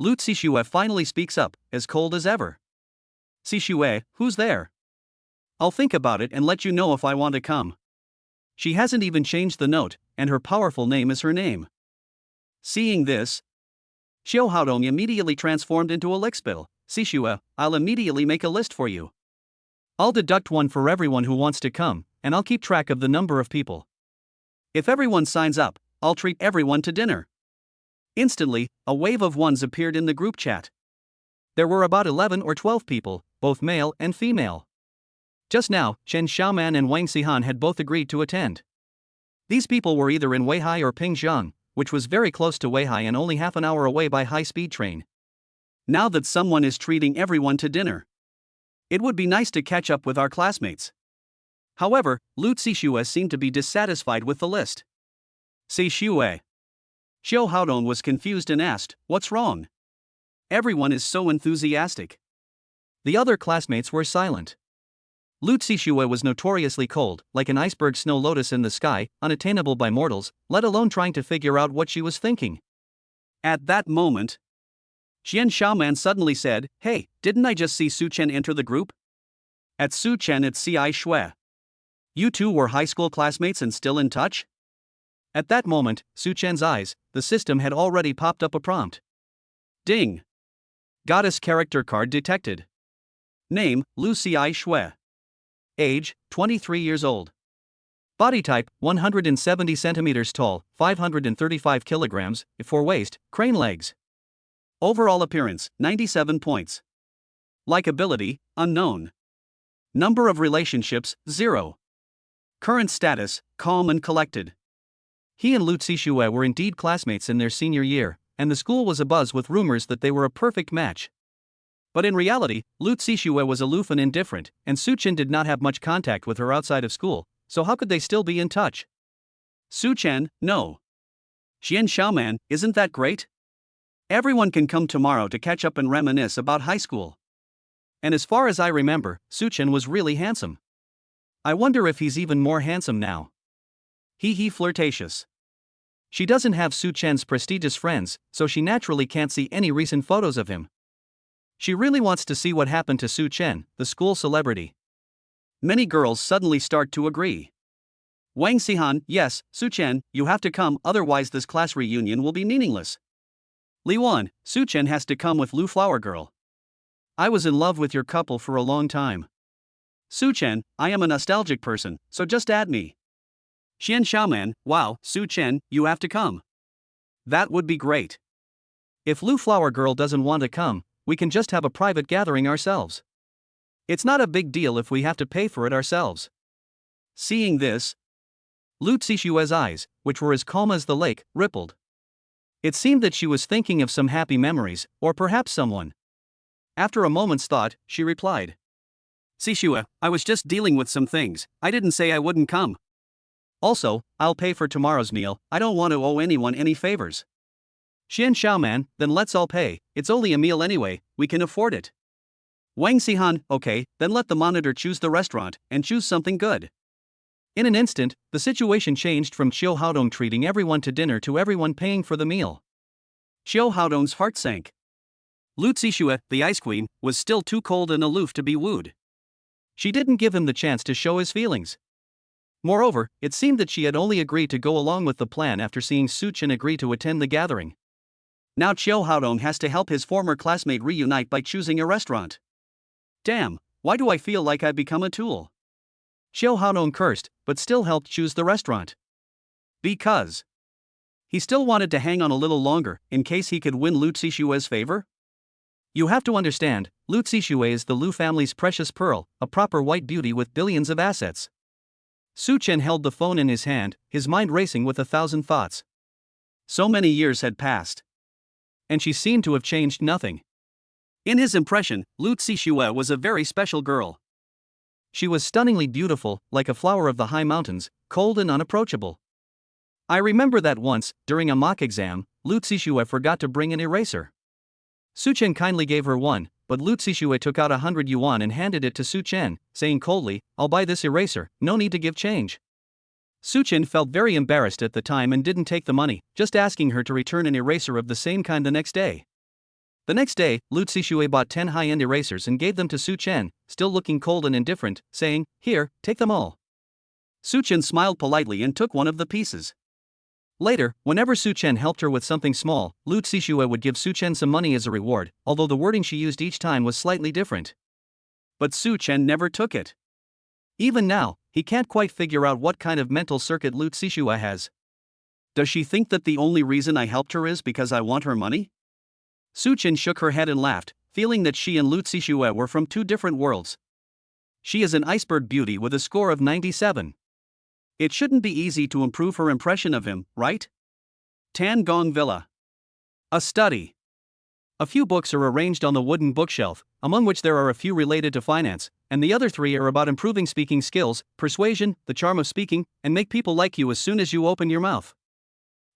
Lu Zixue finally speaks up, as cold as ever. Zixue, who's there? I'll think about it and let you know if I want to come. She hasn't even changed the note, and her powerful name is her name. Seeing this, Xiao Haodong immediately transformed into a lickspill. Zixue, I'll immediately make a list for you. I'll deduct one for everyone who wants to come, and I'll keep track of the number of people. If everyone signs up, I'll treat everyone to dinner. Instantly, a wave of ones appeared in the group chat. There were about 11 or 12 people, both male and female. Just now, Chen Xiaoman and Wang Xihan had both agreed to attend. These people were either in Weihai or Pingjiang, which was very close to Weihai and only half an hour away by high-speed train. Now that someone is treating everyone to dinner, it would be nice to catch up with our classmates. However, Lu Zixue seemed to be dissatisfied with the list. Zixue. Xiao Haodong was confused and asked, what's wrong? Everyone is so enthusiastic. The other classmates were silent. Lu Zixue was notoriously cold, like an iceberg snow lotus in the sky, unattainable by mortals, let alone trying to figure out what she was thinking. At that moment, Xian Xiaoman suddenly said, hey, didn't I just see Su Chen enter the group? At Su Chen it's Ci Shui. You two were high school classmates and still in touch? At that moment, Su Chen's eyes, the system had already popped up a prompt. Ding. Goddess character card detected. Name, Lu Ci Shui. Age, 23 years old. Body type, 170 centimeters tall, 535 kilograms, for waist, crane legs. Overall appearance, 97 points. Likability, unknown. Number of relationships, 0. Current status, calm and collected. He and Lu Zixue were indeed classmates in their senior year, and the school was abuzz with rumors that they were a perfect match. But in reality, Lu Zixue was aloof and indifferent, and Su Chen did not have much contact with her outside of school, so how could they still be in touch? Su Chen, no. Xian Xiaoman, isn't that great? Everyone can come tomorrow to catch up and reminisce about high school. And as far as I remember, Su Chen was really handsome. I wonder if he's even more handsome now. He flirtatious. She doesn't have Su Chen's prestigious friends, so she naturally can't see any recent photos of him. She really wants to see what happened to Su Chen, the school celebrity. Many girls suddenly start to agree. Wang Xihan, yes, Su Chen, you have to come, otherwise this class reunion will be meaningless. Luoyan, Su Chen has to come with Lu Flower Girl. I was in love with your couple for a long time. Su Chen, I am a nostalgic person, so just add me. Xian Xiaoman, wow, Su Chen, you have to come. That would be great. If Lu Flower Girl doesn't want to come, we can just have a private gathering ourselves. It's not a big deal if we have to pay for it ourselves. Seeing this, Lu Zixue's eyes, which were as calm as the lake, rippled. It seemed that she was thinking of some happy memories, or perhaps someone. After a moment's thought, she replied. Sishua, I was just dealing with some things, I didn't say I wouldn't come. Also, I'll pay for tomorrow's meal, I don't want to owe anyone any favors. Xian Xiaoman, then let's all pay, it's only a meal anyway, we can afford it. Wang Sihan, okay, then let the monitor choose the restaurant, and choose something good. In an instant, the situation changed from Xiu Haodong treating everyone to dinner to everyone paying for the meal. Xiu Haodong's heart sank. Lu Zixue, the ice queen, was still too cold and aloof to be wooed. She didn't give him the chance to show his feelings. Moreover, it seemed that she had only agreed to go along with the plan after seeing Su Chen agree to attend the gathering. Now Xiu Haodong has to help his former classmate reunite by choosing a restaurant. Damn, why do I feel like I've become a tool? Xiu Haodong cursed, but still helped choose the restaurant. Because he still wanted to hang on a little longer, in case he could win Lu Zixue's favor? You have to understand, Lu Zixue is the Lu family's precious pearl, a proper white beauty with billions of assets. Su Chen held the phone in his hand, his mind racing with 1,000 thoughts. So many years had passed. And she seemed to have changed nothing. In his impression, Lu Zixue was a very special girl. She was stunningly beautiful, like a flower of the high mountains, cold and unapproachable. I remember that once, during a mock exam, Lu Zixue forgot to bring an eraser. Su Chen kindly gave her one, but Lu Zixue took out 100 yuan and handed it to Su Chen, saying coldly, "I'll buy this eraser, no need to give change." Su Chen felt very embarrassed at the time and didn't take the money, just asking her to return an eraser of the same kind the next day. The next day, Lu Zixue bought 10 high-end erasers and gave them to Su Chen, still looking cold and indifferent, saying, "Here, take them all." Su Chen smiled politely and took one of the pieces. Later, whenever Su Chen helped her with something small, Lu Zixue would give Su Chen some money as a reward, although the wording she used each time was slightly different. But Su Chen never took it. Even now, he can't quite figure out what kind of mental circuit Lu Zixue has. Does she think that the only reason I helped her is because I want her money? Su Chen shook her head and laughed, feeling that she and Lu Zixue were from two different worlds. She is an iceberg beauty with a score of 97. It shouldn't be easy to improve her impression of him, right? Tan Gong Villa. A study. A few books are arranged on the wooden bookshelf, among which there are a few related to finance, and the other 3 are about improving speaking skills, persuasion, the charm of speaking, and make people like you as soon as you open your mouth.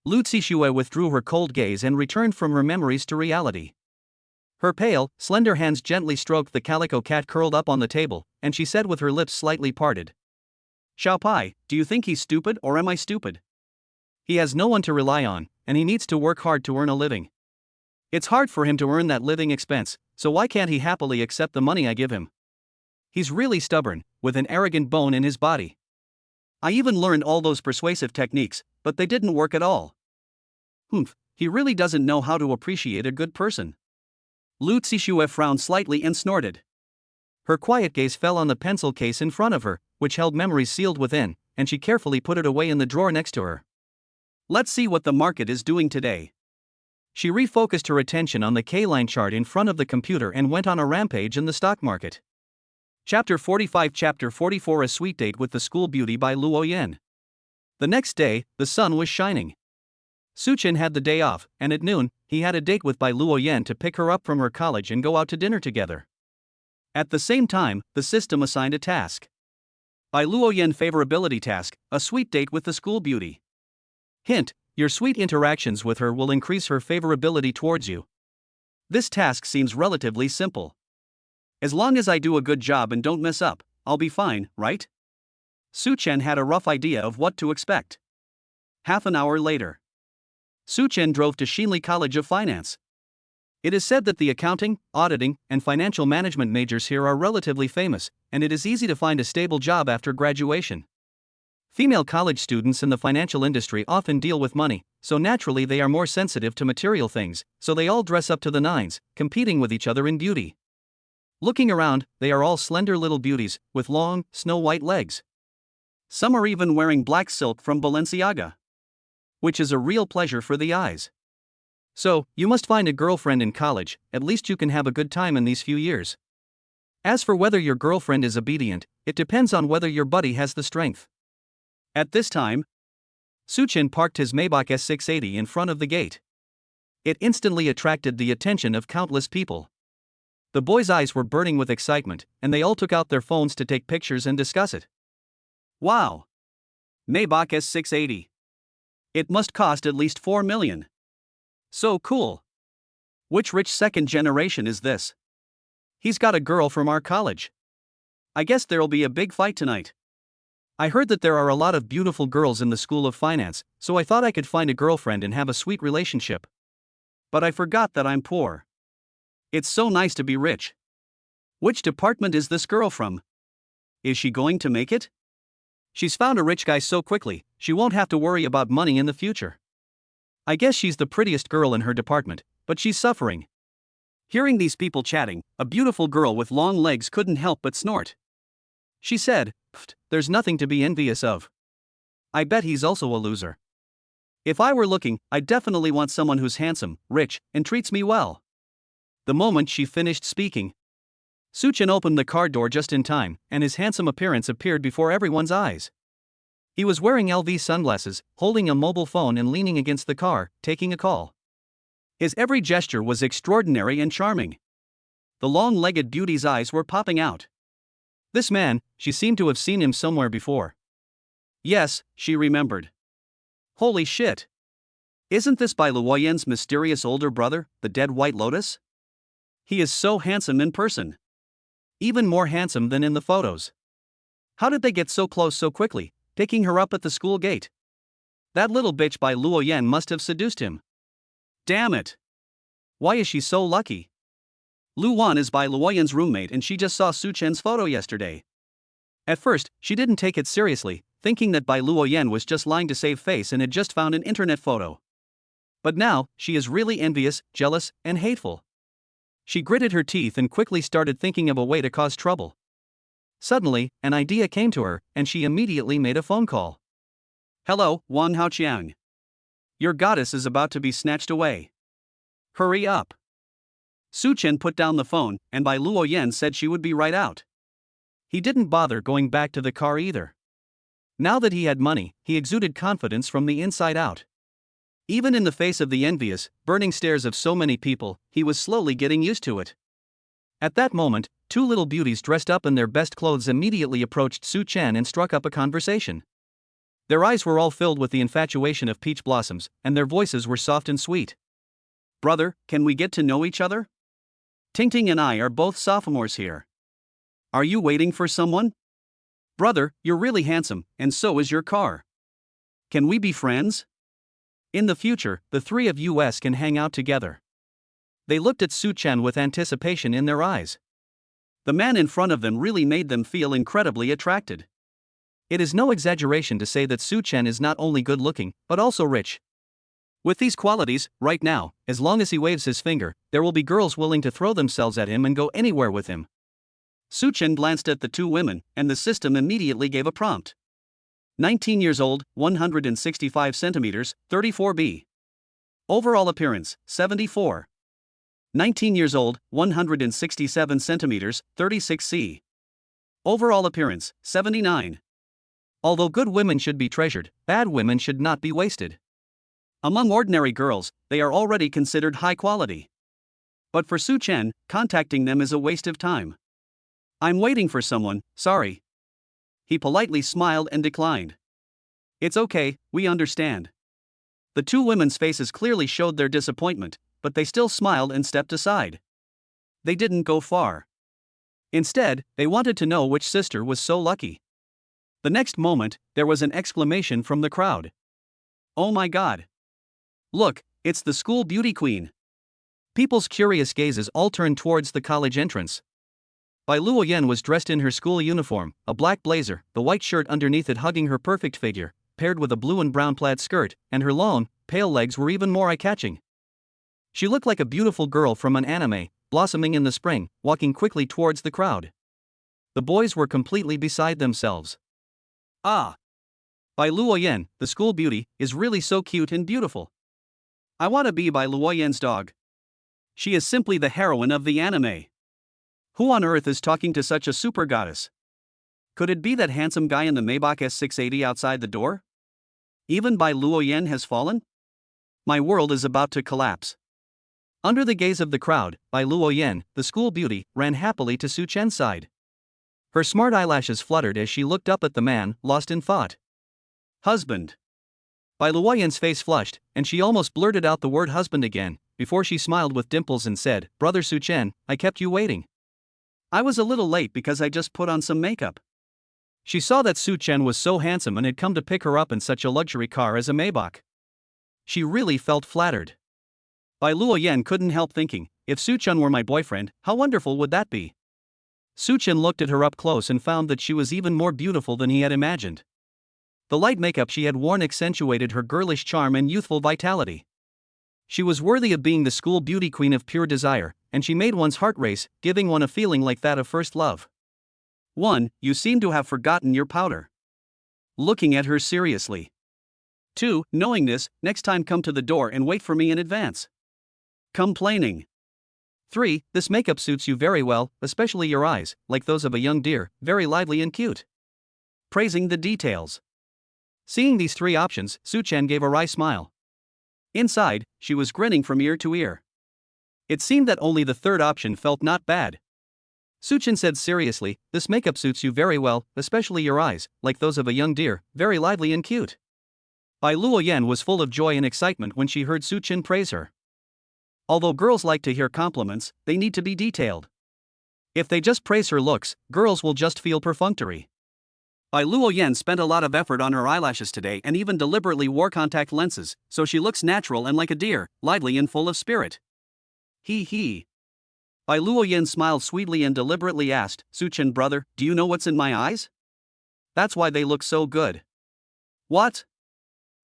Lu Zixue withdrew her cold gaze and returned from her memories to reality. Her pale, slender hands gently stroked the calico cat curled up on the table, and she said with her lips slightly parted, "Xiao Pai, do you think he's stupid or am I stupid? He has no one to rely on, and he needs to work hard to earn a living. It's hard for him to earn that living expense, so why can't he happily accept the money I give him? He's really stubborn, with an arrogant bone in his body. I even learned all those persuasive techniques, but they didn't work at all. Humph, he really doesn't know how to appreciate a good person." Lu Zixue frowned slightly and snorted. Her quiet gaze fell on the pencil case in front of her, which held memories sealed within, and she carefully put it away in the drawer next to her. Let's see what the market is doing today. She refocused her attention on the K-line chart in front of the computer and went on a rampage in the stock market. Chapter 45 Chapter 44 A Sweet Date with the School Beauty by Luoyan. The next day, the sun was shining. Su Chen had the day off, and at noon, he had a date with Bai Luoyan to pick her up from her college and go out to dinner together. At the same time, the system assigned a task. Bai Luoyan favorability task, a sweet date with the school beauty. Hint, your sweet interactions with her will increase her favorability towards you. This task seems relatively simple. As long as I do a good job and don't mess up, I'll be fine, right? Su Chen had a rough idea of what to expect. Half an hour later, Su Chen drove to Xinli College of Finance. It is said that the accounting, auditing, and financial management majors here are relatively famous, and it is easy to find a stable job after graduation. Female college students in the financial industry often deal with money, so naturally they are more sensitive to material things, so they all dress up to the nines, competing with each other in beauty. Looking around, they are all slender little beauties, with long, snow-white legs. Some are even wearing black silk from Balenciaga, which is a real pleasure for the eyes. So, you must find a girlfriend in college, at least you can have a good time in these few years. As for whether your girlfriend is obedient, it depends on whether your buddy has the strength. At this time, Su Chen parked his Maybach S680 in front of the gate. It instantly attracted the attention of countless people. The boys' eyes were burning with excitement, and they all took out their phones to take pictures and discuss it. Wow! Maybach S680. It must cost at least 4 million. So cool. Which rich second generation is this? He's got a girl from our college. I guess there'll be a big fight tonight. I heard that there are a lot of beautiful girls in the School of Finance, so I thought I could find a girlfriend and have a sweet relationship. But I forgot that I'm poor. It's so nice to be rich. Which department is this girl from? Is she going to make it? She's found a rich guy so quickly, she won't have to worry about money in the future. I guess she's the prettiest girl in her department, but she's suffering. Hearing these people chatting, a beautiful girl with long legs couldn't help but snort. She said, "Pfft, there's nothing to be envious of. I bet he's also a loser. If I were looking, I'd definitely want someone who's handsome, rich, and treats me well." The moment she finished speaking, Suchin opened the car door just in time, and his handsome appearance appeared before everyone's eyes. He was wearing LV sunglasses, holding a mobile phone and leaning against the car, taking a call. His every gesture was extraordinary and charming. The long-legged beauty's eyes were popping out. This man, she seemed to have seen him somewhere before. Yes, she remembered. Holy shit! Isn't this by Luoyan's mysterious older brother, the dead White Lotus? He is so handsome in person. Even more handsome than in the photos. How did they get so close so quickly, picking her up at the school gate? That little bitch by Luoyan must have seduced him. Damn it! Why is she so lucky? Luoyan is by Luoyan's roommate and she just saw Suchen's photo yesterday. At first, she didn't take it seriously, thinking that Bai Luoyan was just lying to save face and had just found an internet photo. But now, she is really envious, jealous, and hateful. She gritted her teeth and quickly started thinking of a way to cause trouble. Suddenly, an idea came to her, and she immediately made a phone call. Hello, Wang Haoqiang. Your goddess is about to be snatched away. Hurry up. Su Chen put down the phone, and Bai Luoyan said she would be right out. He didn't bother going back to the car either. Now that he had money, he exuded confidence from the inside out. Even in the face of the envious, burning stares of so many people, he was slowly getting used to it. At that moment, two little beauties dressed up in their best clothes immediately approached Su Chen and struck up a conversation. Their eyes were all filled with the infatuation of peach blossoms, and their voices were soft and sweet. Brother, can we get to know each other? Tingting and I are both sophomores here. Are you waiting for someone? Brother, you're really handsome, and so is your car. Can we be friends? In the future, the three of us can hang out together. They looked at Su Chen with anticipation in their eyes. The man in front of them really made them feel incredibly attracted. It is no exaggeration to say that Su Chen is not only good-looking, but also rich. With these qualities, right now, as long as he waves his finger, there will be girls willing to throw themselves at him and go anywhere with him. Su Chen glanced at the two women, and the system immediately gave a prompt. 19 years old, 165 centimeters, 34B. Overall appearance, 74. 19 years old, 167 centimeters, 36C. Overall appearance, 79. Although good women should be treasured, bad women should not be wasted. Among ordinary girls, they are already considered high quality. But for Su Chen, contacting them is a waste of time. I'm waiting for someone, sorry. He politely smiled and declined. It's okay, we understand. The two women's faces clearly showed their disappointment, but they still smiled and stepped aside. They didn't go far. Instead, they wanted to know which sister was so lucky. The next moment, there was an exclamation from the crowd. Oh my god! Look, it's the school beauty queen. People's curious gazes all turned towards the college entrance. Bai Luoyan was dressed in her school uniform, a black blazer, the white shirt underneath it hugging her perfect figure, paired with a blue and brown plaid skirt, and her long, pale legs were even more eye-catching. She looked like a beautiful girl from an anime, blossoming in the spring, walking quickly towards the crowd. The boys were completely beside themselves. Ah! Bai Luoyan, the school beauty, is really so cute and beautiful. I want to be Bai Luoyan's dog. She is simply the heroine of the anime. Who on earth is talking to such a super goddess? Could it be that handsome guy in the Maybach S680 outside the door? Even Bai Luoyan has fallen? My world is about to collapse. Under the gaze of the crowd, Luoyan, the school beauty, ran happily to Su Chen's side. Her smart eyelashes fluttered as she looked up at the man, lost in thought. Husband. Luoyan's face flushed, and she almost blurted out the word husband again, before she smiled with dimples and said, Brother Su Chen, I kept you waiting. I was a little late because I just put on some makeup. She saw that Su Chen was so handsome and had come to pick her up in such a luxury car as a Maybach. She really felt flattered. Luoyan couldn't help thinking, if Su Chen were my boyfriend, how wonderful would that be? Su Chen looked at her up close and found that she was even more beautiful than he had imagined. The light makeup she had worn accentuated her girlish charm and youthful vitality. She was worthy of being the school beauty queen of pure desire, and she made one's heart race, giving one a feeling like that of first love. 1. You seem to have forgotten your powder. Looking at her seriously. 2. Knowing this, next time come to the door and wait for me in advance. Complaining. 3. This makeup suits you very well, especially your eyes, like those of a young deer, very lively and cute. Praising the details. Seeing these 3 options, Su Chen gave a wry smile. Inside, she was grinning from ear to ear. It seemed that only the 3rd option felt not bad. Su Chen said seriously, this makeup suits you very well, especially your eyes, like those of a young deer, very lively and cute. Luoyan was full of joy and excitement when she heard Su Chen praise her. Although girls like to hear compliments, they need to be detailed. If they just praise her looks, girls will just feel perfunctory. Luoyan spent a lot of effort on her eyelashes today and even deliberately wore contact lenses, so she looks natural and like a deer, lively and full of spirit. He he. Luoyan smiled sweetly and deliberately asked, Su Chen brother, do you know what's in my eyes? That's why they look so good. What?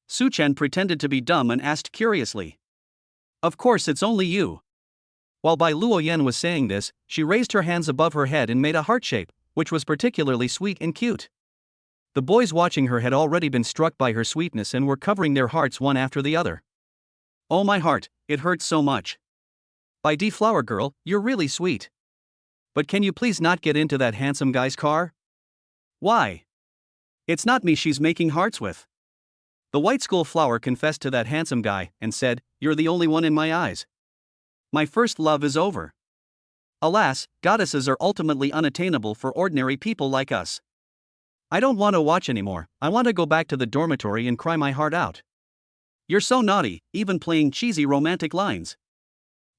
Su Chen pretended to be dumb and asked curiously. Of course it's only you. While Luoyan was saying this, she raised her hands above her head and made a heart shape, which was particularly sweet and cute. The boys watching her had already been struck by her sweetness and were covering their hearts one after the other. Oh my heart, it hurts so much. Flower girl, you're really sweet. But can you please not get into that handsome guy's car? Why? It's not me she's making hearts with. The white school flower confessed to that handsome guy and said, you're the only one in my eyes. My first love is over. Alas, goddesses are ultimately unattainable for ordinary people like us. I don't want to watch anymore, I want to go back to the dormitory and cry my heart out. You're so naughty, even playing cheesy romantic lines.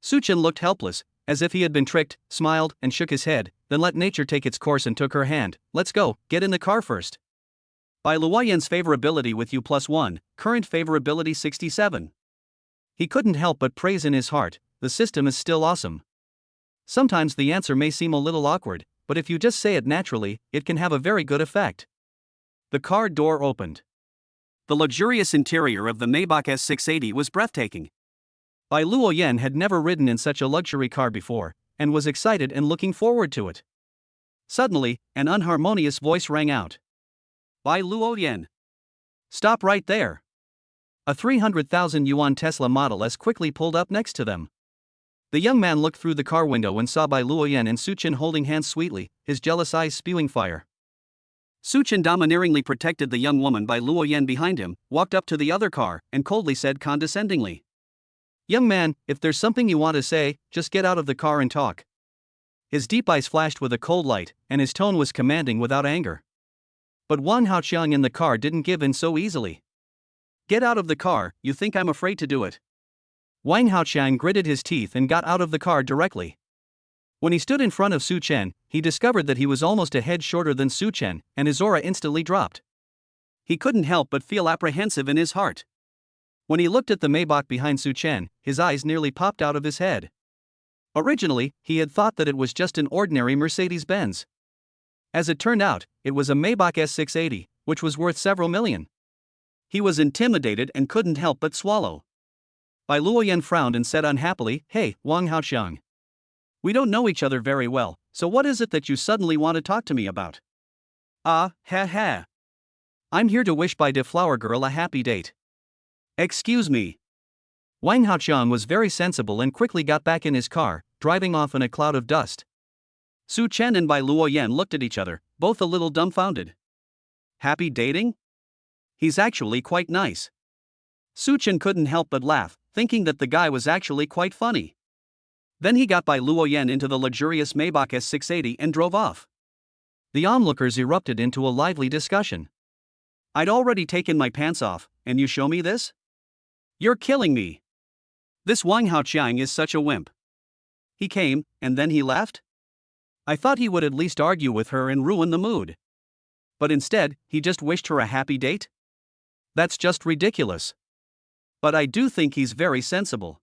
Su Chen looked helpless, as if he had been tricked, smiled, and shook his head, then let nature take its course and took her hand. Let's go, get in the car first. Luoyan's favorability with you +1, current favorability 67. He couldn't help but praise in his heart, the system is still awesome. Sometimes the answer may seem a little awkward, but if you just say it naturally, it can have a very good effect. The car door opened. The luxurious interior of the Maybach S680 was breathtaking. Luoyan had never ridden in such a luxury car before, and was excited and looking forward to it. Suddenly, an unharmonious voice rang out. Luoyan. Stop right there. A 300,000 yuan Tesla Model S quickly pulled up next to them. The young man looked through the car window and saw Luoyan and Su Chen holding hands sweetly, his jealous eyes spewing fire. Su Chen domineeringly protected the young woman by Luoyan behind him, walked up to the other car, and coldly said condescendingly, Young man, if there's something you want to say, just get out of the car and talk. His deep eyes flashed with a cold light, and his tone was commanding without anger. But Wang Haoqiang in the car didn't give in so easily. Get out of the car, you think I'm afraid to do it? Wang Haoqiang gritted his teeth and got out of the car directly. When he stood in front of Su Chen, he discovered that he was almost a head shorter than Su Chen, and his aura instantly dropped. He couldn't help but feel apprehensive in his heart. When he looked at the Maybach behind Su Chen, his eyes nearly popped out of his head. Originally, he had thought that it was just an ordinary Mercedes-Benz. As it turned out, it was a Maybach S680, which was worth several million. He was intimidated and couldn't help but swallow. Luoyan frowned and said unhappily, Hey, Wang Haoqiang. We don't know each other very well, so what is it that you suddenly want to talk to me about? Ha ha. I'm here to wish Flower Girl a happy date. Excuse me. Wang Haoqiang was very sensible and quickly got back in his car, driving off in a cloud of dust. Su Chen and Luoyan looked at each other, both a little dumbfounded. Happy dating? He's actually quite nice. Su Chen couldn't help but laugh, thinking that the guy was actually quite funny. Then he got by Luoyan into the luxurious Maybach S680 and drove off. The onlookers erupted into a lively discussion. I'd already taken my pants off, and you show me this? You're killing me. This Wang Haoqiang is such a wimp. He came, and then he left? I thought he would at least argue with her and ruin the mood. But instead, he just wished her a happy date? That's just ridiculous. But I do think he's very sensible.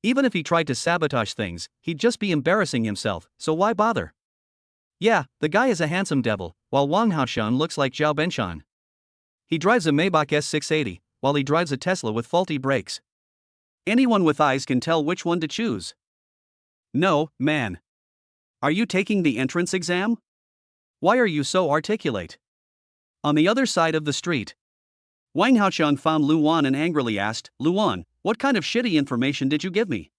Even if he tried to sabotage things, he'd just be embarrassing himself, so why bother? Yeah, the guy is a handsome devil, while Wang Haoshan looks like Zhao Benshan. He drives a Maybach S680, while he drives a Tesla with faulty brakes. Anyone with eyes can tell which one to choose. No, man. Are you taking the entrance exam? Why are you so articulate? On the other side of the street, Wang Haoqiang found Luoyan and angrily asked, Luoyan, what kind of shitty information did you give me?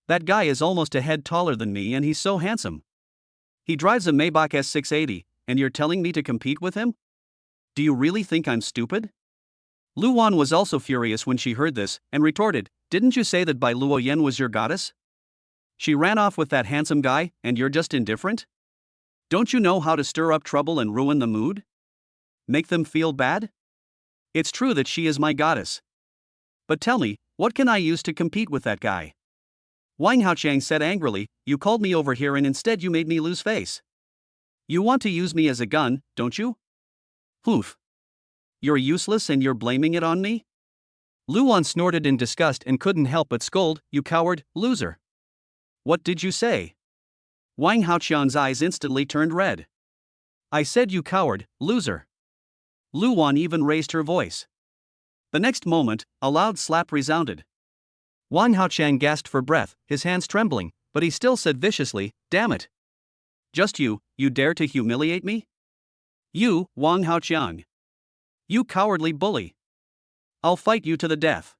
That guy is almost a head taller than me and he's so handsome. He drives a Maybach S680, and you're telling me to compete with him? Do you really think I'm stupid? Luoyan was also furious when she heard this, and retorted, didn't you say that Bai Luoyan was your goddess? She ran off with that handsome guy, and you're just indifferent? Don't you know how to stir up trouble and ruin the mood? Make them feel bad? It's true that she is my goddess. But tell me, what can I use to compete with that guy? Wang Haoqiang said angrily, you called me over here and instead you made me lose face. You want to use me as a gun, don't you? Poof. You're useless and you're blaming it on me? Luoyan snorted in disgust and couldn't help but scold, you coward, loser. What did you say? Wang Haoqiang's eyes instantly turned red. I said you coward, loser. Luoyan even raised her voice. The next moment, a loud slap resounded. Wang Haoqiang gasped for breath, his hands trembling, but he still said viciously, damn it. Just you dare to humiliate me? You, Wang Haoqiang. You cowardly bully. I'll fight you to the death.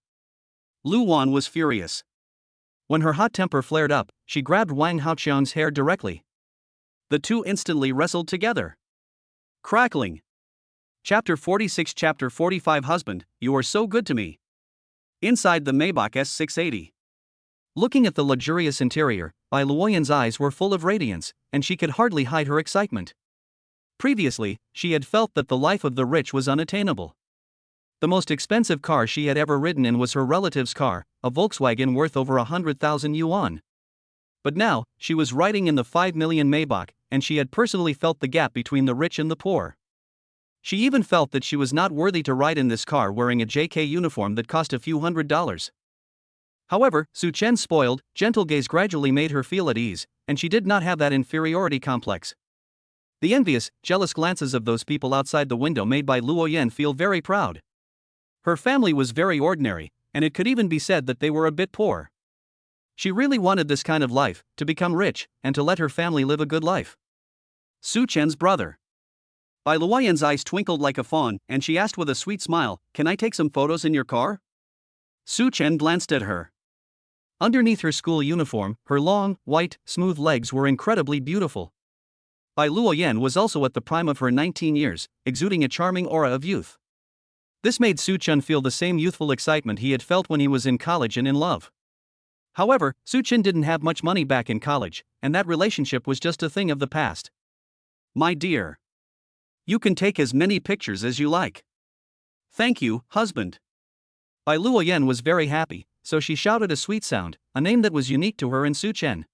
Luoyan was furious. When her hot temper flared up, she grabbed Wang Haoqiang's hair directly. The two instantly wrestled together. Crackling. Chapter 46 Chapter 45 Husband, you are so good to me. Inside the Maybach S680. Looking at the luxurious interior, Bai Luoyan's eyes were full of radiance, and she could hardly hide her excitement. Previously, she had felt that the life of the rich was unattainable. The most expensive car she had ever ridden in was her relative's car, a Volkswagen worth over 100,000 yuan. But now, she was riding in the 5 million Maybach, and she had personally felt the gap between the rich and the poor. She even felt that she was not worthy to ride in this car wearing a JK uniform that cost a few $100s. However, Su Chen's spoiled, gentle gaze gradually made her feel at ease, and she did not have that inferiority complex. The envious, jealous glances of those people outside the window made Bai Luoyan feel very proud. Her family was very ordinary, and it could even be said that they were a bit poor. She really wanted this kind of life, to become rich, and to let her family live a good life. Su Chen's brother. Bai Luoyan's eyes twinkled like a fawn, and she asked with a sweet smile, can I take some photos in your car? Su Chen glanced at her. Underneath her school uniform, her long, white, smooth legs were incredibly beautiful. Bai Luoyan was also at the prime of her 19 years, exuding a charming aura of youth. This made Su Chen feel the same youthful excitement he had felt when he was in college and in love. However, Su Chen didn't have much money back in college, and that relationship was just a thing of the past. My dear. You can take as many pictures as you like. Thank you, husband. Bai Luoyan was very happy, so she shouted a sweet sound, a name that was unique to her and Su Chen.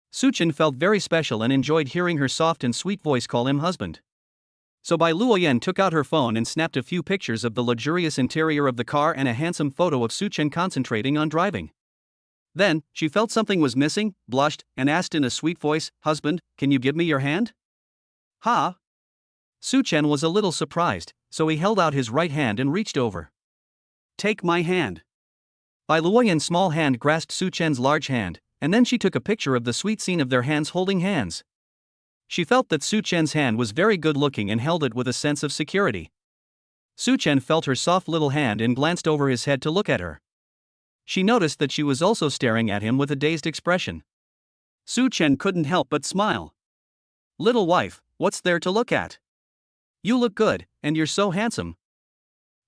Su Chen felt very special and enjoyed hearing her soft and sweet voice call him husband. So Bai Luoyan took out her phone and snapped a few pictures of the luxurious interior of the car and a handsome photo of Su Chen concentrating on driving. Then, she felt something was missing, blushed, and asked in a sweet voice, husband, can you give me your hand? Ha! Su Chen was a little surprised, so he held out his right hand and reached over. Take my hand. Bai Luoyan's small hand grasped Su Chen's large hand, and then she took a picture of the sweet scene of their hands holding hands. She felt that Su Chen's hand was very good looking and held it with a sense of security. Su Chen felt her soft little hand and glanced over his head to look at her. She noticed that she was also staring at him with a dazed expression. Su Chen couldn't help but smile. Little wife, what's there to look at? You look good, and you're so handsome.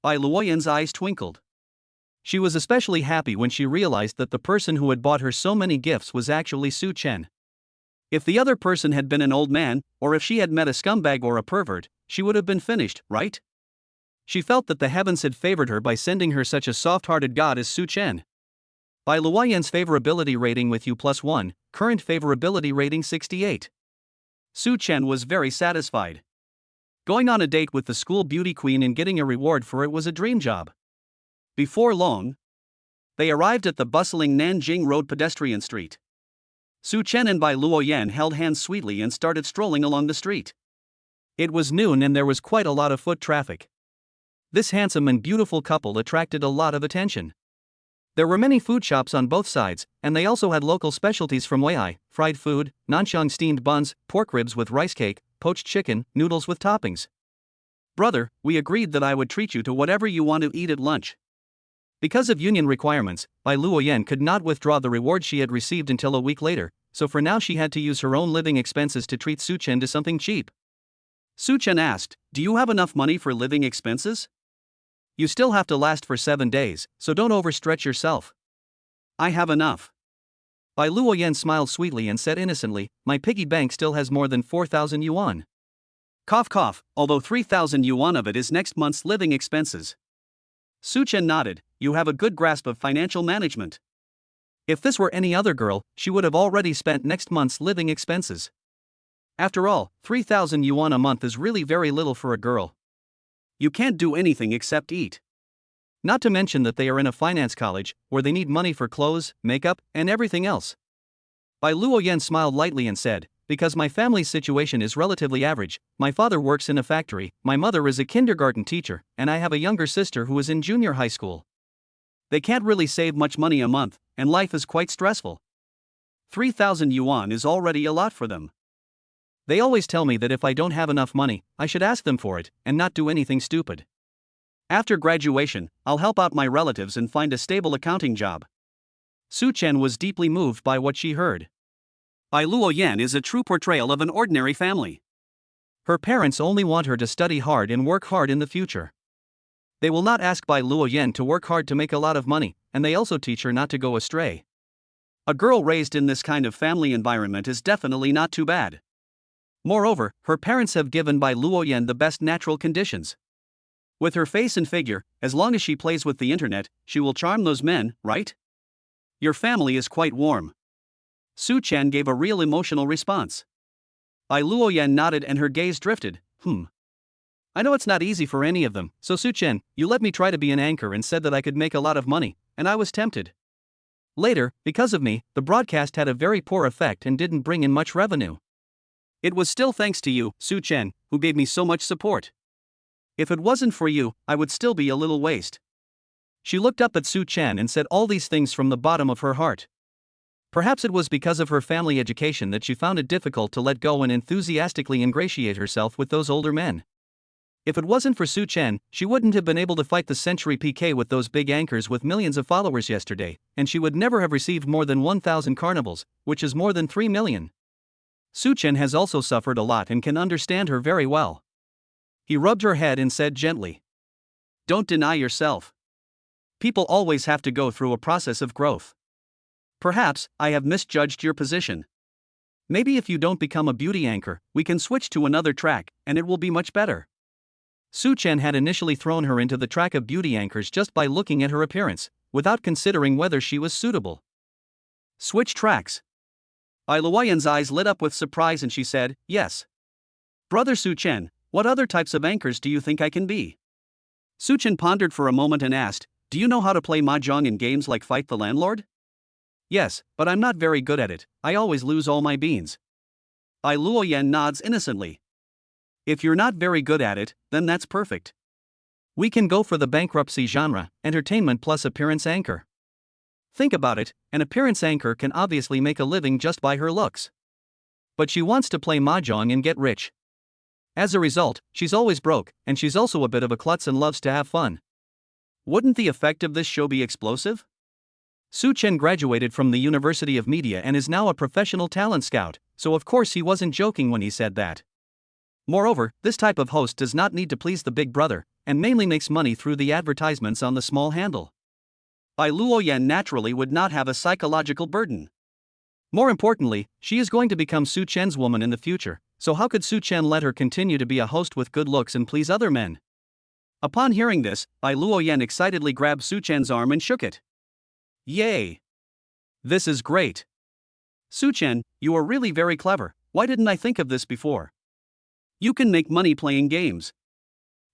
Bai Luoyan's eyes twinkled. She was especially happy when she realized that the person who had bought her so many gifts was actually Su Chen. If the other person had been an old man, or if she had met a scumbag or a pervert, she would have been finished, right? She felt that the heavens had favored her by sending her such a soft-hearted god as Su Chen. By Luoyan's favorability rating with U+1, current favorability rating 68. Su Chen was very satisfied. Going on a date with the school beauty queen and getting a reward for it was a dream job. Before long, they arrived at the bustling Nanjing Road pedestrian street. Su Chen and Bai Luoyan held hands sweetly and started strolling along the street. It was noon and there was quite a lot of foot traffic. This handsome and beautiful couple attracted a lot of attention. There were many food shops on both sides, and they also had local specialties from Weihai, fried food, nanxiang steamed buns, pork ribs with rice cake, poached chicken, noodles with toppings. Brother, we agreed that I would treat you to whatever you want to eat at lunch. Because of union requirements, Bai Luoyan could not withdraw the reward she had received until a week later, so for now she had to use her own living expenses to treat Su Chen to something cheap. Su Chen asked, "Do you have enough money for living expenses? You still have to last for 7 days, so don't overstretch yourself." "I have enough." Bai Luoyan smiled sweetly and said innocently, "My piggy bank still has more than 4,000 yuan. Cough cough, although 3,000 yuan of it is next month's living expenses." Su Chen nodded, "You have a good grasp of financial management." If this were any other girl, she would have already spent next month's living expenses. After all, 3,000 yuan a month is really very little for a girl. You can't do anything except eat. Not to mention that they are in a finance college, where they need money for clothes, makeup, and everything else. Bai Luoyan smiled lightly and said, "Because my family's situation is relatively average, my father works in a factory, my mother is a kindergarten teacher, and I have a younger sister who is in junior high school. They can't really save much money a month, and life is quite stressful. 3,000 yuan is already a lot for them. They always tell me that if I don't have enough money, I should ask them for it, and not do anything stupid. After graduation, I'll help out my relatives and find a stable accounting job." Su Chen was deeply moved by what she heard. Bai Luoyan is a true portrayal of an ordinary family. Her parents only want her to study hard and work hard in the future. They will not ask Bai Luoyan to work hard to make a lot of money, and they also teach her not to go astray. A girl raised in this kind of family environment is definitely not too bad. Moreover, her parents have given Bai Luoyan the best natural conditions. With her face and figure, as long as she plays with the internet, she will charm those men, right? Your family is quite warm. Su Chen gave a real emotional response. Bai Luoyan nodded and her gaze drifted. I know it's not easy for any of them, so Su Chen, you let me try to be an anchor and said that I could make a lot of money, and I was tempted. Later, because of me, the broadcast had a very poor effect and didn't bring in much revenue. It was still thanks to you, Su Chen, who gave me so much support. If it wasn't for you, I would still be a little waste." She looked up at Su Chen and said all these things from the bottom of her heart. Perhaps it was because of her family education that she found it difficult to let go and enthusiastically ingratiate herself with those older men. If it wasn't for Su Chen, she wouldn't have been able to fight the century PK with those big anchors with millions of followers yesterday, and she would never have received more than 1,000 carnivals, which is more than 3 million. Su Chen has also suffered a lot and can understand her very well. He rubbed her head and said gently, "Don't deny yourself. People always have to go through a process of growth. Perhaps I have misjudged your position. Maybe if you don't become a beauty anchor, we can switch to another track, and it will be much better." Su Chen had initially thrown her into the track of beauty anchors just by looking at her appearance, without considering whether she was suitable. Switch tracks. Bai Luoyan's eyes lit up with surprise and she said, "Yes. Brother Su Chen, what other types of anchors do you think I can be?" Su Chen pondered for a moment and asked, "Do you know how to play mahjong in games like Fight the Landlord?" "Yes, but I'm not very good at it, I always lose all my beans." Bai Luoyan nods innocently. "If you're not very good at it, then that's perfect. We can go for the bankruptcy genre, entertainment plus appearance anchor. Think about it, an appearance anchor can obviously make a living just by her looks. But she wants to play mahjong and get rich. As a result, she's always broke, and she's also a bit of a klutz and loves to have fun. Wouldn't the effect of this show be explosive?" Su Chen graduated from the University of Media and is now a professional talent scout, so of course he wasn't joking when he said that. Moreover, this type of host does not need to please the big brother, and mainly makes money through the advertisements on the small handle. Bai Luoyan naturally would not have a psychological burden. More importantly, she is going to become Su Chen's woman in the future, so how could Su Chen let her continue to be a host with good looks and please other men? Upon hearing this, Bai Luoyan excitedly grabbed Su Chen's arm and shook it. Yay! This is great! Su Chen, you are really very clever. Why didn't I think of this before? You can make money playing games.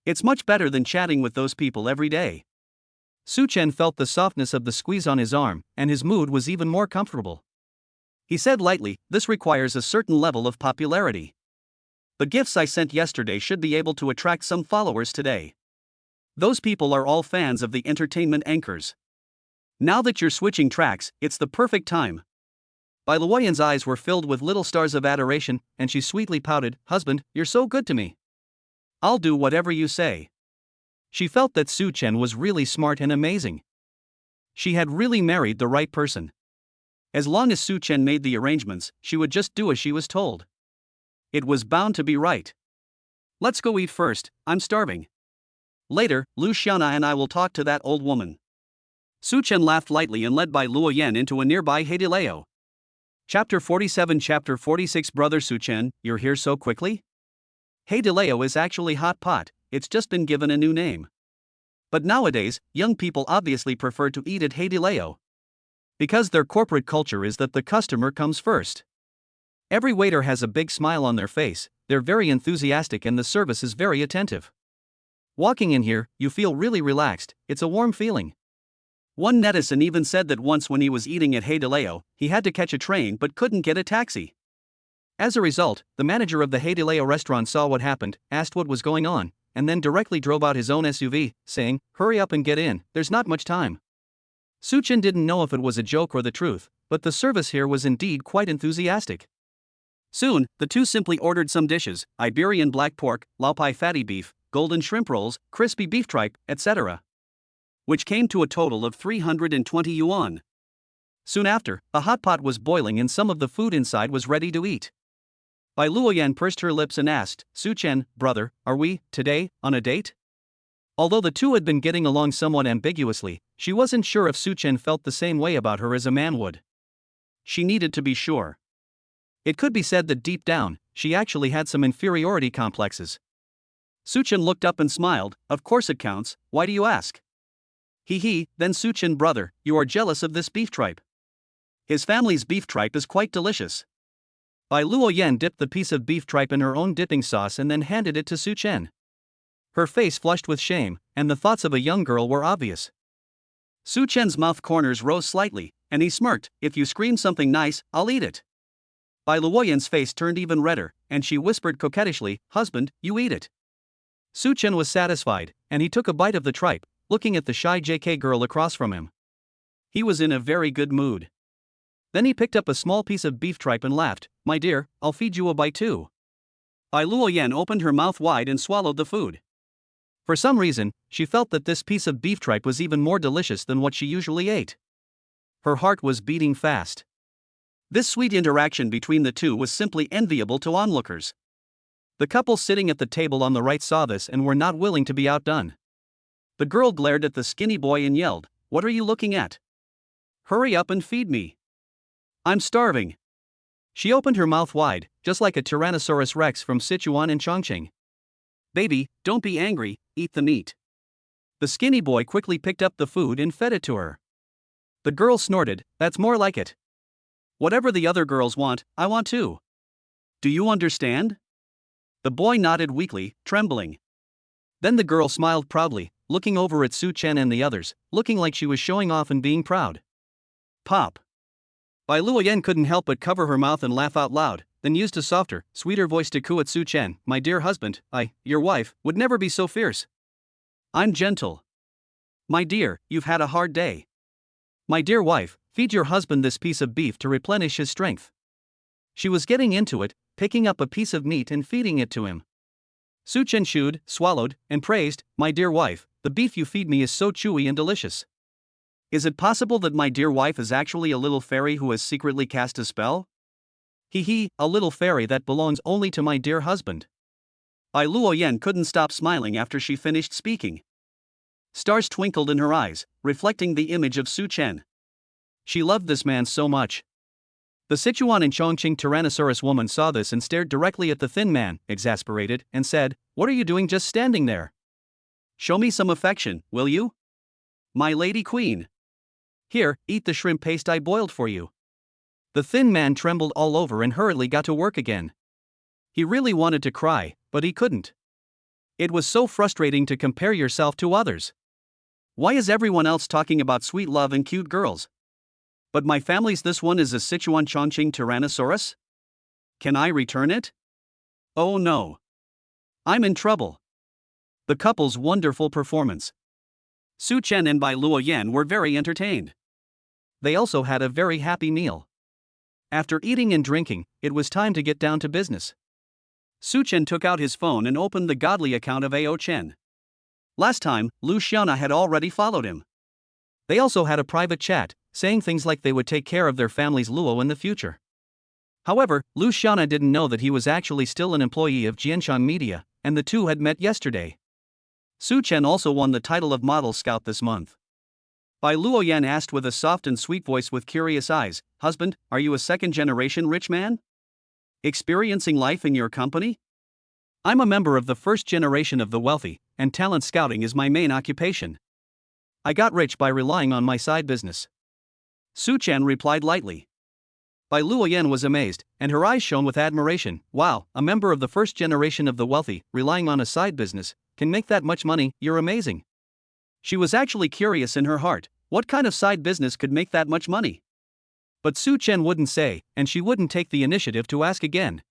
It's much better than chatting with those people every day. Su Chen felt the softness of the squeeze on his arm, and his mood was even more comfortable. He said lightly, this requires a certain level of popularity. The gifts I sent yesterday should be able to attract some followers today. Those people are all fans of the entertainment anchors. Now that you're switching tracks, it's the perfect time. Bai Luoyan's eyes were filled with little stars of adoration, and she sweetly pouted, "Husband, you're so good to me. I'll do whatever you say." She felt that Su Chen was really smart and amazing. She had really married the right person. As long as Su Chen made the arrangements, she would just do as she was told. It was bound to be right. Let's go eat first, I'm starving. Later, Lu Xiana and I will talk to that old woman. Su Chen laughed lightly and led Bai Luoyan into a nearby Heidileo. Chapter 47 Chapter 46 Brother Su Chen, you're here so quickly? Heidileo is actually hot pot, it's just been given a new name. But nowadays, young people obviously prefer to eat at Heidileo. Because their corporate culture is that the customer comes first. Every waiter has a big smile on their face, they're very enthusiastic and the service is very attentive. Walking in here, you feel really relaxed, it's a warm feeling. One netizen even said that once when he was eating at Heidileo, he had to catch a train but couldn't get a taxi. As a result, the manager of the Heidileo restaurant saw what happened, asked what was going on, and then directly drove out his own SUV, saying, "Hurry up and get in, there's not much time." Su Chen didn't know if it was a joke or the truth, but the service here was indeed quite enthusiastic. Soon, the two simply ordered some dishes: Iberian black pork, Laopai fatty beef, golden shrimp rolls, crispy beef tripe, etc., which came to a total of 320 yuan. Soon after, a hot pot was boiling and some of the food inside was ready to eat. Bai Luoyan pursed her lips and asked, "Su Chen, brother, are we, today, on a date?" Although the two had been getting along somewhat ambiguously, she wasn't sure if Su Chen felt the same way about her as a man would. She needed to be sure. It could be said that deep down, she actually had some inferiority complexes. Su Chen looked up and smiled, "Of course it counts, why do you ask?" He, then Su Chen, brother, you are jealous of this beef tripe. His family's beef tripe is quite delicious. Bai Luoyan dipped the piece of beef tripe in her own dipping sauce and then handed it to Su Chen. Her face flushed with shame, and the thoughts of a young girl were obvious. Su Chen's mouth corners rose slightly, and he smirked, "If you scream something nice, I'll eat it." Bai Luoyan's face turned even redder, and she whispered coquettishly, "Husband, you eat it." Su Chen was satisfied, and he took a bite of the tripe, looking at the shy JK girl across from him. He was in a very good mood. Then he picked up a small piece of beef tripe and laughed, "My dear, I'll feed you a bite too." Bai Luoyan opened her mouth wide and swallowed the food. For some reason, she felt that this piece of beef tripe was even more delicious than what she usually ate. Her heart was beating fast. This sweet interaction between the two was simply enviable to onlookers. The couple sitting at the table on the right saw this and were not willing to be outdone. The girl glared at the skinny boy and yelled, "What are you looking at? Hurry up and feed me. I'm starving." She opened her mouth wide, just like a Tyrannosaurus Rex from Sichuan and Chongqing. "Baby, don't be angry, eat the meat." The skinny boy quickly picked up the food and fed it to her. The girl snorted, "That's more like it. Whatever the other girls want, I want too. Do you understand?" The boy nodded weakly, trembling. Then the girl smiled proudly, looking over at Su Chen and the others, looking like she was showing off and being proud. Pop. Bai Luoyan couldn't help but cover her mouth and laugh out loud, then used a softer, sweeter voice to coo at Su Chen, "My dear husband, your wife, would never be so fierce. I'm gentle. My dear, you've had a hard day. My dear wife, feed your husband this piece of beef to replenish his strength." She was getting into it, picking up a piece of meat and feeding it to him. Su Chen chewed, swallowed, and praised, "My dear wife, the beef you feed me is so chewy and delicious. Is it possible that my dear wife is actually a little fairy who has secretly cast a spell? A little fairy that belongs only to my dear husband." Bai Luoyan couldn't stop smiling after she finished speaking. Stars twinkled in her eyes, reflecting the image of Su Chen. She loved this man so much. The Sichuan and Chongqing Tyrannosaurus woman saw this and stared directly at the thin man, exasperated, and said, "What are you doing just standing there? Show me some affection, will you? My lady queen. Here, eat the shrimp paste I boiled for you." The thin man trembled all over and hurriedly got to work again. He really wanted to cry, but he couldn't. It was so frustrating to compare yourself to others. Why is everyone else talking about sweet love and cute girls? But my family's this one is a Sichuan Chongqing Tyrannosaurus? Can I return it? Oh no. I'm in trouble. The couple's wonderful performance. Su Chen and Bai Luoyan were very entertained. They also had a very happy meal. After eating and drinking, it was time to get down to business. Su Chen took out his phone and opened the godly account of Ao Chen. Last time, Lu Xiana had already followed him. They also had a private chat, saying things like they would take care of their family's Luo in the future. However, Lu Xiana didn't know that he was actually still an employee of Jianshan Media, and the two had met yesterday. Su Chen also won the title of Model Scout this month. Bai Luoyan asked with a soft and sweet voice with curious eyes, "Husband, are you a second-generation rich man? Experiencing life in your company?" "I'm a member of the first generation of the wealthy, and talent scouting is my main occupation. I got rich by relying on my side business." Su Chen replied lightly. Bai Luoyan was amazed, and her eyes shone with admiration. "Wow, a member of the first generation of the wealthy, relying on a side business, can make that much money, you're amazing." She was actually curious in her heart, what kind of side business could make that much money? But Su Chen wouldn't say, and she wouldn't take the initiative to ask again.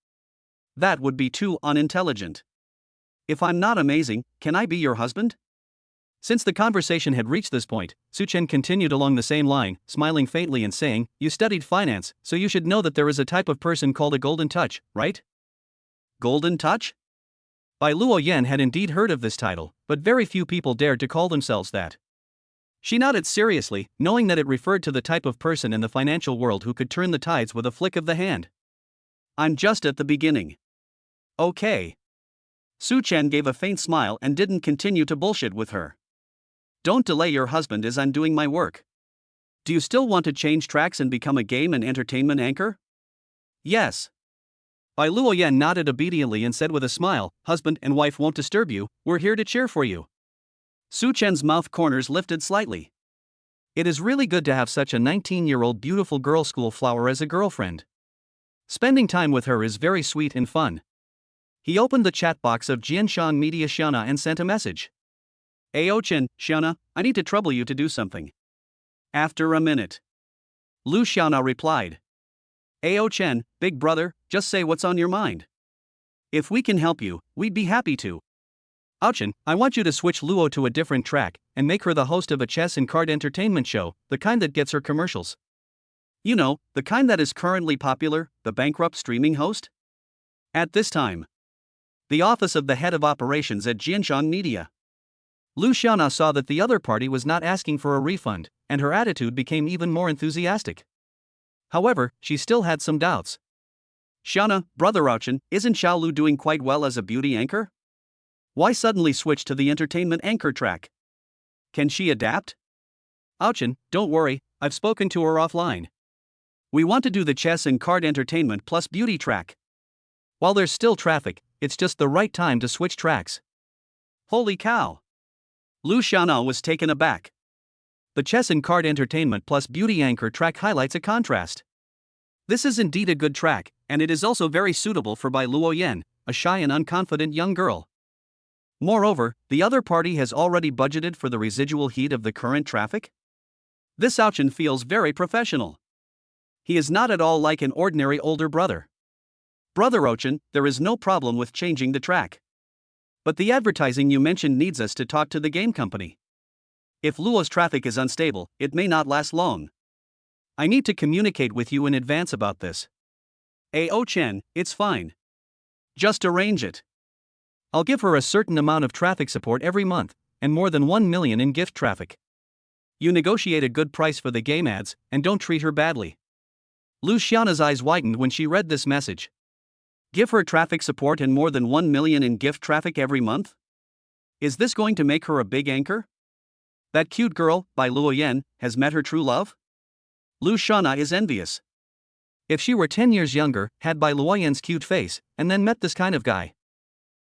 That would be too unintelligent. "If I'm not amazing, can I be your husband?" Since the conversation had reached this point, Su Chen continued along the same line, smiling faintly and saying, "You studied finance, so you should know that there is a type of person called a golden touch, right?" Golden touch? Bai Luoyan had indeed heard of this title, but very few people dared to call themselves that. She nodded seriously, knowing that it referred to the type of person in the financial world who could turn the tides with a flick of the hand. "I'm just at the beginning." "Okay." Su Chen gave a faint smile and didn't continue to bullshit with her. "Don't delay your husband as I'm doing my work. Do you still want to change tracks and become a game and entertainment anchor?" "Yes." Bai Luoyan nodded obediently and said with a smile, "Husband and wife won't disturb you, we're here to cheer for you." Su Chen's mouth corners lifted slightly. It is really good to have such a 19-year-old beautiful girl school flower as a girlfriend. Spending time with her is very sweet and fun. He opened the chat box of Jianshan Media Xiana and sent a message. "Ao Chen, Xiana, I need to trouble you to do something." After a minute, Lu Xiana replied. "Ao Chen, big brother, just say what's on your mind. If we can help you, we'd be happy to." "Ao Chen, I want you to switch Luo to a different track, and make her the host of a chess and card entertainment show, the kind that gets her commercials. You know, the kind that is currently popular, the bankrupt streaming host?" At this time, the office of the head of operations at Jianshan Media. Lu Xiana saw that the other party was not asking for a refund, and her attitude became even more enthusiastic. However, she still had some doubts. "Xiana, brother Ao Chen, isn't Xiao Lu doing quite well as a beauty anchor? Why suddenly switch to the entertainment anchor track? Can she adapt?" "Ao Chen, don't worry, I've spoken to her offline. We want to do the chess and card entertainment plus beauty track. While there's still traffic, it's just the right time to switch tracks." Holy cow! Lu Xiana was taken aback. The chess and card entertainment plus beauty anchor track highlights a contrast. This is indeed a good track, and it is also very suitable for Bai Luoyan, a shy and unconfident young girl. Moreover, the other party has already budgeted for the residual heat of the current traffic. This Ao Chen feels very professional. He is not at all like an ordinary older brother. "Brother Ao Chen, there is no problem with changing the track. But the advertising you mentioned needs us to talk to the game company. If Luo's traffic is unstable, it may not last long. I need to communicate with you in advance about this." "Ao Chen, it's fine. Just arrange it. I'll give her a certain amount of traffic support every month, and more than 1 million in gift traffic. You negotiate a good price for the game ads, and don't treat her badly." Lu Xiana's eyes widened when she read this message. Give her traffic support and more than 1 million in gift traffic every month? Is this going to make her a big anchor? That cute girl, by Luoyan, has met her true love? Lu Shana is envious. If she were 10 years younger, had by Luoyan's cute face, and then met this kind of guy,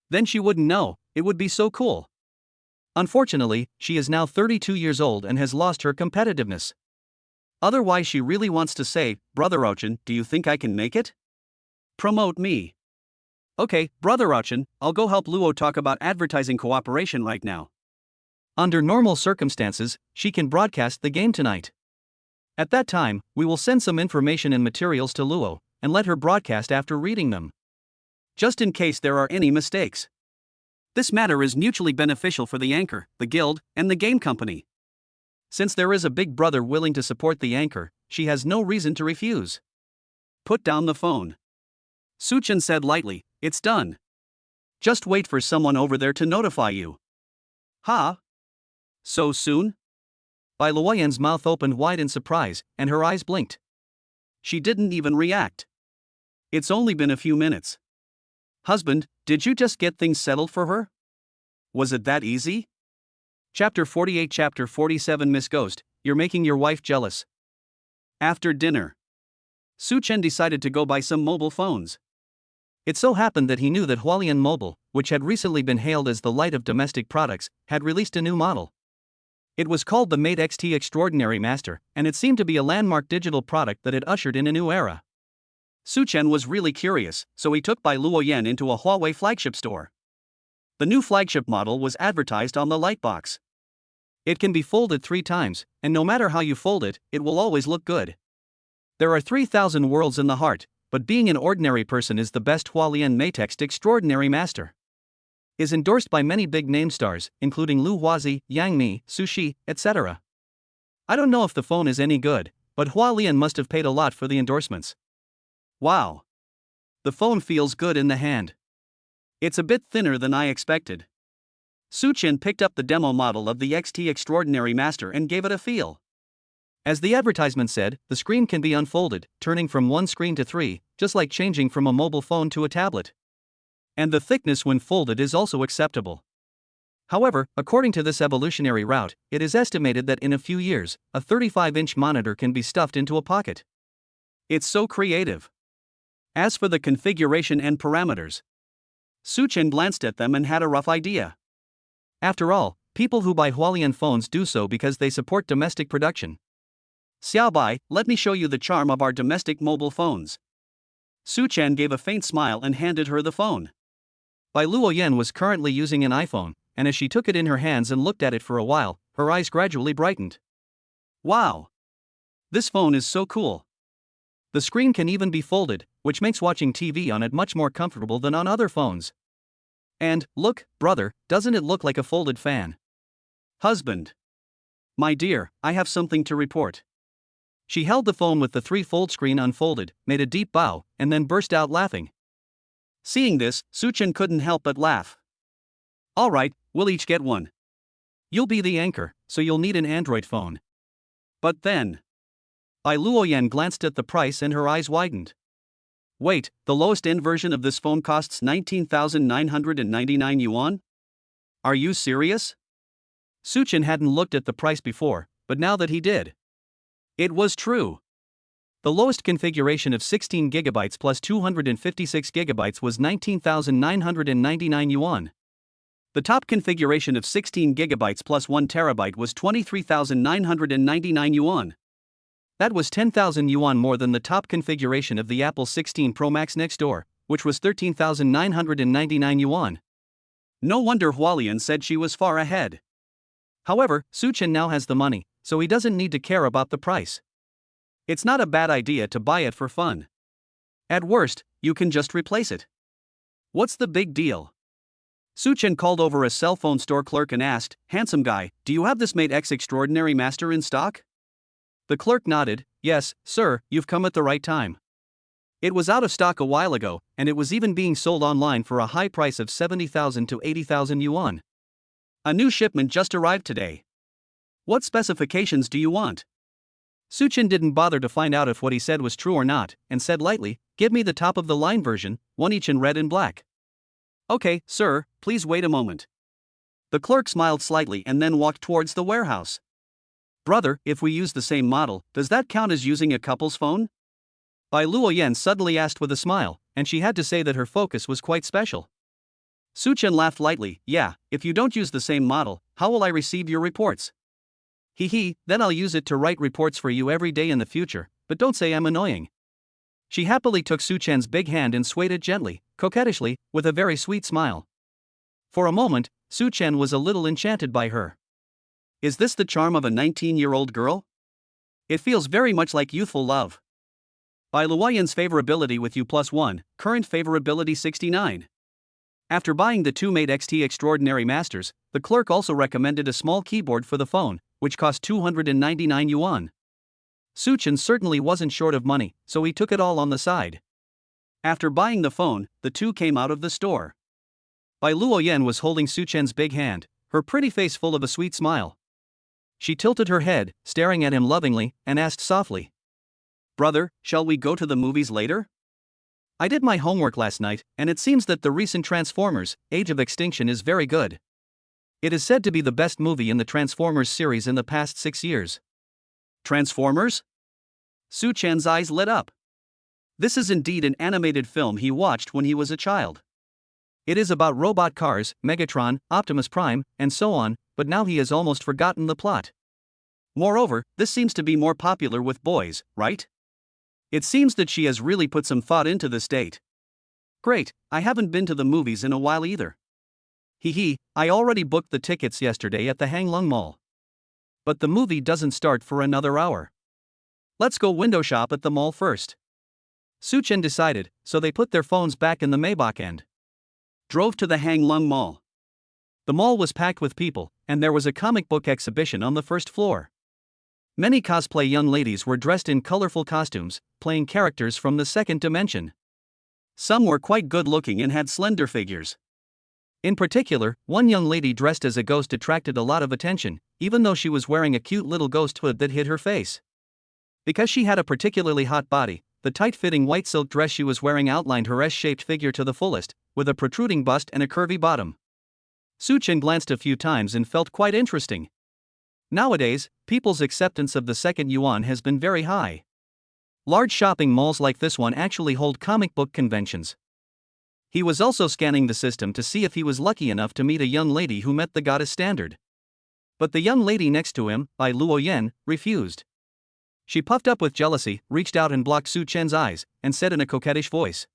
then she wouldn't know, it would be so cool. Unfortunately, she is now 32 years old and has lost her competitiveness. Otherwise, she really wants to say, Brother Ochin, do you think I can make it? Promote me. Okay, Brother Ochin, I'll go help Luo talk about advertising cooperation right now. Under normal circumstances, she can broadcast the game tonight. At that time, we will send some information and materials to Luo, and let her broadcast after reading them. Just in case there are any mistakes. This matter is mutually beneficial for the anchor, the guild, and the game company. Since there is a big brother willing to support the anchor, she has no reason to refuse. Put down the phone. Suchin said lightly, it's done. Just wait for someone over there to notify you. Ha? So soon? Bai Luoyan's mouth opened wide in surprise, and her eyes blinked. She didn't even react. It's only been a few minutes. Husband, did you just get things settled for her? Was it that easy? Chapter 48 Chapter 47 Miss Ghost, you're making your wife jealous. After dinner, Suchen decided to go buy some mobile phones. It so happened that he knew that Hualien Mobile, which had recently been hailed as the light of domestic products, had released a new model. It was called the Mate XT Extraordinary Master, and it seemed to be a landmark digital product that had ushered in a new era. Suchen was really curious, so he took Bai Luoyan into a Huawei flagship store. The new flagship model was advertised on the lightbox. It can be folded 3 times, and no matter how you fold it, it will always look good. There are 3,000 worlds in the heart, but being an ordinary person is the best. Hualien Matext Extraordinary Master is endorsed by many big name stars, including Lu Huazi, Yang Mi, Sushi, etc. I don't know if the phone is any good, but Hualien must have paid a lot for the endorsements. Wow! The phone feels good in the hand. It's a bit thinner than I expected. Suchen picked up the demo model of the XT Extraordinary Master and gave it a feel. As the advertisement said, the screen can be unfolded, turning from 1 screen to 3, just like changing from a mobile phone to a tablet. And the thickness when folded is also acceptable. However, according to this evolutionary route, it is estimated that in a few years, a 35-inch monitor can be stuffed into a pocket. It's so creative. As for the configuration and parameters, Suchen glanced at them and had a rough idea. After all, people who buy Hualien phones do so because they support domestic production. Xiaobai, let me show you the charm of our domestic mobile phones. Suchen gave a faint smile and handed her the phone. Bai Luoyan was currently using an iPhone, and as she took it in her hands and looked at it for a while, her eyes gradually brightened. Wow! This phone is so cool. The screen can even be folded, which makes watching TV on it much more comfortable than on other phones. And, look, brother, doesn't it look like a folded fan? Husband. My dear, I have something to report. She held the phone with the 3-fold screen unfolded, made a deep bow, and then burst out laughing. Seeing this, Suchen couldn't help but laugh. All right, we'll each get one. You'll be the anchor, so you'll need an Android phone. But then, Bai Luoyan glanced at the price and her eyes widened. Wait, the lowest end version of this phone costs 19,999 yuan? Are you serious? Suchen hadn't looked at the price before, but now that he did, it was true. The lowest configuration of 16 GB plus 256 GB was 19,999 yuan. The top configuration of 16 GB plus 1 TB was 23,999 yuan. That was 10,000 yuan more than the top configuration of the Apple 16 Pro Max next door, which was 13,999 yuan. No wonder Hualien said she was far ahead. However, Suchen now has the money, so he doesn't need to care about the price. It's not a bad idea to buy it for fun. At worst, you can just replace it. What's the big deal? Suchen called over a cell phone store clerk and asked, "Handsome guy, do you have this Mate X Extraordinary Master in stock?" The clerk nodded, "Yes, sir, you've come at the right time. It was out of stock a while ago, and it was even being sold online for a high price of 70,000 to 80,000 yuan. A new shipment just arrived today. What specifications do you want?" Suchen didn't bother to find out if what he said was true or not, and said lightly, "Give me the top of the line version, one each in red and black." "Okay, sir, please wait a moment." The clerk smiled slightly and then walked towards the warehouse. Brother, if we use the same model, does that count as using a couple's phone? Bai Luoyan suddenly asked with a smile, and she had to say that her focus was quite special. Su Chen laughed lightly. Yeah, if you don't use the same model, how will I receive your reports? Hee, then I'll use it to write reports for you every day in the future, but don't say I'm annoying. She happily took Su Chen's big hand and swayed it gently, coquettishly, with a very sweet smile. For a moment, Su Chen was a little enchanted by her. Is this the charm of a 19-year-old girl? It feels very much like youthful love. Bai Luoyan's favorability with U+1, current favorability 69. After buying the two Mate XT Extraordinary Masters, the clerk also recommended a small keyboard for the phone, which cost 299 yuan. Su Chen certainly wasn't short of money, so he took it all on the side. After buying the phone, the two came out of the store. Bai Luoyan was holding Su Chen's big hand, her pretty face full of a sweet smile. She tilted her head, staring at him lovingly, and asked softly, Brother, shall we go to the movies later? I did my homework last night, and it seems that the recent Transformers, Age of Extinction is very good. It is said to be the best movie in the Transformers series in the past 6 years. Transformers? Su Chen's eyes lit up. This is indeed an animated film he watched when he was a child. It is about robot cars, Megatron, Optimus Prime, and so on, but now he has almost forgotten the plot. Moreover, this seems to be more popular with boys, right? It seems that she has really put some thought into this date. Great, I haven't been to the movies in a while either. I already booked the tickets yesterday at the Hanglung Mall. But the movie doesn't start for another hour. Let's go window shop at the mall first. Su Chen decided, so they put their phones back in the Maybach and drove to the Hanglung Mall. The mall was packed with people, and there was a comic book exhibition on the first floor. Many cosplay young ladies were dressed in colorful costumes, playing characters from the second dimension. Some were quite good-looking and had slender figures. In particular, one young lady dressed as a ghost attracted a lot of attention, even though she was wearing a cute little ghost hood that hid her face. Because she had a particularly hot body, the tight-fitting white silk dress she was wearing outlined her S-shaped figure to the fullest, with a protruding bust and a curvy bottom. Su Chen glanced a few times and felt quite interesting. Nowadays, people's acceptance of the second yuan has been very high. Large shopping malls like this one actually hold comic book conventions. He was also scanning the system to see if he was lucky enough to meet a young lady who met the goddess standard. But the young lady next to him, Bai Luoyan, refused. She puffed up with jealousy, reached out and blocked Su Chen's eyes, and said in a coquettish voice,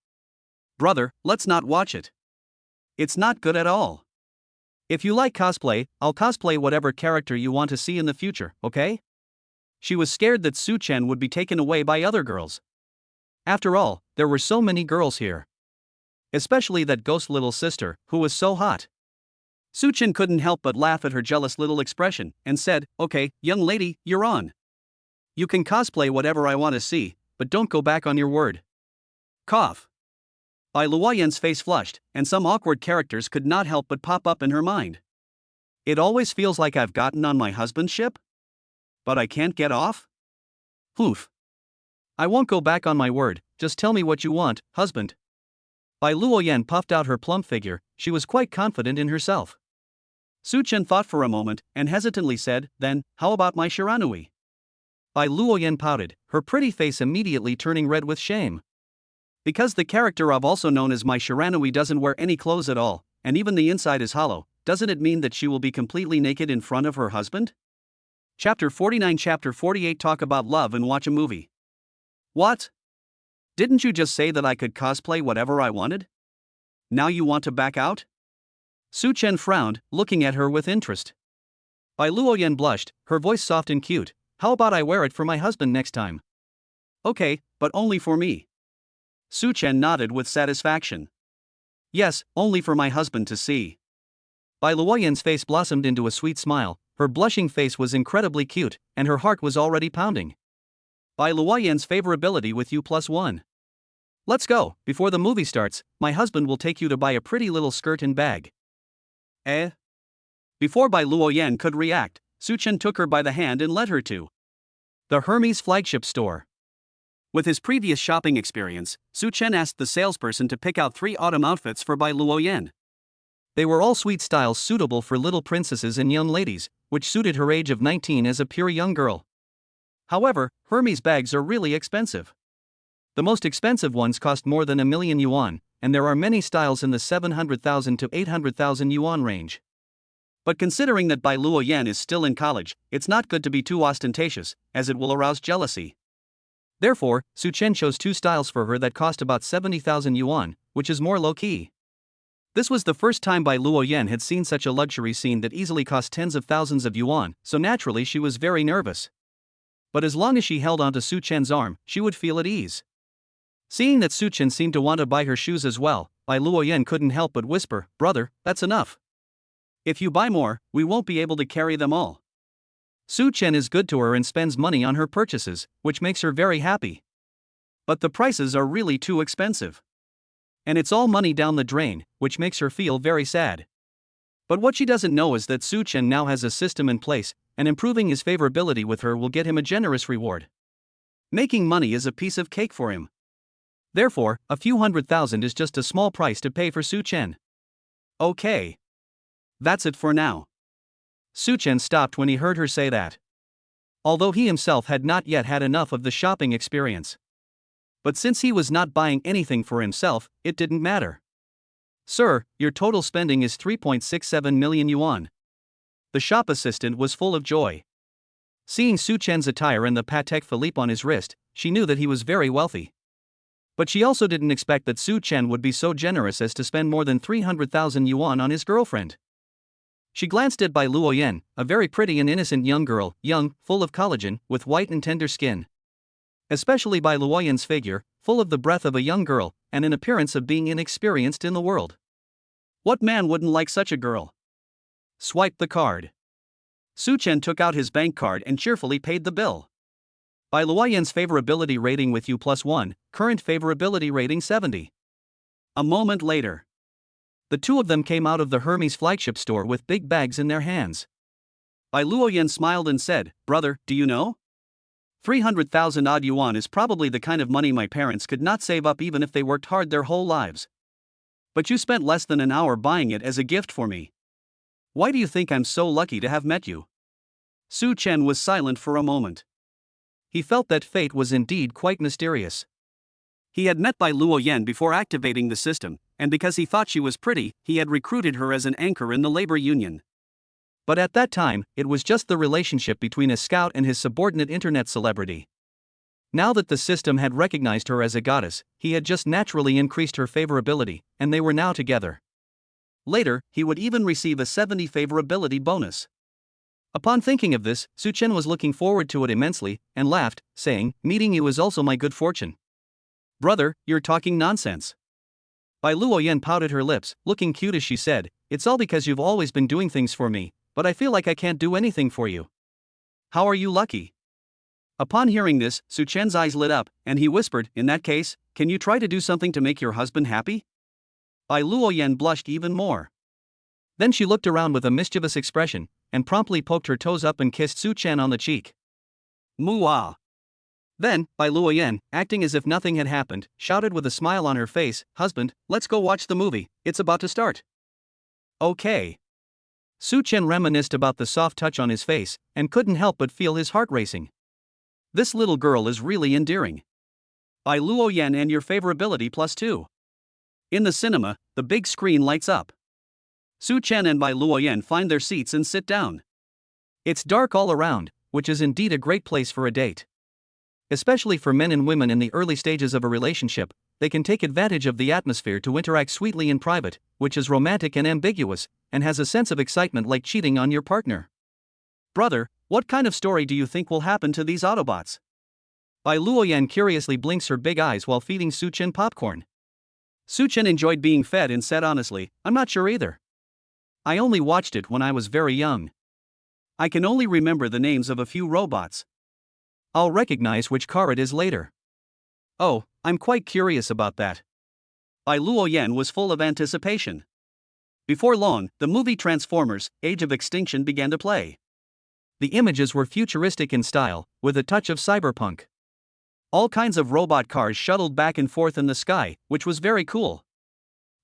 Brother, let's not watch it. It's not good at all. If you like cosplay, I'll cosplay whatever character you want to see in the future, okay? She was scared that Su Chen would be taken away by other girls. After all, there were so many girls here. Especially that ghost little sister, who was so hot. Su Chen couldn't help but laugh at her jealous little expression, and said, Okay, young lady, you're on. You can cosplay whatever I want to see, but don't go back on your word. Cough. Bai Luoyan's face flushed, and some awkward characters could not help but pop up in her mind. It always feels like I've gotten on my husband's ship? But I can't get off? Oof. I won't go back on my word, just tell me what you want, husband. Bai Luoyan puffed out her plump figure, she was quite confident in herself. Su Chen thought for a moment, and hesitantly said, Then, how about my Shiranui? Bai Luoyan pouted, her pretty face immediately turning red with shame. Because the character I've also known as my Shiranui doesn't wear any clothes at all, and even the inside is hollow, doesn't it mean that she will be completely naked in front of her husband? Chapter 49 Chapter 48 Talk about love and watch a movie. What? Didn't you just say that I could cosplay whatever I wanted? Now you want to back out? Su Chen frowned, looking at her with interest. Bai Luoyan blushed, her voice soft and cute. How about I wear it for my husband next time? Okay, but only for me. Su Chen nodded with satisfaction. Yes, only for my husband to see. Bai Luoyan's face blossomed into a sweet smile, her blushing face was incredibly cute, and her heart was already pounding. Bai Luoyan's favorability with U+1. Let's go, before the movie starts, my husband will take you to buy a pretty little skirt and bag. Eh? Before Bai Luoyan could react, Su Chen took her by the hand and led her to the Hermes flagship store. With his previous shopping experience, Su Chen asked the salesperson to pick out 3 autumn outfits for Bai Luoyan. They were all sweet styles suitable for little princesses and young ladies, which suited her age of 19 as a pure young girl. However, Hermes bags are really expensive. The most expensive ones cost more than 1,000,000 yuan, and there are many styles in the 700,000 to 800,000 yuan range. But considering that Bai Luoyan is still in college, it's not good to be too ostentatious, as it will arouse jealousy. Therefore, Su Chen chose 2 styles for her that cost about 70,000 yuan, which is more low-key. This was the first time Bai Luoyan had seen such a luxury scene that easily cost tens of thousands of yuan, so naturally she was very nervous. But as long as she held onto Su Chen's arm, she would feel at ease. Seeing that Su Chen seemed to want to buy her shoes as well, Bai Luoyan couldn't help but whisper, "Brother, that's enough. If you buy more, we won't be able to carry them all." Su Chen is good to her and spends money on her purchases, which makes her very happy. But the prices are really too expensive. And it's all money down the drain, which makes her feel very sad. But what she doesn't know is that Su Chen now has a system in place, and improving his favorability with her will get him a generous reward. Making money is a piece of cake for him. Therefore, a few 100,000 is just a small price to pay for Su Chen. Okay. That's it for now. Su Chen stopped when he heard her say that. Although he himself had not yet had enough of the shopping experience. But since he was not buying anything for himself, it didn't matter. "Sir, your total spending is 3.67 million yuan. The shop assistant was full of joy. Seeing Su Chen's attire and the Patek Philippe on his wrist, she knew that he was very wealthy. But she also didn't expect that Su Chen would be so generous as to spend more than 300,000 yuan on his girlfriend. She glanced at Bai Luoyan, a very pretty and innocent young girl, young, full of collagen, with white and tender skin. Especially Bai Luoyan's figure, full of the breath of a young girl, and an appearance of being inexperienced in the world. What man wouldn't like such a girl? Swipe the card. Su Chen took out his bank card and cheerfully paid the bill. Bai Luoyan's favorability rating with U+1, current favorability rating 70. A moment later, the two of them came out of the Hermes flagship store with big bags in their hands. Bai Luoyan smiled and said, "Brother, do you know? 300,000 odd yuan is probably the kind of money my parents could not save up even if they worked hard their whole lives. But you spent less than an hour buying it as a gift for me. Why do you think I'm so lucky to have met you?" Su Chen was silent for a moment. He felt that fate was indeed quite mysterious. He had met Bai Luoyan before activating the system, and because he thought she was pretty, he had recruited her as an anchor in the labor union. But at that time, it was just the relationship between a scout and his subordinate internet celebrity. Now that the system had recognized her as a goddess, he had just naturally increased her favorability, and they were now together. Later, he would even receive a 70 favorability bonus. Upon thinking of this, Su Chen was looking forward to it immensely, and laughed, saying, "Meeting you is also my good fortune." "Brother, you're talking nonsense." Bai Luoyan pouted her lips, looking cute as she said, "It's all because you've always been doing things for me, but I feel like I can't do anything for you." "How are you lucky?" Upon hearing this, Su Chen's eyes lit up, and he whispered, "In that case, can you try to do something to make your husband happy?" Bai Luoyan blushed even more. Then she looked around with a mischievous expression, and promptly poked her toes up and kissed Su Chen on the cheek. Muah. Then, Bai Luoyan, acting as if nothing had happened, shouted with a smile on her face, "Husband, let's go watch the movie, it's about to start." Okay. Su Chen reminisced about the soft touch on his face, and couldn't help but feel his heart racing. This little girl is really endearing. Bai Luoyan and your favorability +2. In the cinema, the big screen lights up. Su Chen and Bai Luoyan find their seats and sit down. It's dark all around, which is indeed a great place for a date. Especially for men and women in the early stages of a relationship, they can take advantage of the atmosphere to interact sweetly in private, which is romantic and ambiguous, and has a sense of excitement like cheating on your partner. "Brother, what kind of story do you think will happen to these Autobots?" Bai Luoyan curiously blinks her big eyes while feeding Su Chen popcorn. Su Chen enjoyed being fed and said honestly, "I'm not sure either. I only watched it when I was very young. I can only remember the names of a few robots. I'll recognize which car it is later." "Oh, I'm quite curious about that." Bai Luoyan was full of anticipation. Before long, the movie Transformers: Age of Extinction began to play. The images were futuristic in style, with a touch of cyberpunk. All kinds of robot cars shuttled back and forth in the sky, which was very cool.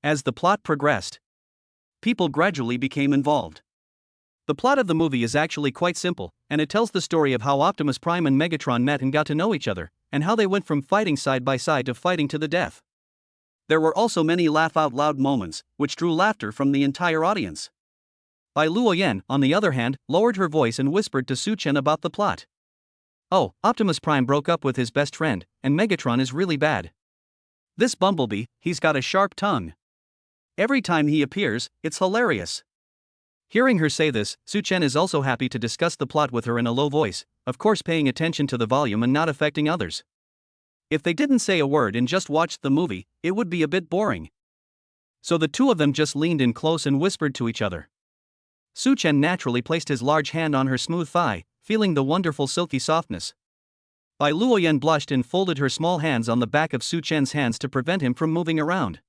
As the plot progressed, people gradually became involved. The plot of the movie is actually quite simple, and it tells the story of how Optimus Prime and Megatron met and got to know each other, and how they went from fighting side by side to fighting to the death. There were also many laugh-out-loud moments, which drew laughter from the entire audience. Bai Luoyan, on the other hand, lowered her voice and whispered to Su Chen about the plot. Oh, Optimus Prime broke up with his best friend, and Megatron is really bad. This Bumblebee, he's got a sharp tongue. Every time he appears, it's hilarious. Hearing her say this, Su Chen is also happy to discuss the plot with her in a low voice, of course paying attention to the volume and not affecting others. If they didn't say a word and just watched the movie, it would be a bit boring. So the two of them just leaned in close and whispered to each other. Su Chen naturally placed his large hand on her smooth thigh, feeling the wonderful silky softness. Bai Luoyan blushed and folded her small hands on the back of Su Chen's hands to prevent him from moving around.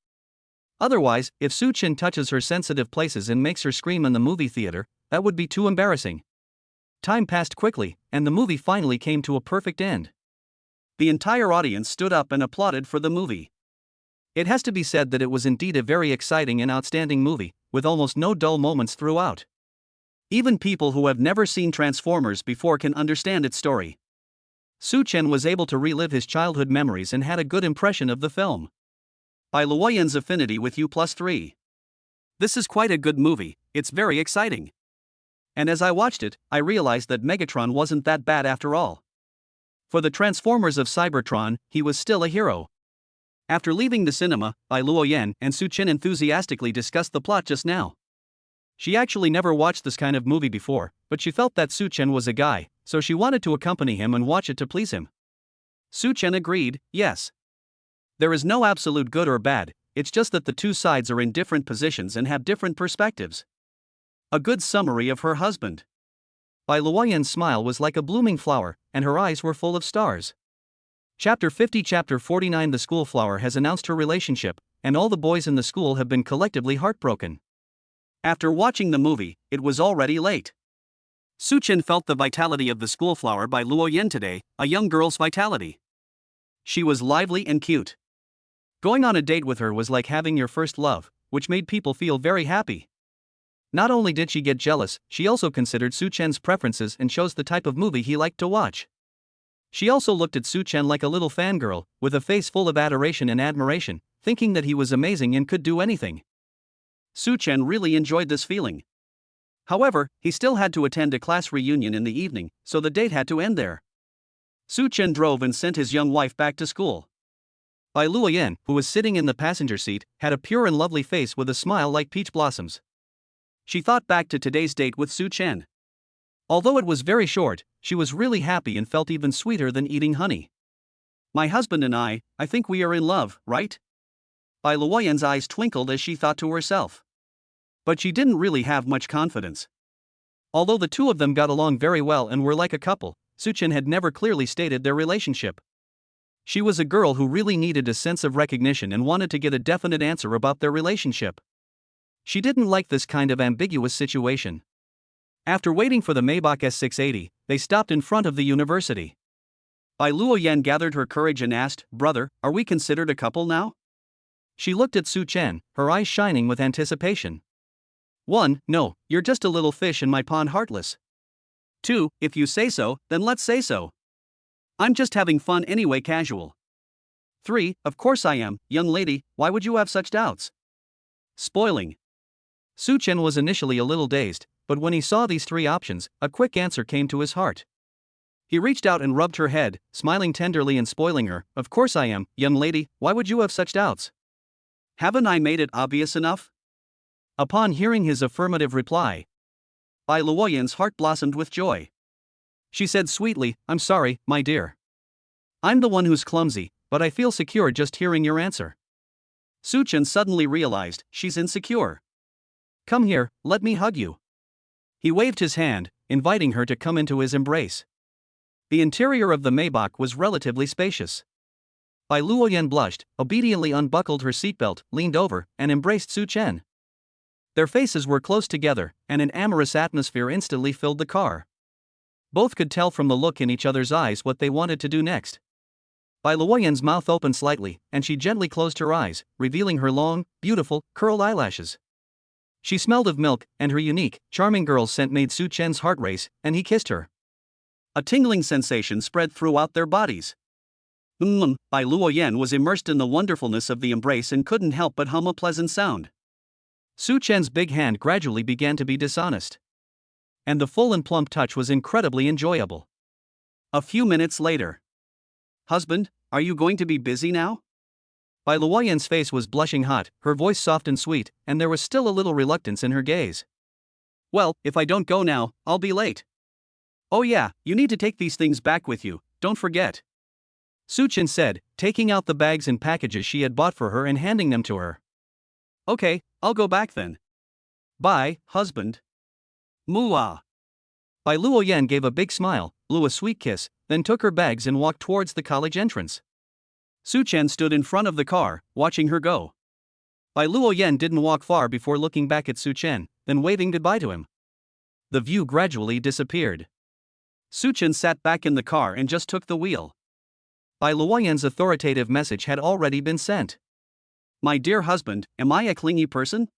Otherwise, if Su Chen touches her sensitive places and makes her scream in the movie theater, that would be too embarrassing. Time passed quickly, and the movie finally came to a perfect end. The entire audience stood up and applauded for the movie. It has to be said that it was indeed a very exciting and outstanding movie, with almost no dull moments throughout. Even people who have never seen Transformers before can understand its story. Su Chen was able to relive his childhood memories and had a good impression of the film. By Luoyan's affinity with U+3. This is quite a good movie, it's very exciting. And as I watched it, I realized that Megatron wasn't that bad after all. For the Transformers of Cybertron, he was still a hero. After leaving the cinema, Bai Luoyan and Su Chen enthusiastically discussed the plot just now. She actually never watched this kind of movie before, but she felt that Su Chen was a guy, so she wanted to accompany him and watch it to please him. Su Chen agreed, yes. There is no absolute good or bad, it's just that the two sides are in different positions and have different perspectives. A good summary of her husband. Bai Luoyan's smile was like a blooming flower, and her eyes were full of stars. Chapter 50 Chapter 49 The school flower has announced her relationship, and all the boys in the school have been collectively heartbroken. After watching the movie, it was already late. Su Chen felt the vitality of the school flower by Luoyan today, a young girl's vitality. She was lively and cute. Going on a date with her was like having your first love, which made people feel very happy. Not only did she get jealous, she also considered Su Chen's preferences and chose the type of movie he liked to watch. She also looked at Su Chen like a little fangirl, with a face full of adoration and admiration, thinking that he was amazing and could do anything. Su Chen really enjoyed this feeling. However, he still had to attend a class reunion in the evening, so the date had to end there. Su Chen drove and sent his young wife back to school. Bai Luoyan, who was sitting in the passenger seat, had a pure and lovely face with a smile like peach blossoms. She thought back to today's date with Su Chen. Although it was very short, she was really happy and felt even sweeter than eating honey. My husband and I think we are in love, right? Bai Luoyan's eyes twinkled as she thought to herself. But she didn't really have much confidence. Although the two of them got along very well and were like a couple, Su Chen had never clearly stated their relationship. She was a girl who really needed a sense of recognition and wanted to get a definite answer about their relationship. She didn't like this kind of ambiguous situation. After waiting for the Maybach S680, they stopped in front of the university. Bai Luoyan gathered her courage and asked, "Brother, are we considered a couple now?" She looked at Su Chen, her eyes shining with anticipation. 1. No, you're just a little fish in my pond, heartless. 2. If you say so, then let's say so. I'm just having fun anyway, casual. 3. Of course I am, young lady, why would you have such doubts? Spoiling. Su Chen was initially a little dazed, but when he saw these three options, a quick answer came to his heart. He reached out and rubbed her head, smiling tenderly and spoiling her. Of course I am, young lady, why would you have such doubts? Haven't I made it obvious enough? Upon hearing his affirmative reply, Bai Luoyan's heart blossomed with joy. She said sweetly, I'm sorry, my dear. I'm the one who's clumsy, but I feel secure just hearing your answer. Su Chen suddenly realized she's insecure. Come here, let me hug you. He waved his hand, inviting her to come into his embrace. The interior of the Maybach was relatively spacious. Bai Luoyan blushed, obediently unbuckled her seatbelt, leaned over, and embraced Su Chen. Their faces were close together, and an amorous atmosphere instantly filled the car. Both could tell from the look in each other's eyes what they wanted to do next. Bai Luoyan's mouth opened slightly, and she gently closed her eyes, revealing her long, beautiful, curled eyelashes. She smelled of milk, and her unique, charming girl scent made Su Chen's heart race, and he kissed her. A tingling sensation spread throughout their bodies. By Luoyan was immersed in the wonderfulness of the embrace and couldn't help but hum a pleasant sound. Su Chen's big hand gradually began to be dishonest. And the full and plump touch was incredibly enjoyable. A few minutes later. Husband, are you going to be busy now? Bai Luoyan's face was blushing hot, her voice soft and sweet, and there was still a little reluctance in her gaze. Well, if I don't go now, I'll be late. Oh yeah, you need to take these things back with you, don't forget. Su Chen said, taking out the bags and packages she had bought for her and handing them to her. Okay, I'll go back then. Bye, husband. Mua. Bai Luoyan gave a big smile, blew a sweet kiss, then took her bags and walked towards the college entrance. Su Chen stood in front of the car, watching her go. Bai Luoyan didn't walk far before looking back at Su Chen, then waving goodbye to him. The view gradually disappeared. Su Chen sat back in the car and just took the wheel. Bai Luoyan's authoritative message had already been sent. My dear husband, am I a clingy person?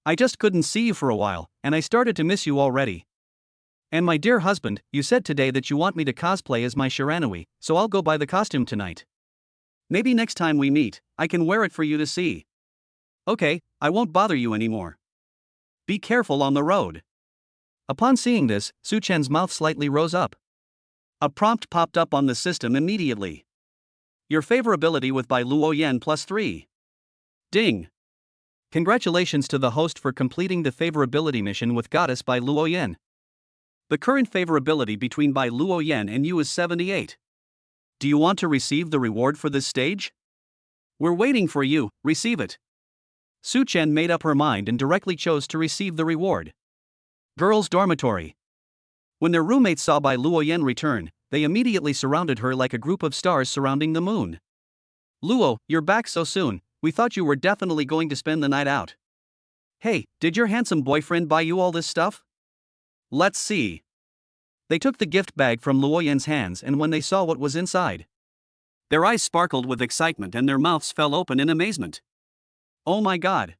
I just couldn't see you for a while, and I started to miss you already. And my dear husband, you said today that you want me to cosplay as my Shiranui, so I'll go buy the costume tonight. Maybe next time we meet, I can wear it for you to see. Okay, I won't bother you anymore. Be careful on the road. Upon seeing this, Su Chen's mouth slightly rose up. A prompt popped up on the system immediately. Your favorability with Bai Luoyan +3. Ding. Congratulations to the host for completing the favorability mission with Goddess Bai Luoyan. The current favorability between Bai Luoyan and you is 78. Do you want to receive the reward for this stage? We're waiting for you, receive it. Su Chen made up her mind and directly chose to receive the reward. Girls' dormitory. When their roommates saw Bai Luoyan return, they immediately surrounded her like a group of stars surrounding the moon. Luo, you're back so soon, we thought you were definitely going to spend the night out. Hey, did your handsome boyfriend buy you all this stuff? Let's see. They took the gift bag from Luoyan's hands, and when they saw what was inside, their eyes sparkled with excitement and their mouths fell open in amazement. Oh my god.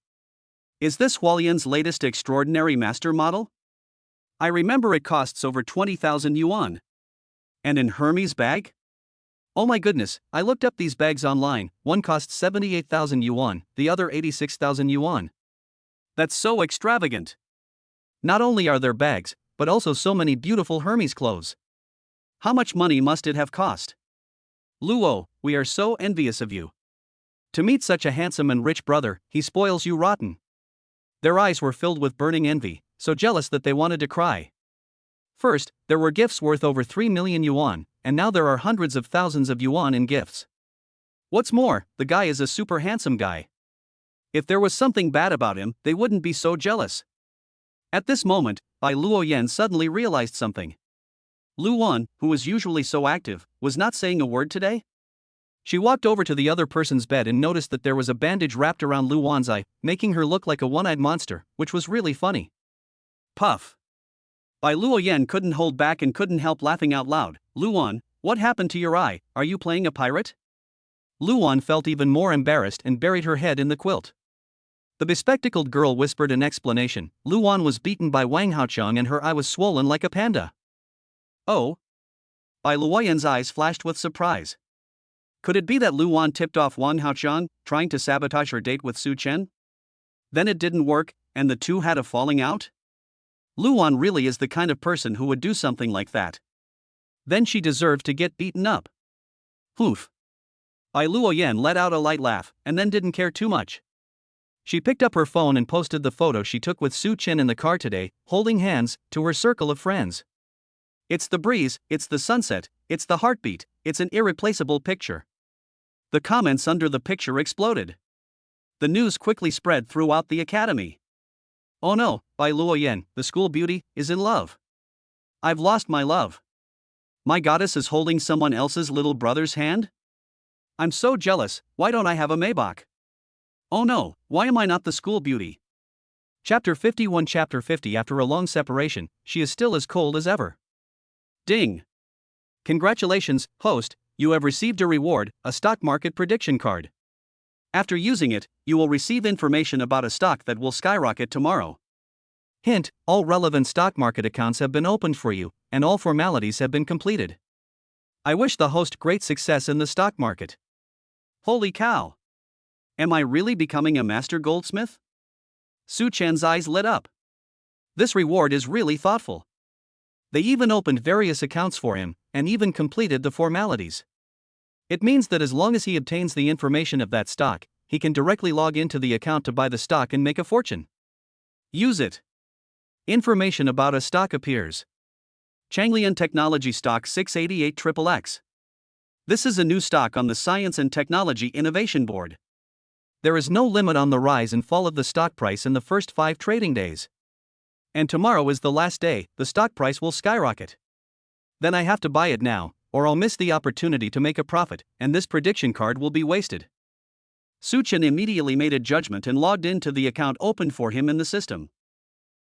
Is this Hualian's latest extraordinary master model? I remember it costs over 20,000 yuan. And in Hermes' bag? Oh my goodness, I looked up these bags online, one costs 78,000 yuan, the other 86,000 yuan. That's so extravagant. Not only are there bags, but also so many beautiful Hermes clothes. How much money must it have cost? Luo, we are so envious of you. To meet such a handsome and rich brother, he spoils you rotten. Their eyes were filled with burning envy, so jealous that they wanted to cry. First, there were gifts worth over 3 million yuan, and now there are hundreds of thousands of yuan in gifts. What's more, the guy is a super handsome guy. If there was something bad about him, they wouldn't be so jealous. At this moment, Bai Luoyan suddenly realized something. Luoyan, who was usually so active, was not saying a word today? She walked over to the other person's bed and noticed that there was a bandage wrapped around Luoyan's eye, making her look like a one-eyed monster, which was really funny. Puff. Bai Luoyan couldn't hold back and couldn't help laughing out loud. Luoyan, what happened to your eye, are you playing a pirate? Luoyan felt even more embarrassed and buried her head in the quilt. The bespectacled girl whispered an explanation. Luoyan was beaten by Wang Haocheng and her eye was swollen like a panda. Oh? Bai Luoyan's eyes flashed with surprise. Could it be that Luoyan tipped off Wang Haocheng, trying to sabotage her date with Su Chen? Then it didn't work, and the two had a falling out? Luoyan really is the kind of person who would do something like that. Then she deserved to get beaten up. Oof. Bai Luoyan let out a light laugh, and then didn't care too much. She picked up her phone and posted the photo she took with Su Chen in the car today, holding hands, to her circle of friends. It's the breeze, it's the sunset, it's the heartbeat, it's an irreplaceable picture. The comments under the picture exploded. The news quickly spread throughout the academy. Oh no, Bai Luoyan, the school beauty, is in love. I've lost my love. My goddess is holding someone else's little brother's hand? I'm so jealous, why don't I have a Maybach? Oh no, why am I not the school beauty? Chapter 51. Chapter 50. After a long separation, she is still as cold as ever. Ding. Congratulations, host, you have received a reward, a stock market prediction card. After using it, you will receive information about a stock that will skyrocket tomorrow. Hint, all relevant stock market accounts have been opened for you, and all formalities have been completed. I wish the host great success in the stock market. Holy cow! Am I really becoming a master goldsmith? Su Chen's eyes lit up. This reward is really thoughtful. They even opened various accounts for him, and even completed the formalities. It means that as long as he obtains the information of that stock, he can directly log into the account to buy the stock and make a fortune. Use it. Information about a stock appears. Changlian Technology Stock 688XXX. This is a new stock on the Science and Technology Innovation Board. There is no limit on the rise and fall of the stock price in the first 5 trading days. And tomorrow is the last day, the stock price will skyrocket. Then I have to buy it now, or I'll miss the opportunity to make a profit, and this prediction card will be wasted. Su Chen immediately made a judgment and logged into the account opened for him in the system.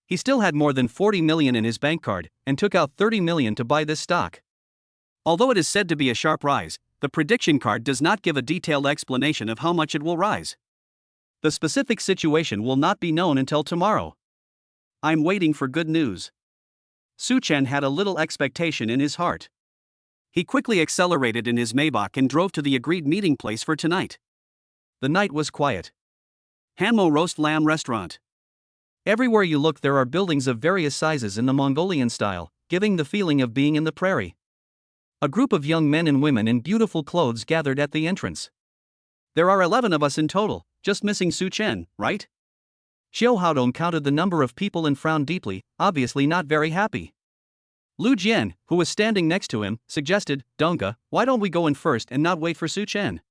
He still had more than 40 million in his bank card, and took out 30 million to buy this stock. Although it is said to be a sharp rise, the prediction card does not give a detailed explanation of how much it will rise. The specific situation will not be known until tomorrow. I'm waiting for good news. Su Chen had a little expectation in his heart. He quickly accelerated in his Maybach and drove to the agreed meeting place for tonight. The night was quiet. Hanmo Roast Lamb Restaurant. Everywhere you look there are buildings of various sizes in the Mongolian style, giving the feeling of being in the prairie. A group of young men and women in beautiful clothes gathered at the entrance. There are 11 of us in total, just missing Su Chen, right? Xiao Haodong counted the number of people and frowned deeply, obviously not very happy. Lu Jian, who was standing next to him, suggested, "Donga, why don't we go in first and not wait for Su Chen?"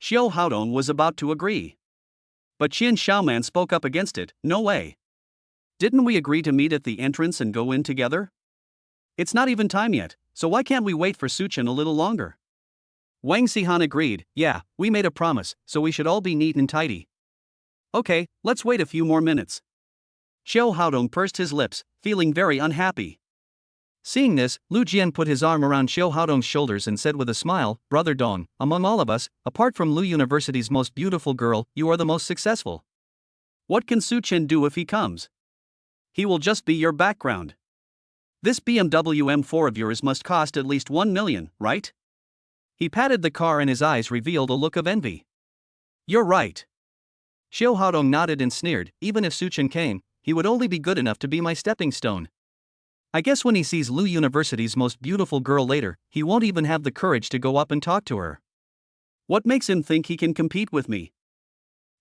Xiao Haodong was about to agree. But Qian Xiaoman spoke up against it, "No way. Didn't we agree to meet at the entrance and go in together? It's not even time yet, so why can't we wait for Su Chen a little longer?" Wang Xihan agreed, "Yeah, we made a promise, so we should all be neat and tidy." "Okay, let's wait a few more minutes." Xiao Haodong pursed his lips, feeling very unhappy. Seeing this, Lu Jian put his arm around Xiao Haodong's shoulders and said with a smile, "Brother Dong, among all of us, apart from Lu University's most beautiful girl, you are the most successful. What can Su Chen do if he comes? He will just be your background. This BMW M4 of yours must cost at least 1 million, right?" He patted the car and his eyes revealed a look of envy. "You're right." Xiao Haodong nodded and sneered, "Even if Su Chen came, he would only be good enough to be my stepping stone. I guess when he sees Lu University's most beautiful girl later, he won't even have the courage to go up and talk to her." "What makes him think he can compete with me?"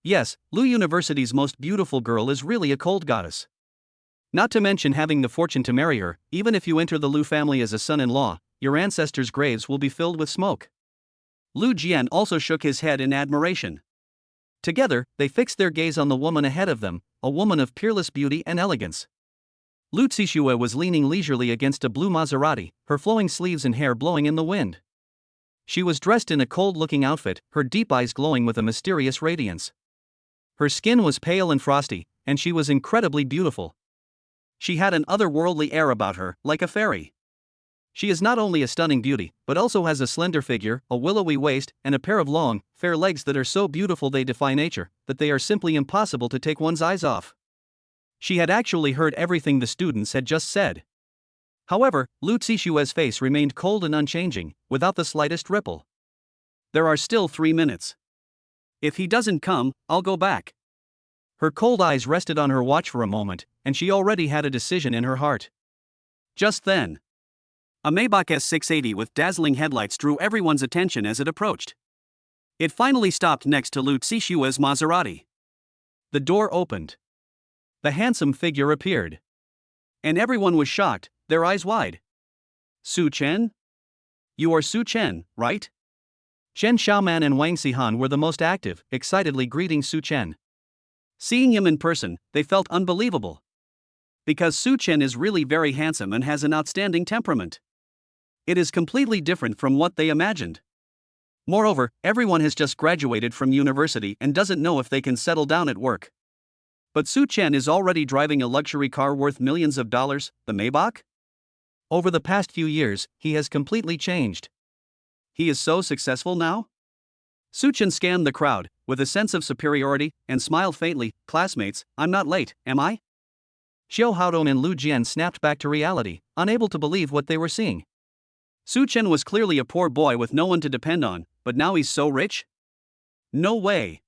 "Yes, Lu University's most beautiful girl is really a cold goddess. Not to mention having the fortune to marry her, even if you enter the Lu family as a son-in-law, your ancestors' graves will be filled with smoke." Lu Jian also shook his head in admiration. Together, they fixed their gaze on the woman ahead of them, a woman of peerless beauty and elegance. Lu Zixue was leaning leisurely against a blue Maserati, her flowing sleeves and hair blowing in the wind. She was dressed in a cold-looking outfit, her deep eyes glowing with a mysterious radiance. Her skin was pale and frosty, and she was incredibly beautiful. She had an otherworldly air about her, like a fairy. She is not only a stunning beauty, but also has a slender figure, a willowy waist, and a pair of long, fair legs that are so beautiful they defy nature, that they are simply impossible to take one's eyes off. She had actually heard everything the students had just said. However, Lu Zixue's face remained cold and unchanging, without the slightest ripple. "There are still 3 minutes. If he doesn't come, I'll go back." Her cold eyes rested on her watch for a moment, and she already had a decision in her heart. Just then, a Maybach S680 with dazzling headlights drew everyone's attention as it approached. It finally stopped next to Lu Zixue's Maserati. The door opened. The handsome figure appeared. And everyone was shocked, their eyes wide. "Su Chen? You are Su Chen, right?" Shen Xiaoman and Wang Xihan were the most active, excitedly greeting Su Chen. Seeing him in person, they felt unbelievable. Because Su Chen is really very handsome and has an outstanding temperament. It is completely different from what they imagined. Moreover, everyone has just graduated from university and doesn't know if they can settle down at work. But Su Chen is already driving a luxury car worth millions of dollars, the Maybach? Over the past few years, he has completely changed. He is so successful now? Su Chen scanned the crowd, with a sense of superiority, and smiled faintly. Classmates, I'm not late, am I? Xiao Haodong and Lu Jian snapped back to reality, unable to believe what they were seeing. Su Chen was clearly a poor boy with no one to depend on, but now he's so rich? No way.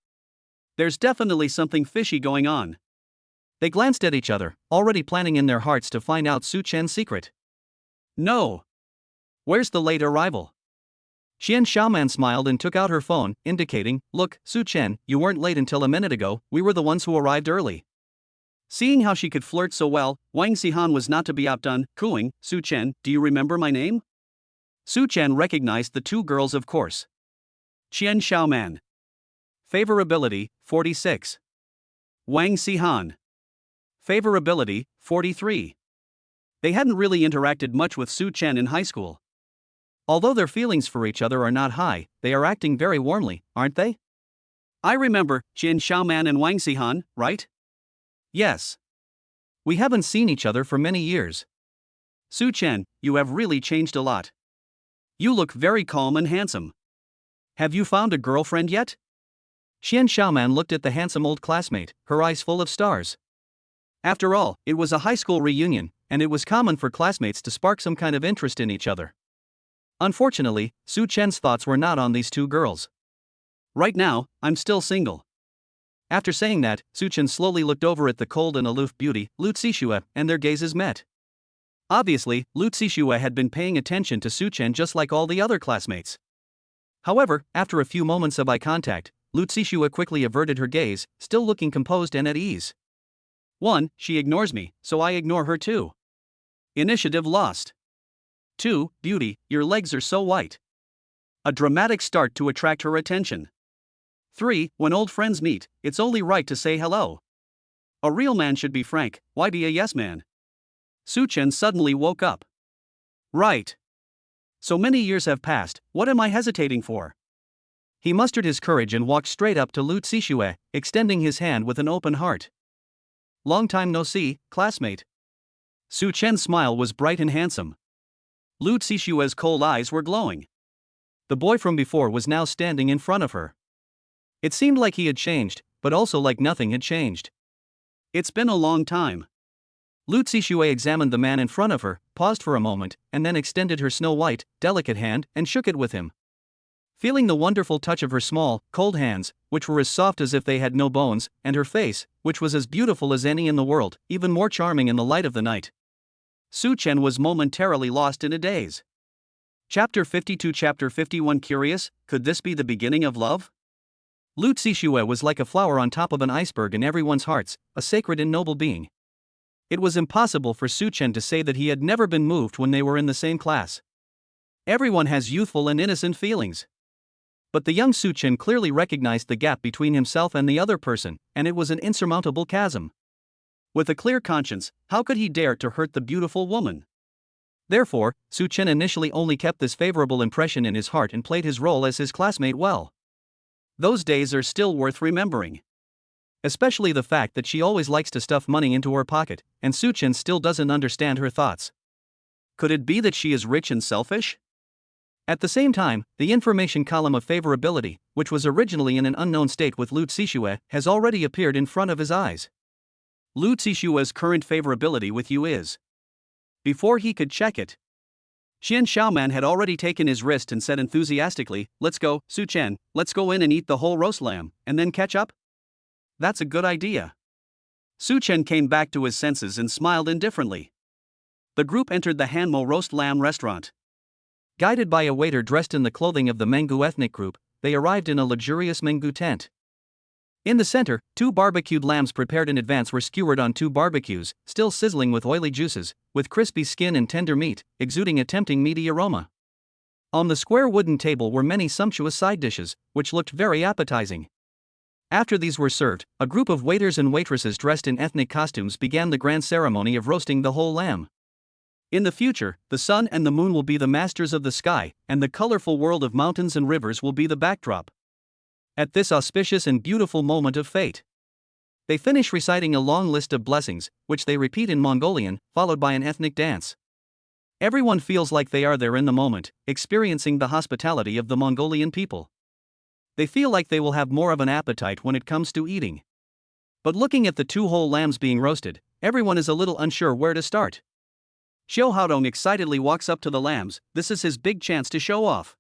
There's definitely something fishy going on. They glanced at each other, already planning in their hearts to find out Su Chen's secret. No. Where's the late arrival? Xian Xiaoman smiled and took out her phone, indicating, "Look, Su Chen, you weren't late until a minute ago, we were the ones who arrived early." Seeing how she could flirt so well, Wang Xihan was not to be outdone, cooing, "Su Chen, do you remember my name?" Su Chen recognized the two girls, of course. Qian Xiaoman. Favorability, 46. Wang Xihan. Favorability, 43. They hadn't really interacted much with Su Chen in high school. Although their feelings for each other are not high, they are acting very warmly, aren't they? I remember, Qian Xiaoman and Wang Xihan, right? Yes. We haven't seen each other for many years. Su Chen, you have really changed a lot. You look very calm and handsome. Have you found a girlfriend yet? Xian Xiaoman looked at the handsome old classmate, her eyes full of stars. After all, it was a high school reunion, and it was common for classmates to spark some kind of interest in each other. Unfortunately, Su Chen's thoughts were not on these two girls. Right now, I'm still single. After saying that, Su Chen slowly looked over at the cold and aloof beauty, Lu Zixue, and their gazes met. Obviously, Lu Zixue had been paying attention to Su Chen just like all the other classmates. However, after a few moments of eye contact, Lu Zixue quickly averted her gaze, still looking composed and at ease. 1. She ignores me, so I ignore her too. Initiative lost. 2. Beauty, your legs are so white. A dramatic start to attract her attention. 3. When old friends meet, it's only right to say hello. A real man should be frank, why be a yes man? Su Chen suddenly woke up. Right. So many years have passed, what am I hesitating for? He mustered his courage and walked straight up to Lu Zixue, extending his hand with an open heart. Long time no see, classmate. Su Chen's smile was bright and handsome. Lu Zixue's cold eyes were glowing. The boy from before was now standing in front of her. It seemed like he had changed, but also like nothing had changed. It's been a long time. Lu Zixue examined the man in front of her, paused for a moment, and then extended her snow-white, delicate hand and shook it with him. Feeling the wonderful touch of her small, cold hands, which were as soft as if they had no bones, and her face, which was as beautiful as any in the world, even more charming in the light of the night, Su Chen was momentarily lost in a daze. Chapter 52. Chapter 51. Curious, could this be the beginning of love? Lu Zixue was like a flower on top of an iceberg in everyone's hearts, a sacred and noble being. It was impossible for Su Chen to say that he had never been moved when they were in the same class. Everyone has youthful and innocent feelings. But the young Su Chen clearly recognized the gap between himself and the other person, and it was an insurmountable chasm. With a clear conscience, how could he dare to hurt the beautiful woman? Therefore, Su Chen initially only kept this favorable impression in his heart and played his role as his classmate well. Those days are still worth remembering. Especially the fact that she always likes to stuff money into her pocket, and Su Chen still doesn't understand her thoughts. Could it be that she is rich and selfish? At the same time, the information column of favorability, which was originally in an unknown state with Lu Zixue, has already appeared in front of his eyes. Lu Zixue's current favorability with you is. Before he could check it, Xian Xiaoman had already taken his wrist and said enthusiastically, "Let's go, Su Chen, let's go in and eat the whole roast lamb, and then catch up?" That's a good idea. Su Chen came back to his senses and smiled indifferently. The group entered the Hanmo roast lamb restaurant. Guided by a waiter dressed in the clothing of the Mengu ethnic group, they arrived in a luxurious Mengu tent. In the center, 2 barbecued lambs prepared in advance were skewered on 2 barbecues, still sizzling with oily juices, with crispy skin and tender meat, exuding a tempting meaty aroma. On the square wooden table were many sumptuous side dishes, which looked very appetizing. After these were served, a group of waiters and waitresses dressed in ethnic costumes began the grand ceremony of roasting the whole lamb. In the future, the sun and the moon will be the masters of the sky, and the colorful world of mountains and rivers will be the backdrop. At this auspicious and beautiful moment of fate, they finish reciting a long list of blessings, which they repeat in Mongolian, followed by an ethnic dance. Everyone feels like they are there in the moment, experiencing the hospitality of the Mongolian people. They feel like they will have more of an appetite when it comes to eating. But looking at the 2 whole lambs being roasted, everyone is a little unsure where to start. Xiao Haodong excitedly walks up to the lambs. This is his big chance to show off.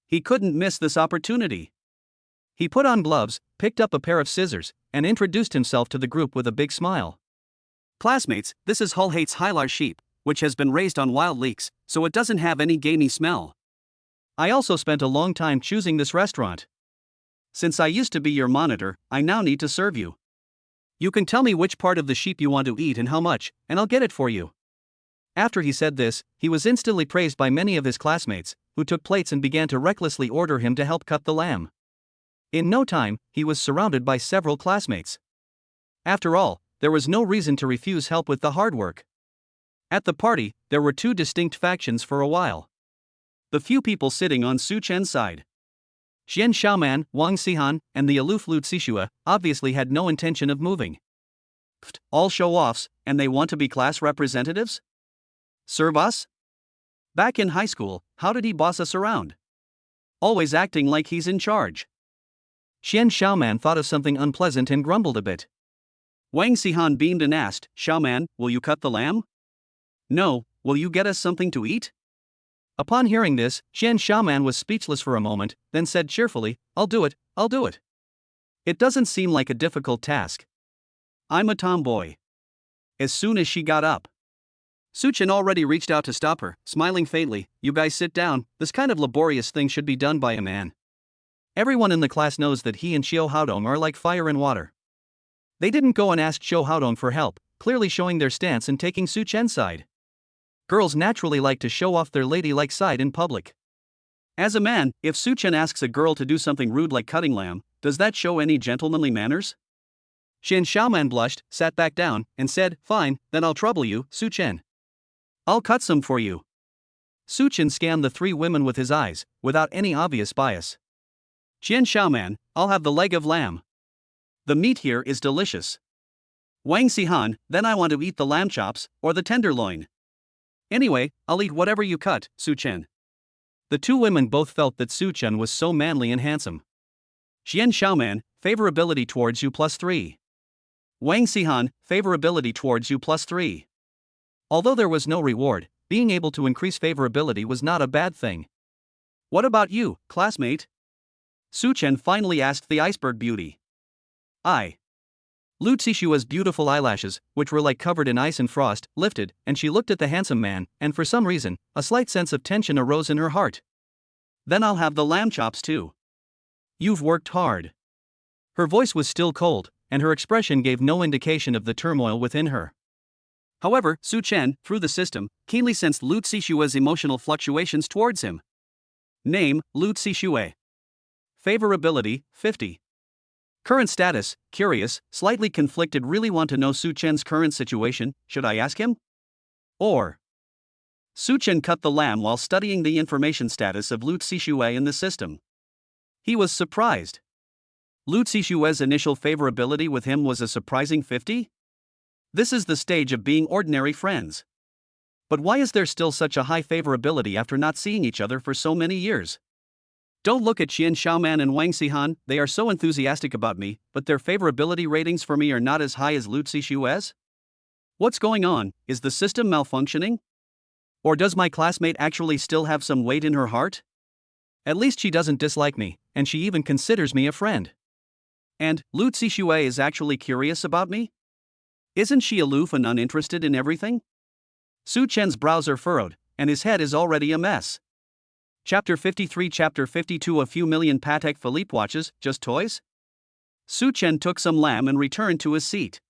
He couldn't miss this opportunity. He put on gloves, picked up a pair of scissors, and introduced himself to the group with a big smile. Classmates, this is Hull Hate's Hylar sheep, which has been raised on wild leeks, so it doesn't have any gamey smell. I also spent a long time choosing this restaurant. Since I used to be your monitor, I now need to serve you. You can tell me which part of the sheep you want to eat and how much, and I'll get it for you. After he said this, he was instantly praised by many of his classmates, who took plates and began to recklessly order him to help cut the lamb. In no time, he was surrounded by several classmates. After all, there was no reason to refuse help with the hard work. At the party, there were 2 distinct factions for a while. The few people sitting on Su Chen's side, Xian Xiaoman, Wang Xihan, and the aloof Lu Zixue, obviously had no intention of moving. All show-offs, and they want to be class representatives? Serve us? Back in high school, how did he boss us around? Always acting like he's in charge. Xian Xiaoman thought of something unpleasant and grumbled a bit. Wang Xihan beamed and asked, Xiaoman, will you cut the lamb? No, will you get us something to eat? Upon hearing this, Xian Xiaoman was speechless for a moment, then said cheerfully, I'll do it. It doesn't seem like a difficult task. I'm a tomboy. As soon as she got up, Su Chen already reached out to stop her, smiling faintly. You guys sit down, this kind of laborious thing should be done by a man. Everyone in the class knows that he and Xiao Haodong are like fire and water. They didn't go and ask Xiao Haodong for help, clearly showing their stance and taking Su Chen's side. Girls naturally like to show off their ladylike side in public. As a man, if Su Chen asks a girl to do something rude like cutting lamb, does that show any gentlemanly manners? Xian Xiaoman blushed, sat back down, and said, Fine, then I'll trouble you, Su Chen. I'll cut some for you. Su Chen scanned the 3 women with his eyes, without any obvious bias. Xian Xiaoman, I'll have the leg of lamb. The meat here is delicious. Wang Xihan, then I want to eat the lamb chops, or the tenderloin. Anyway, I'll eat whatever you cut, Su Chen. The 2 women both felt that Su Chen was so manly and handsome. Xian Xiaoman, favorability towards you +3. Wang Xihan, favorability towards you +3. Although there was no reward, being able to increase favorability was not a bad thing. What about you, classmate? Su Chen finally asked the iceberg beauty. Lu Zixue's beautiful eyelashes, which were like covered in ice and frost, lifted, and she looked at the handsome man, and for some reason, a slight sense of tension arose in her heart. Then I'll have the lamb chops too. You've worked hard. Her voice was still cold, and her expression gave no indication of the turmoil within her. However, Su Chen, through the system, keenly sensed Lu Zixue's emotional fluctuations towards him. Name, Lu Zixue. Favorability, 50. Current status, curious, slightly conflicted. Really want to know Su Chen's current situation, should I ask him? Or Su Chen cut the lamb while studying the information status of Lu Zixue in the system. He was surprised. Lu Zixue's initial favorability with him was a surprising 50? This is the stage of being ordinary friends. But why is there still such a high favorability after not seeing each other for so many years? Don't look at Xian Xiaoman and Wang Xihan, they are so enthusiastic about me, but their favorability ratings for me are not as high as Lu Zixue's? What's going on? Is the system malfunctioning? Or does my classmate actually still have some weight in her heart? At least she doesn't dislike me, and she even considers me a friend. And Lu Zixue is actually curious about me? Isn't she aloof and uninterested in everything? Su Chen's brows are furrowed, and his head is already a mess. Chapter 53, Chapter 52. A few million Patek Philippe watches, just toys? Su Chen took some lamb and returned to his seat.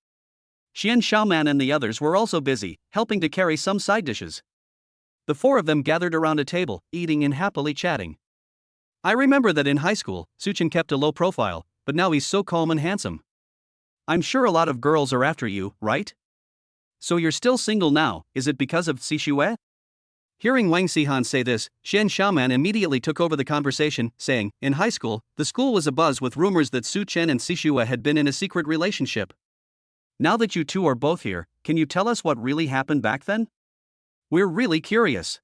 Xian Xiaoman and the others were also busy, helping to carry some side dishes. The 4 of them gathered around a table, eating and happily chatting. I remember that in high school, Su Chen kept a low profile, but now he's so calm and handsome. I'm sure a lot of girls are after you, right? So you're still single now, is it because of Zixue? Hearing Wang Xihan say this, Xian Xiaoman immediately took over the conversation, saying, in high school, the school was abuzz with rumors that Su Chen and Zixue had been in a secret relationship. Now that you 2 are both here, can you tell us what really happened back then? We're really curious.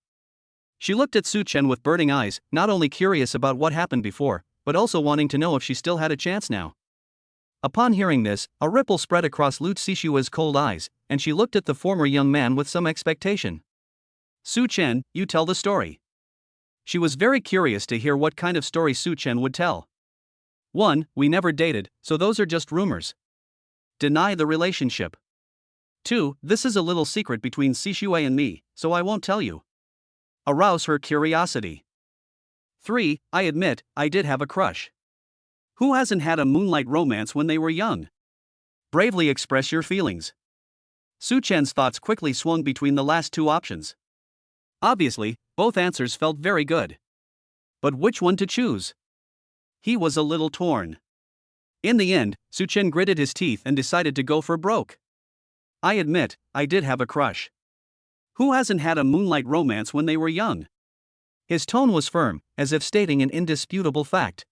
She looked at Su Chen with burning eyes, not only curious about what happened before, but also wanting to know if she still had a chance now. Upon hearing this, a ripple spread across Lu Zixue's cold eyes, and she looked at the former young man with some expectation. Su Chen, you tell the story. She was very curious to hear what kind of story Su Chen would tell. 1. We never dated, so those are just rumors. Deny the relationship. 2. This is a little secret between Zixue and me, so I won't tell you. Arouse her curiosity. 3. I admit, I did have a crush. Who hasn't had a moonlight romance when they were young? Bravely express your feelings. Su Chen's thoughts quickly swung between the last two options. Obviously, both answers felt very good. But which one to choose? He was a little torn. In the end, Su Chen gritted his teeth and decided to go for broke. I admit, I did have a crush. Who hasn't had a moonlight romance when they were young? His tone was firm, as if stating an indisputable fact.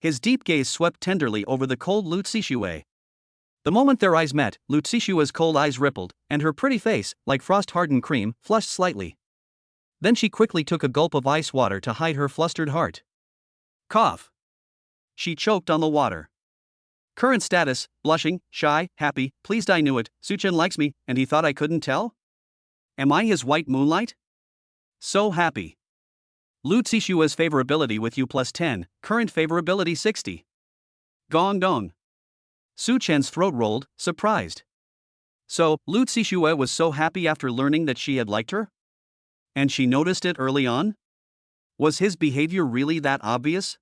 His deep gaze swept tenderly over the cold Lu Zixue. The moment their eyes met, Lu Zixue's cold eyes rippled, and her pretty face, like frost-hardened cream, flushed slightly. Then she quickly took a gulp of ice water to hide her flustered heart. Cough. She choked on the water. Current status, blushing, shy, happy, pleased. I knew it, Su Chen likes me, and he thought I couldn't tell? Am I his white moonlight? So happy. Lu Zixue's favorability with you plus 10, current favorability 60. Gong dong. Su Chen's throat rolled, surprised. So, Lu Zixue was so happy after learning that she had liked her? And she noticed it early on? Was his behavior really that obvious?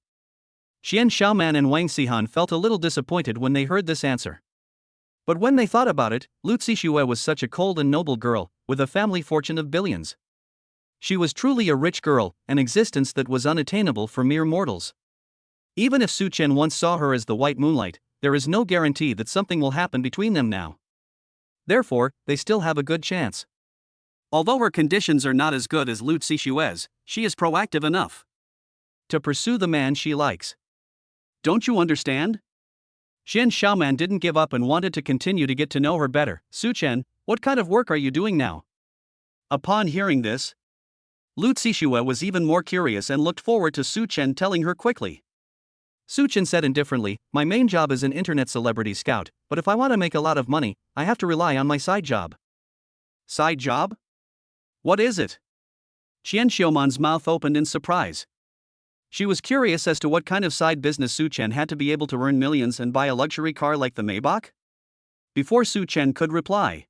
Qian Xiaoman and Wang Xihan felt a little disappointed when they heard this answer. But when they thought about it, Lu Zixue was such a cold and noble girl, with a family fortune of billions. She was truly a rich girl, an existence that was unattainable for mere mortals. Even if Su Chen once saw her as the white moonlight, there is no guarantee that something will happen between them now. Therefore, they still have a good chance. Although her conditions are not as good as Lu Zixue's, she is proactive enough to pursue the man she likes. Don't you understand? Qian Xiaoman didn't give up and wanted to continue to get to know her better. Su Chen, what kind of work are you doing now? Upon hearing this, Lu Zixue was even more curious and looked forward to Su Chen telling her quickly. Su Chen said indifferently, my main job is an internet celebrity scout, but if I want to make a lot of money, I have to rely on my side job. Side job? What is it? Qian Xiaoman's mouth opened in surprise. She was curious as to what kind of side business Su Chen had to be able to earn millions and buy a luxury car like the Maybach? Before Su Chen could reply,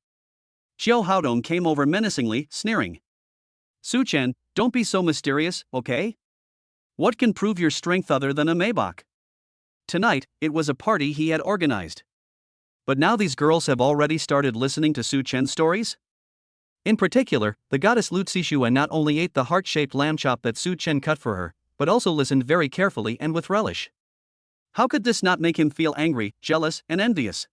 Xiao Haodong came over menacingly, sneering. Su Chen, don't be so mysterious, okay? What can prove your strength other than a Maybach? Tonight, it was a party he had organized. But now these girls have already started listening to Su Chen's stories? In particular, the goddess Lu Zixue not only ate the heart-shaped lamb chop that Su Chen cut for her, but also listened very carefully and with relish. How could this not make him feel angry, jealous, and envious?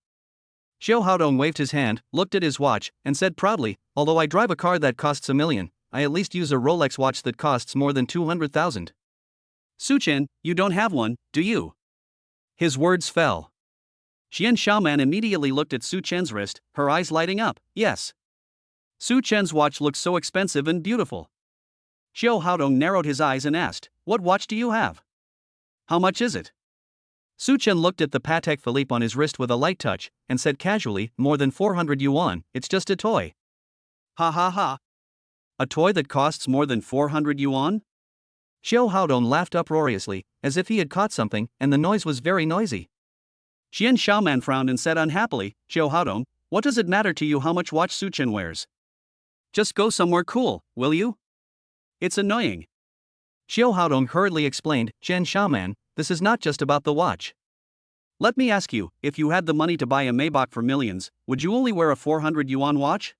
Xiao Haodong waved his hand, looked at his watch, and said proudly, although I drive a car that costs $1 million, I at least use a Rolex watch that costs more than 200,000. Su Chen, you don't have one, do you? His words fell. Qian Xiaoman immediately looked at Su Chen's wrist, her eyes lighting up. Yes. Su Chen's watch looks so expensive and beautiful. Xiao Haodong narrowed his eyes and asked, what watch do you have? How much is it? Su Chen looked at the Patek Philippe on his wrist with a light touch, and said casually, more than 400 yuan, it's just a toy. Ha ha ha. A toy that costs more than 400 yuan? Xiao Haodong laughed uproariously, as if he had caught something, and the noise was very noisy. Qian Xiaoman frowned and said unhappily, Xiao Haodong, what does it matter to you how much watch Su Chen wears? Just go somewhere cool, will you? It's annoying. Xiao Haodong hurriedly explained, Qian Xiaoman, this is not just about the watch. Let me ask you, if you had the money to buy a Maybach for millions, would you only wear a 400 yuan watch?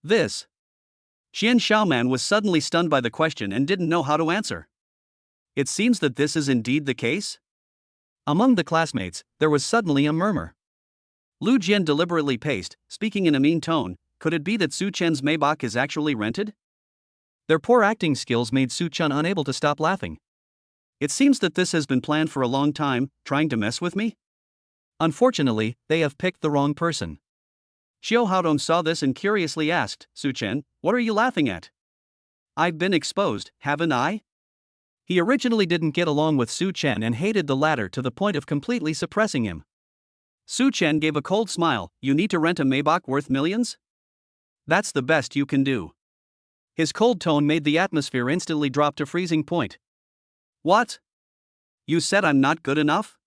This. Qian Xiaoman was suddenly stunned by the question and didn't know how to answer. It seems that this is indeed the case? Among the classmates, there was suddenly a murmur. Lu Jian deliberately paced, speaking in a mean tone, could it be that Su Chen's Maybach is actually rented? Their poor acting skills made Su Chen unable to stop laughing. It seems that this has been planned for a long time, trying to mess with me? Unfortunately, they have picked the wrong person. Xiao Haodong saw this and curiously asked, Su Chen, what are you laughing at? I've been exposed, haven't I? He originally didn't get along with Su Chen and hated the latter to the point of completely suppressing him. Su Chen gave a cold smile. You need to rent a Maybach worth millions? That's the best you can do. His cold tone made the atmosphere instantly drop to freezing point. What? You said I'm not good enough?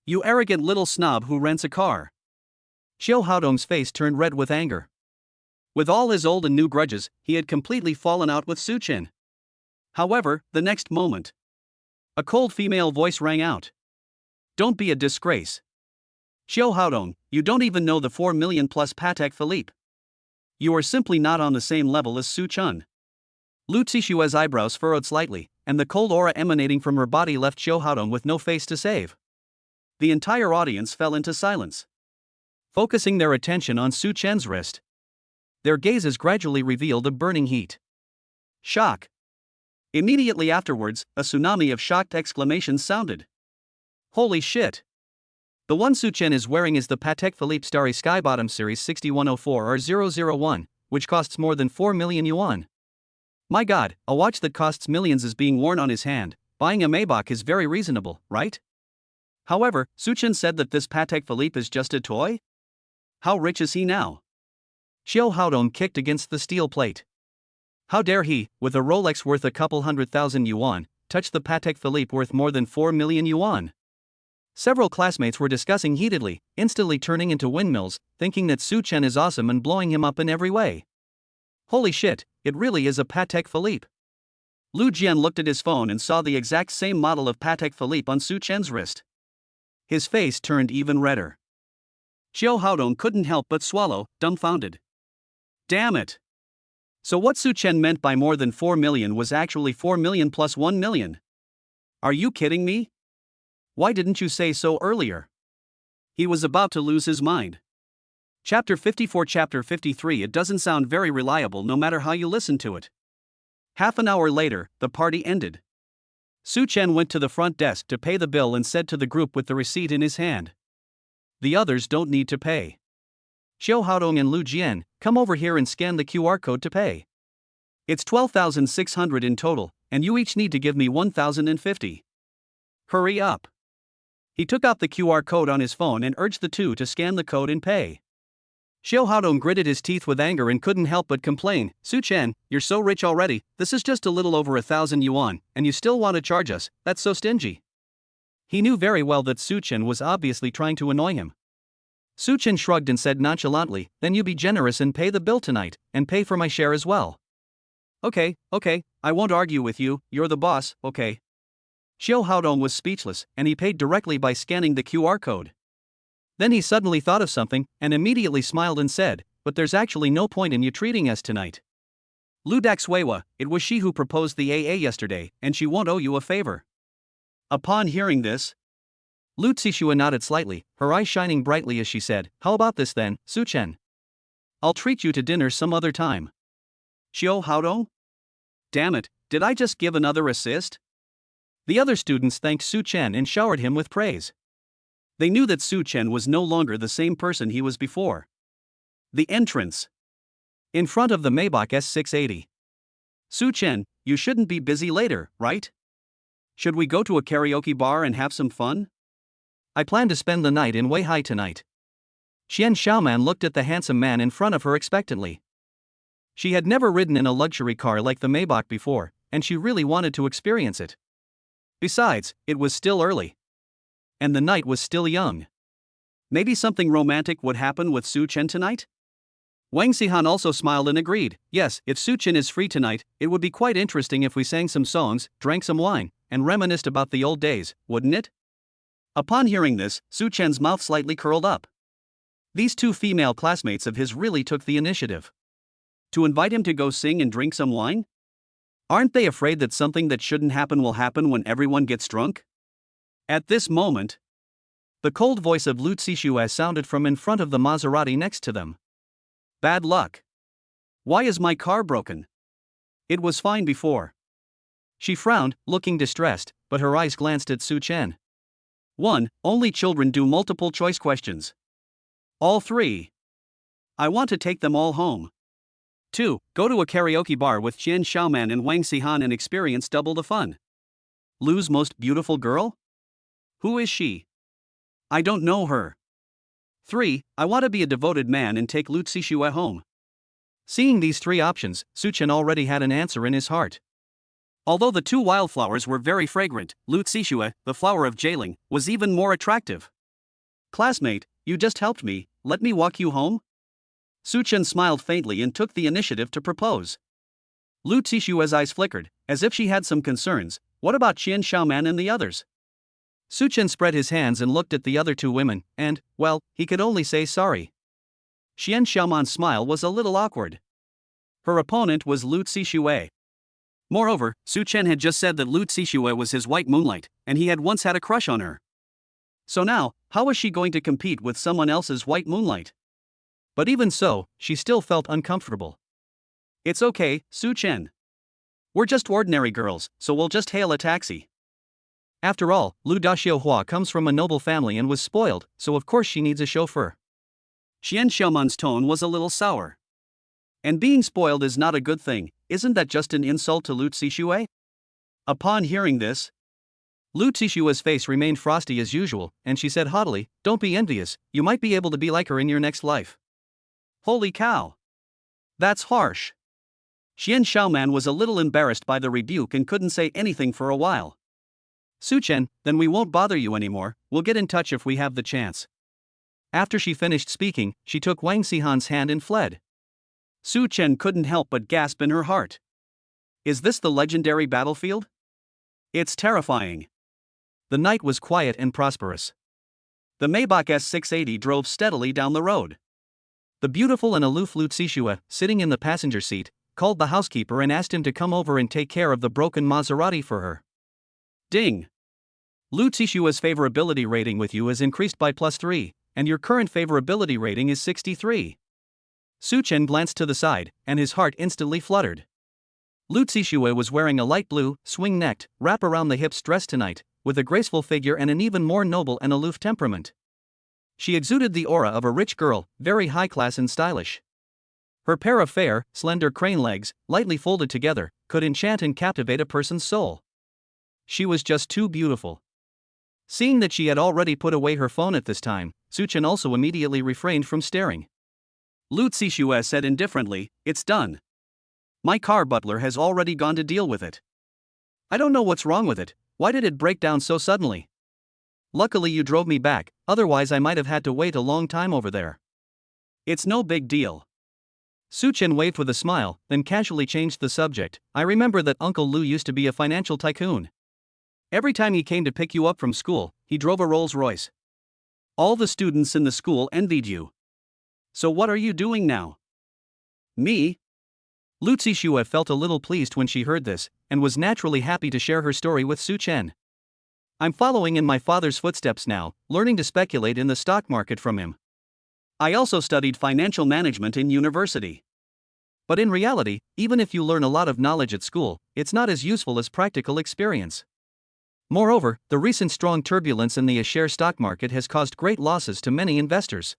You arrogant little snob who rents a car. Xiao Haodong's face turned red with anger. With all his old and new grudges, he had completely fallen out with Su Chen. However, the next moment, a cold female voice rang out. Don't be a disgrace. Xiao Haodong, you don't even know the 4 million plus Patek Philippe. You are simply not on the same level as Su Chen. Lu Zixue's eyebrows furrowed slightly, and the cold aura emanating from her body left Xiao Haodong with no face to save. The entire audience fell into silence, focusing their attention on Su Chen's wrist. Their gazes gradually revealed a burning heat. Shock. Immediately afterwards, a tsunami of shocked exclamations sounded. Holy shit! The one Su Chen is wearing is the Patek Philippe Starry Skybottom Series 6104 R001, which costs more than 4 million yuan. My god, a watch that costs millions is being worn on his hand. Buying a Maybach is very reasonable, right? However, Su Chen said that this Patek Philippe is just a toy? How rich is he now? Xiao Haodong kicked against the steel plate. How dare he, with a Rolex worth a couple 100,000 yuan, touch the Patek Philippe worth more than 4 million yuan? Several classmates were discussing heatedly, instantly turning into windmills, thinking that Su Chen is awesome and blowing him up in every way. Holy shit, it really is a Patek Philippe. Lu Jian looked at his phone and saw the exact same model of Patek Philippe on Su Chen's wrist. His face turned even redder. Xiao Haodong couldn't help but swallow, dumbfounded. Damn it! So what Su Chen meant by more than 4 million was actually 4 million plus 1 million. Are you kidding me? Why didn't you say so earlier? He was about to lose his mind. Chapter 54, Chapter 53. It doesn't sound very reliable no matter how you listen to it. Half an hour later, the party ended. Su Chen went to the front desk to pay the bill and said to the group with the receipt in his hand, the others don't need to pay. Xiao Haodong and Lu Jian, come over here and scan the QR code to pay. It's 12,600 in total, and you each need to give me 1,050. Hurry up. He took out the QR code on his phone and urged the two to scan the code and pay. Xiao Haodong gritted his teeth with anger and couldn't help but complain, Su Chen, you're so rich already, this is just a little over 1,000 yuan, and you still want to charge us, that's so stingy. He knew very well that Su Chen was obviously trying to annoy him. Su Chen shrugged and said nonchalantly, then you be generous and pay the bill tonight, and pay for my share as well. Okay, I won't argue with you, you're the boss, okay. Xiao Haodong was speechless, and he paid directly by scanning the QR code. Then he suddenly thought of something, and immediately smiled and said, but there's actually no point in you treating us tonight. Lu Daxuewa, it was she who proposed the AA yesterday, and she won't owe you a favor. Upon hearing this, Lu Zixue nodded slightly, her eyes shining brightly as she said, how about this then, Su Chen? I'll treat you to dinner some other time. Xiao Haodong? Damn it, did I just give another assist? The other students thanked Su Chen and showered him with praise. They knew that Su Chen was no longer the same person he was before. The entrance. In front of the Maybach S680. Su Chen, you shouldn't be busy later, right? Should we go to a karaoke bar and have some fun? I plan to spend the night in Weihai tonight. Xian Xiaoman looked at the handsome man in front of her expectantly. She had never ridden in a luxury car like the Maybach before, and she really wanted to experience it. Besides, it was still early. And the night was still young. Maybe something romantic would happen with Su Chen tonight? Wang Xihan also smiled and agreed, yes, if Su Chen is free tonight, it would be quite interesting if we sang some songs, drank some wine, and reminisced about the old days, wouldn't it? Upon hearing this, Su Chen's mouth slightly curled up. These two female classmates of his really took the initiative. To invite him to go sing and drink some wine? Aren't they afraid that something that shouldn't happen will happen when everyone gets drunk? At this moment, the cold voice of Lu Zixue sounded from in front of the Maserati next to them. Bad luck. Why is my car broken? It was fine before. She frowned, looking distressed, but her eyes glanced at Su Chen. 1. Only children do multiple choice questions. All 3. I want to take them all home. 2. Go to a karaoke bar with Xian Xiaoman and Wang Xihan and experience double the fun. Lu's most beautiful girl? Who is she? I don't know her. 3. I want to be a devoted man and take Lu Zixue home. Seeing these three options, Su Chen already had an answer in his heart. Although the two wildflowers were very fragrant, Lu Zixue, the flower of Jailing, was even more attractive. Classmate, you just helped me, let me walk you home? Su Chen smiled faintly and took the initiative to propose. Lu Zixue's eyes flickered, as if she had some concerns. What about Qian Xiaoman and the others? Su Chen spread his hands and looked at the other two women, and, well, he could only say sorry. Qian Xiaoman's smile was a little awkward. Her opponent was Lu Zixue. Moreover, Su Chen had just said that Lu Zixue was his white moonlight, and he had once had a crush on her. So now, how was she going to compete with someone else's white moonlight? But even so, she still felt uncomfortable. It's okay, Su Chen. We're just ordinary girls, so we'll just hail a taxi. After all, Lu Daxiuhua comes from a noble family and was spoiled, so of course she needs a chauffeur. Qian Xiaoman's tone was a little sour. And being spoiled is not a good thing, isn't that just an insult to Lu Zixue? Upon hearing this, Lu Zixue's face remained frosty as usual, and she said haughtily, "Don't be envious, you might be able to be like her in your next life." Holy cow! That's harsh. Qian Xiaoman was a little embarrassed by the rebuke and couldn't say anything for a while. Su Chen, then we won't bother you anymore, we'll get in touch if we have the chance. After she finished speaking, she took Wang Xihan's hand and fled. Su Chen couldn't help but gasp in her heart. Is this the legendary battlefield? It's terrifying. The night was quiet and prosperous. The Maybach S680 drove steadily down the road. The beautiful and aloof Lu Zixue, sitting in the passenger seat, called the housekeeper and asked him to come over and take care of the broken Maserati for her. Ding! Lu Zixue's favorability rating with you is increased by +3, and your current favorability rating is 63. Su Chen glanced to the side, and his heart instantly fluttered. Lu Zixue was wearing a light blue, swing-necked, wrap-around-the-hips dress tonight, with a graceful figure and an even more noble and aloof temperament. She exuded the aura of a rich girl, very high-class and stylish. Her pair of fair, slender crane legs, lightly folded together, could enchant and captivate a person's soul. She was just too beautiful. Seeing that she had already put away her phone at this time, Su Chen also immediately refrained from staring. Lu Zixue said indifferently, "It's done. My car butler has already gone to deal with it. I don't know what's wrong with it, why did it break down so suddenly? Luckily you drove me back, otherwise I might have had to wait a long time over there." It's no big deal. Su Chen waved with a smile, then casually changed the subject. "I remember that Uncle Lu used to be a financial tycoon. Every time he came to pick you up from school, he drove a Rolls-Royce. All the students in the school envied you. So what are you doing now?" "Me?" Lu Zixue felt a little pleased when she heard this, and was naturally happy to share her story with Su Chen. "I'm following in my father's footsteps now, learning to speculate in the stock market from him. I also studied financial management in university. But in reality, even if you learn a lot of knowledge at school, it's not as useful as practical experience. Moreover, the recent strong turbulence in the share stock market has caused great losses to many investors.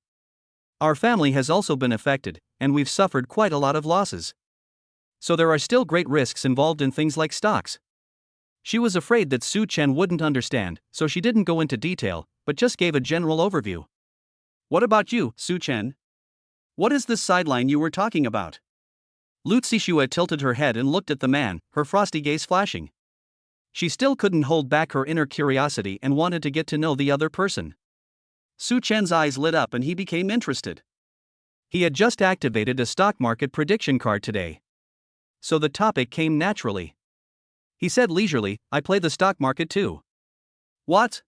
Our family has also been affected, and we've suffered quite a lot of losses. So there are still great risks involved in things like stocks." She was afraid that Su Chen wouldn't understand, so she didn't go into detail, but just gave a general overview. "What about you, Su Chen? What is this sideline you were talking about?" Lu Zixue tilted her head and looked at the man, her frosty gaze flashing. She still couldn't hold back her inner curiosity and wanted to get to know the other person. Su Chen's eyes lit up and he became interested. He had just activated a stock market prediction card today. So the topic came naturally. He said leisurely, "I play the stock market too." "What?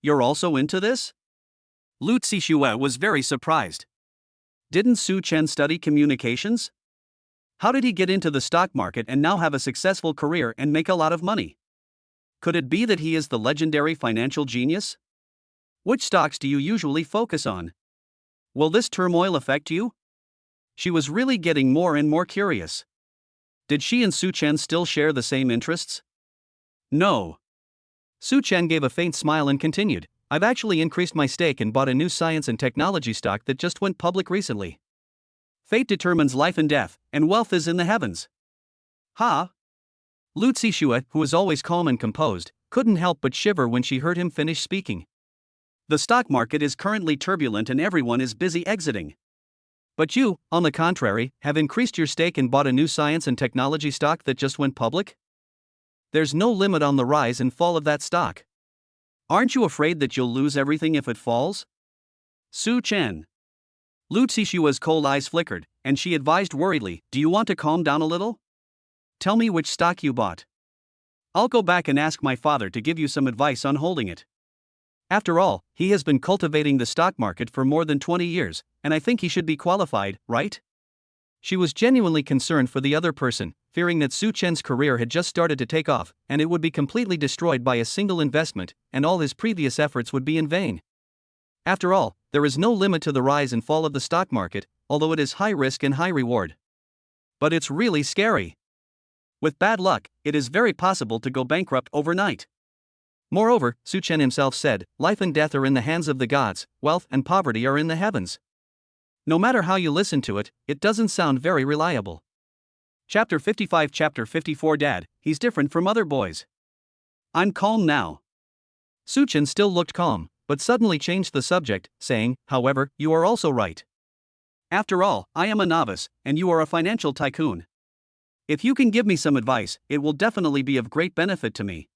You're also into this?" Lu Zixue was very surprised. Didn't Su Chen study communications? How did he get into the stock market and now have a successful career and make a lot of money? Could it be that he is the legendary financial genius? Which stocks do you usually focus on? Will this turmoil affect you? She was really getting more and more curious. Did she and Su Chen still share the same interests? No. Su Chen gave a faint smile and continued, "I've actually increased my stake and bought a new science and technology stock that just went public recently. Fate determines life and death, and wealth is in the heavens." "Ha? Lu Zixue, who was always calm and composed, couldn't help but shiver when she heard him finish speaking. The stock market is currently turbulent and everyone is busy exiting. But you, on the contrary, have increased your stake and bought a new science and technology stock that just went public? There's no limit on the rise and fall of that stock. Aren't you afraid that you'll lose everything if it falls? Su Chen. Lu Zixue's cold eyes flickered, and she advised worriedly, do you want to calm down a little? Tell me which stock you bought. I'll go back and ask my father to give you some advice on holding it. After all, he has been cultivating the stock market for more than 20 years, and I think he should be qualified, right? She was genuinely concerned for the other person, fearing that Su Chen's career had just started to take off, and it would be completely destroyed by a single investment, and all his previous efforts would be in vain. After all, there is no limit to the rise and fall of the stock market, although it is high risk and high reward. But it's really scary. With bad luck, it is very possible to go bankrupt overnight. Moreover, Su Chen himself said, life and death are in the hands of the gods, wealth and poverty are in the heavens. No matter how you listen to it, it doesn't sound very reliable. Chapter 55 Chapter 54 Dad, he's different from other boys. I'm calm now. Su Chen still looked calm, but suddenly changed the subject, saying, however, you are also right. After all, I am a novice, and you are a financial tycoon. If you can give me some advice, it will definitely be of great benefit to me.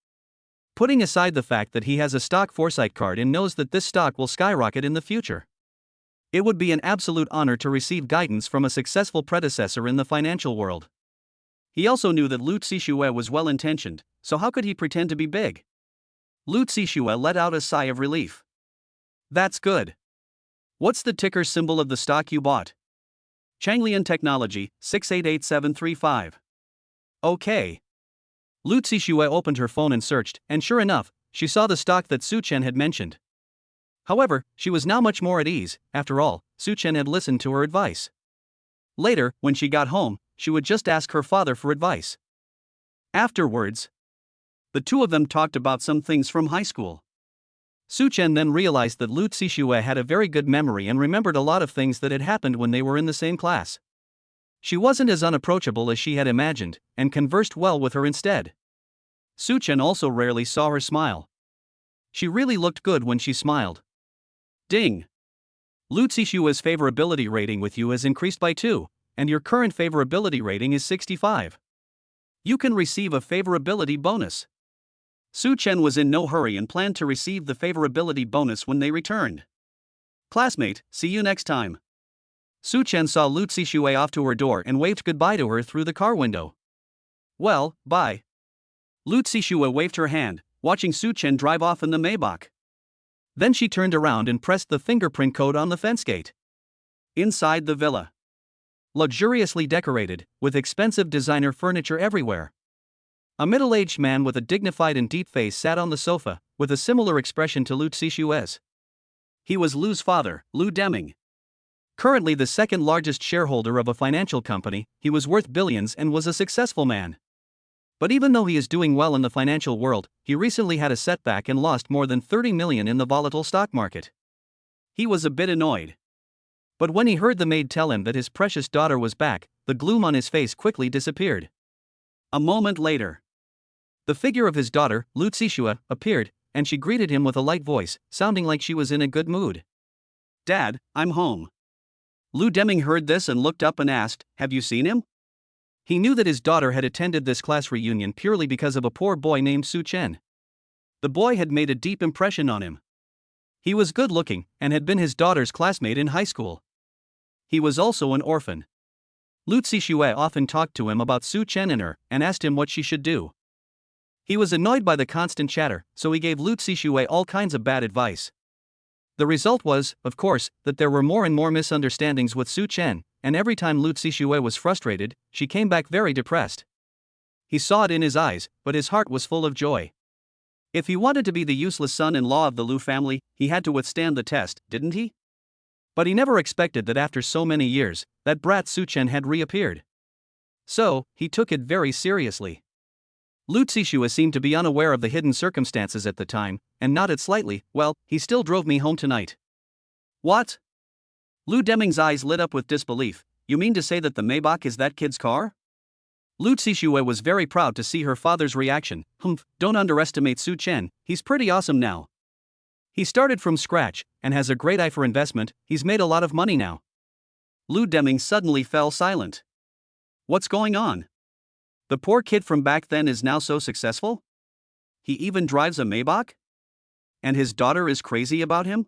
Putting aside the fact that he has a stock foresight card and knows that this stock will skyrocket in the future. It would be an absolute honor to receive guidance from a successful predecessor in the financial world. He also knew that Lu Zixue was well-intentioned, so how could he pretend to be big? Lu Zixue let out a sigh of relief. That's good. What's the ticker symbol of the stock you bought? Changlian Technology, 688735. Okay. Lu Zixue opened her phone and searched, and sure enough, she saw the stock that Su Chen had mentioned. However, she was now much more at ease. After all, Su Chen had listened to her advice. Later, when she got home, she would just ask her father for advice. Afterwards, the two of them talked about some things from high school. Su Chen then realized that Lu Zixue had a very good memory and remembered a lot of things that had happened when they were in the same class. She wasn't as unapproachable as she had imagined, and conversed well with her instead. Su Chen also rarely saw her smile. She really looked good when she smiled. Ding! Lu Zixue's favorability rating with you has increased by 2, and your current favorability rating is 65. You can receive a favorability bonus. Su Chen was in no hurry and planned to receive the favorability bonus when they returned. Classmate, see you next time. Su Chen saw Lu Zixue off to her door and waved goodbye to her through the car window. Well, bye. Lu Zixue waved her hand, watching Su Chen drive off in the Maybach. Then she turned around and pressed the fingerprint code on the fence gate. Inside the villa. Luxuriously decorated, with expensive designer furniture everywhere. A middle-aged man with a dignified and deep face sat on the sofa, with a similar expression to Lu Zixue's. He was Lu's father, Lu Deming. Currently the second largest shareholder of a financial company, he was worth billions and was a successful man. But even though he is doing well in the financial world, he recently had a setback and lost more than 30 million in the volatile stock market. He was a bit annoyed. But when he heard the maid tell him that his precious daughter was back, the gloom on his face quickly disappeared. A moment later, the figure of his daughter, Lu Zixue, appeared, and she greeted him with a light voice, sounding like she was in a good mood. Dad, I'm home. Lu Deming heard this and looked up and asked, have you seen him? He knew that his daughter had attended this class reunion purely because of a poor boy named Su Chen. The boy had made a deep impression on him. He was good-looking, and had been his daughter's classmate in high school. He was also an orphan. Lu Zixue often talked to him about Su Chen and her, and asked him what she should do. He was annoyed by the constant chatter, so he gave Lu Zixue all kinds of bad advice. The result was, of course, that there were more and more misunderstandings with Su Chen, and every time Lu Zixue was frustrated, she came back very depressed. He saw it in his eyes, but his heart was full of joy. If he wanted to be the useless son-in-law of the Lu family, he had to withstand the test, didn't he? But he never expected that after so many years, that brat Su Chen had reappeared. So, he took it very seriously. Lu Zixue seemed to be unaware of the hidden circumstances at the time, and nodded slightly. Well, he still drove me home tonight. What? Lu Deming's eyes lit up with disbelief. You mean to say that the Maybach is that kid's car? Lu Zixue was very proud to see her father's reaction. Humph, don't underestimate Su Chen, he's pretty awesome now. He started from scratch, and has a great eye for investment, he's made a lot of money now. Lu Deming suddenly fell silent. What's going on? The poor kid from back then is now so successful? He even drives a Maybach? And his daughter is crazy about him?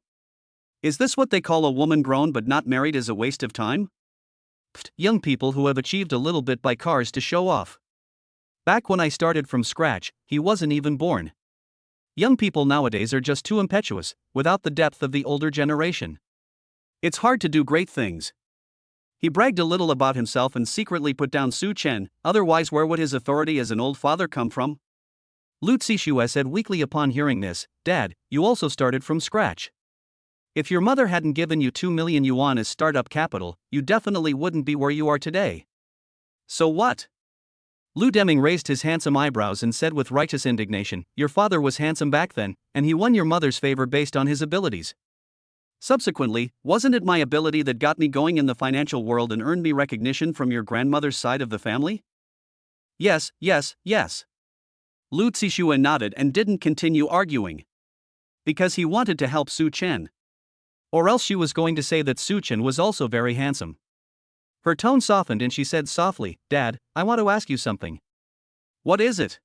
Is this what they call a woman grown but not married is a waste of time? Pfft, young people who have achieved a little bit buy cars to show off. Back when I started from scratch, he wasn't even born. Young people nowadays are just too impetuous, without the depth of the older generation. It's hard to do great things. He bragged a little about himself and secretly put down Su Chen, otherwise where would his authority as an old father come from? Lu Zixue said weakly upon hearing this, Dad, you also started from scratch. If your mother hadn't given you 2 million yuan as startup capital, you definitely wouldn't be where you are today. So what? Lu Deming raised his handsome eyebrows and said with righteous indignation, your father was handsome back then, and he won your mother's favor based on his abilities. Subsequently, wasn't it my ability that got me going in the financial world and earned me recognition from your grandmother's side of the family? Yes. Lu Zixue nodded and didn't continue arguing. Because he wanted to help Su Chen. Or else she was going to say that Su Chen was also very handsome. Her tone softened and she said softly, Dad, I want to ask you something. What is it?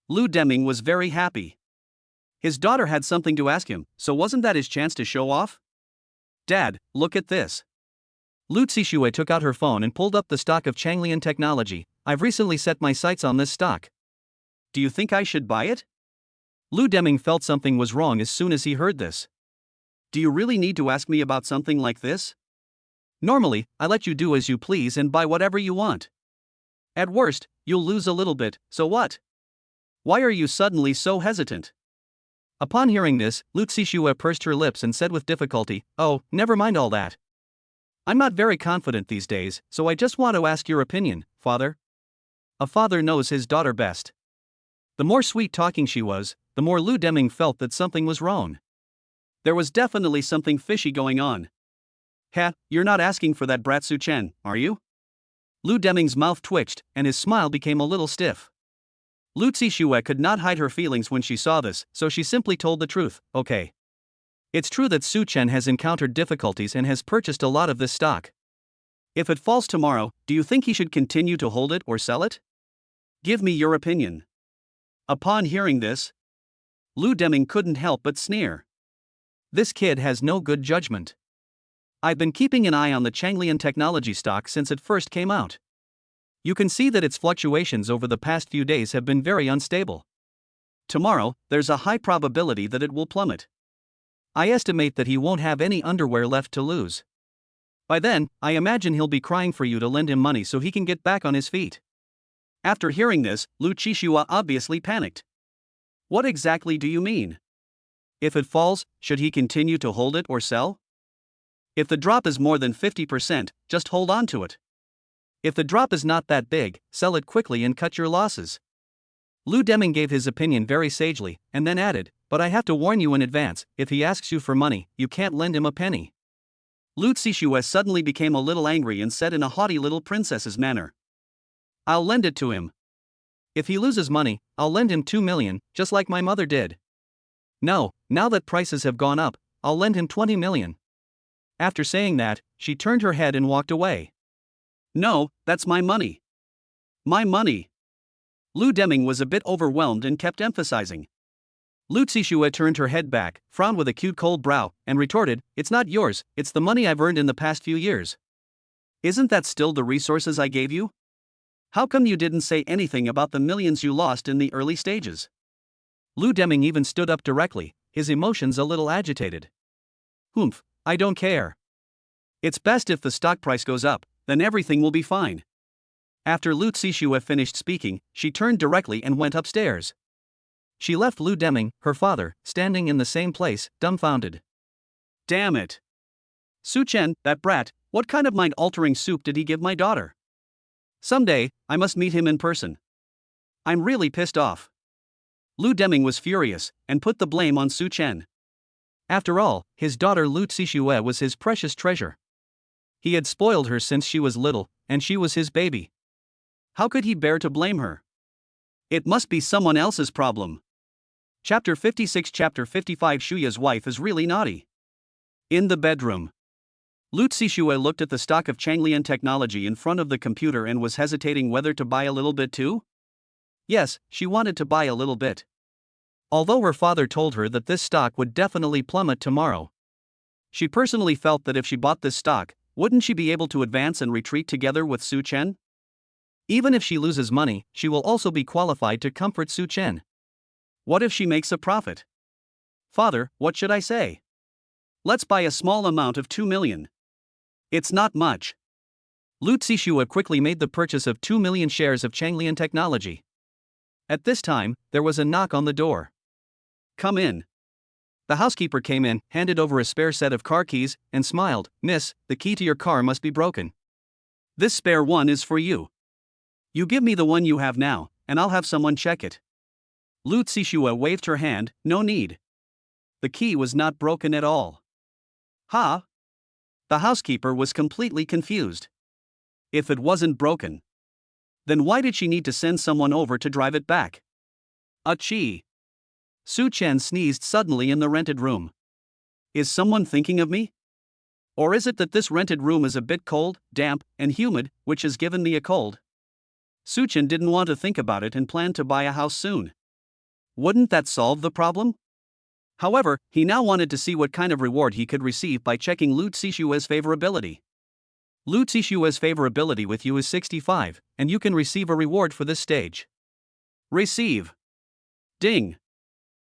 Lu Deming was very happy. His daughter had something to ask him, so wasn't that his chance to show off? Dad, look at this. Lu Zixue took out her phone and pulled up the stock of Changlian Technology. I've recently set my sights on this stock. Do you think I should buy it? Lu Deming felt something was wrong as soon as he heard this. Do you really need to ask me about something like this? Normally, I let you do as you please and buy whatever you want. At worst, you'll lose a little bit, so what? Why are you suddenly so hesitant? Upon hearing this, Lu Zixue pursed her lips and said with difficulty, Oh, never mind all that. I'm not very confident these days, so I just want to ask your opinion, father. A father knows his daughter best. The more sweet-talking she was, the more Lu Deming felt that something was wrong. There was definitely something fishy going on. You're not asking for that brat Su Chen, are you? Lu Deming's mouth twitched, and his smile became a little stiff. Lu Zixue could not hide her feelings when she saw this, so she simply told the truth, okay. It's true that Su Chen has encountered difficulties and has purchased a lot of this stock. If it falls tomorrow, do you think he should continue to hold it or sell it? Give me your opinion. Upon hearing this, Lu Deming couldn't help but sneer. This kid has no good judgment. I've been keeping an eye on the Changlian Technology stock since it first came out. You can see that its fluctuations over the past few days have been very unstable. Tomorrow, there's a high probability that it will plummet. I estimate that he won't have any underwear left to lose. By then, I imagine he'll be crying for you to lend him money so he can get back on his feet. After hearing this, Lu Zixue obviously panicked. What exactly do you mean? If it falls, should he continue to hold it or sell? If the drop is more than 50%, just hold on to it. If the drop is not that big, sell it quickly and cut your losses. Lu Deming gave his opinion very sagely, and then added, but I have to warn you in advance, if he asks you for money, you can't lend him a penny. Lu Zixue suddenly became a little angry and said in a haughty little princess's manner. I'll lend it to him. If he loses money, I'll lend him 2 million, just like my mother did. No, now that prices have gone up, I'll lend him 20 million. After saying that, she turned her head and walked away. No, that's my money. My money. Lu Deming was a bit overwhelmed and kept emphasizing. Lu Zixue turned her head back, frowned with a cute cold brow, and retorted, It's not yours, it's the money I've earned in the past few years. Isn't that still the resources I gave you? How come you didn't say anything about the millions you lost in the early stages? Lu Deming even stood up directly, his emotions a little agitated. Humph, I don't care. It's best if the stock price goes up, then everything will be fine. After Lu Zixue finished speaking, she turned directly and went upstairs. She left Lu Deming, her father, standing in the same place, dumbfounded. Damn it. Su Chen, that brat, what kind of mind-altering soup did he give my daughter? Someday, I must meet him in person. I'm really pissed off. Lu Deming was furious, and put the blame on Su Chen. After all, his daughter Lu Zixue was his precious treasure. He had spoiled her since she was little, and she was his baby. How could he bear to blame her? It must be someone else's problem. Chapter 56. Chapter 55. Shuya's wife is really naughty. In the bedroom, Lu Zixue looked at the stock of Changlian technology in front of the computer and was hesitating whether to buy a little bit too. Yes, she wanted to buy a little bit. Although her father told her that this stock would definitely plummet tomorrow, she personally felt that if she bought this stock, wouldn't she be able to advance and retreat together with Su Chen? Even if she loses money, she will also be qualified to comfort Su Chen. What if she makes a profit? Father, what should I say? Let's buy a small amount of 2 million. It's not much. Lu Zixue quickly made the purchase of 2 million shares of Changlian technology. At this time, there was a knock on the door. Come in. The housekeeper came in, handed over a spare set of car keys, and smiled. Miss, the key to your car must be broken. This spare one is for you. You give me the one you have now, and I'll have someone check it. Lu Zixue waved her hand. No need. The key was not broken at all. Ha! The housekeeper was completely confused. If it wasn't broken, then why did she need to send someone over to drive it back? Achoo! Su Chen sneezed suddenly in the rented room. Is someone thinking of me? Or is it that this rented room is a bit cold, damp, and humid, which has given me a cold? Su Chen didn't want to think about it and planned to buy a house soon. Wouldn't that solve the problem? However, he now wanted to see what kind of reward he could receive by checking Lu Zixue's favorability. Lu Zixue's favorability with you is 65, and you can receive a reward for this stage. Receive. Ding.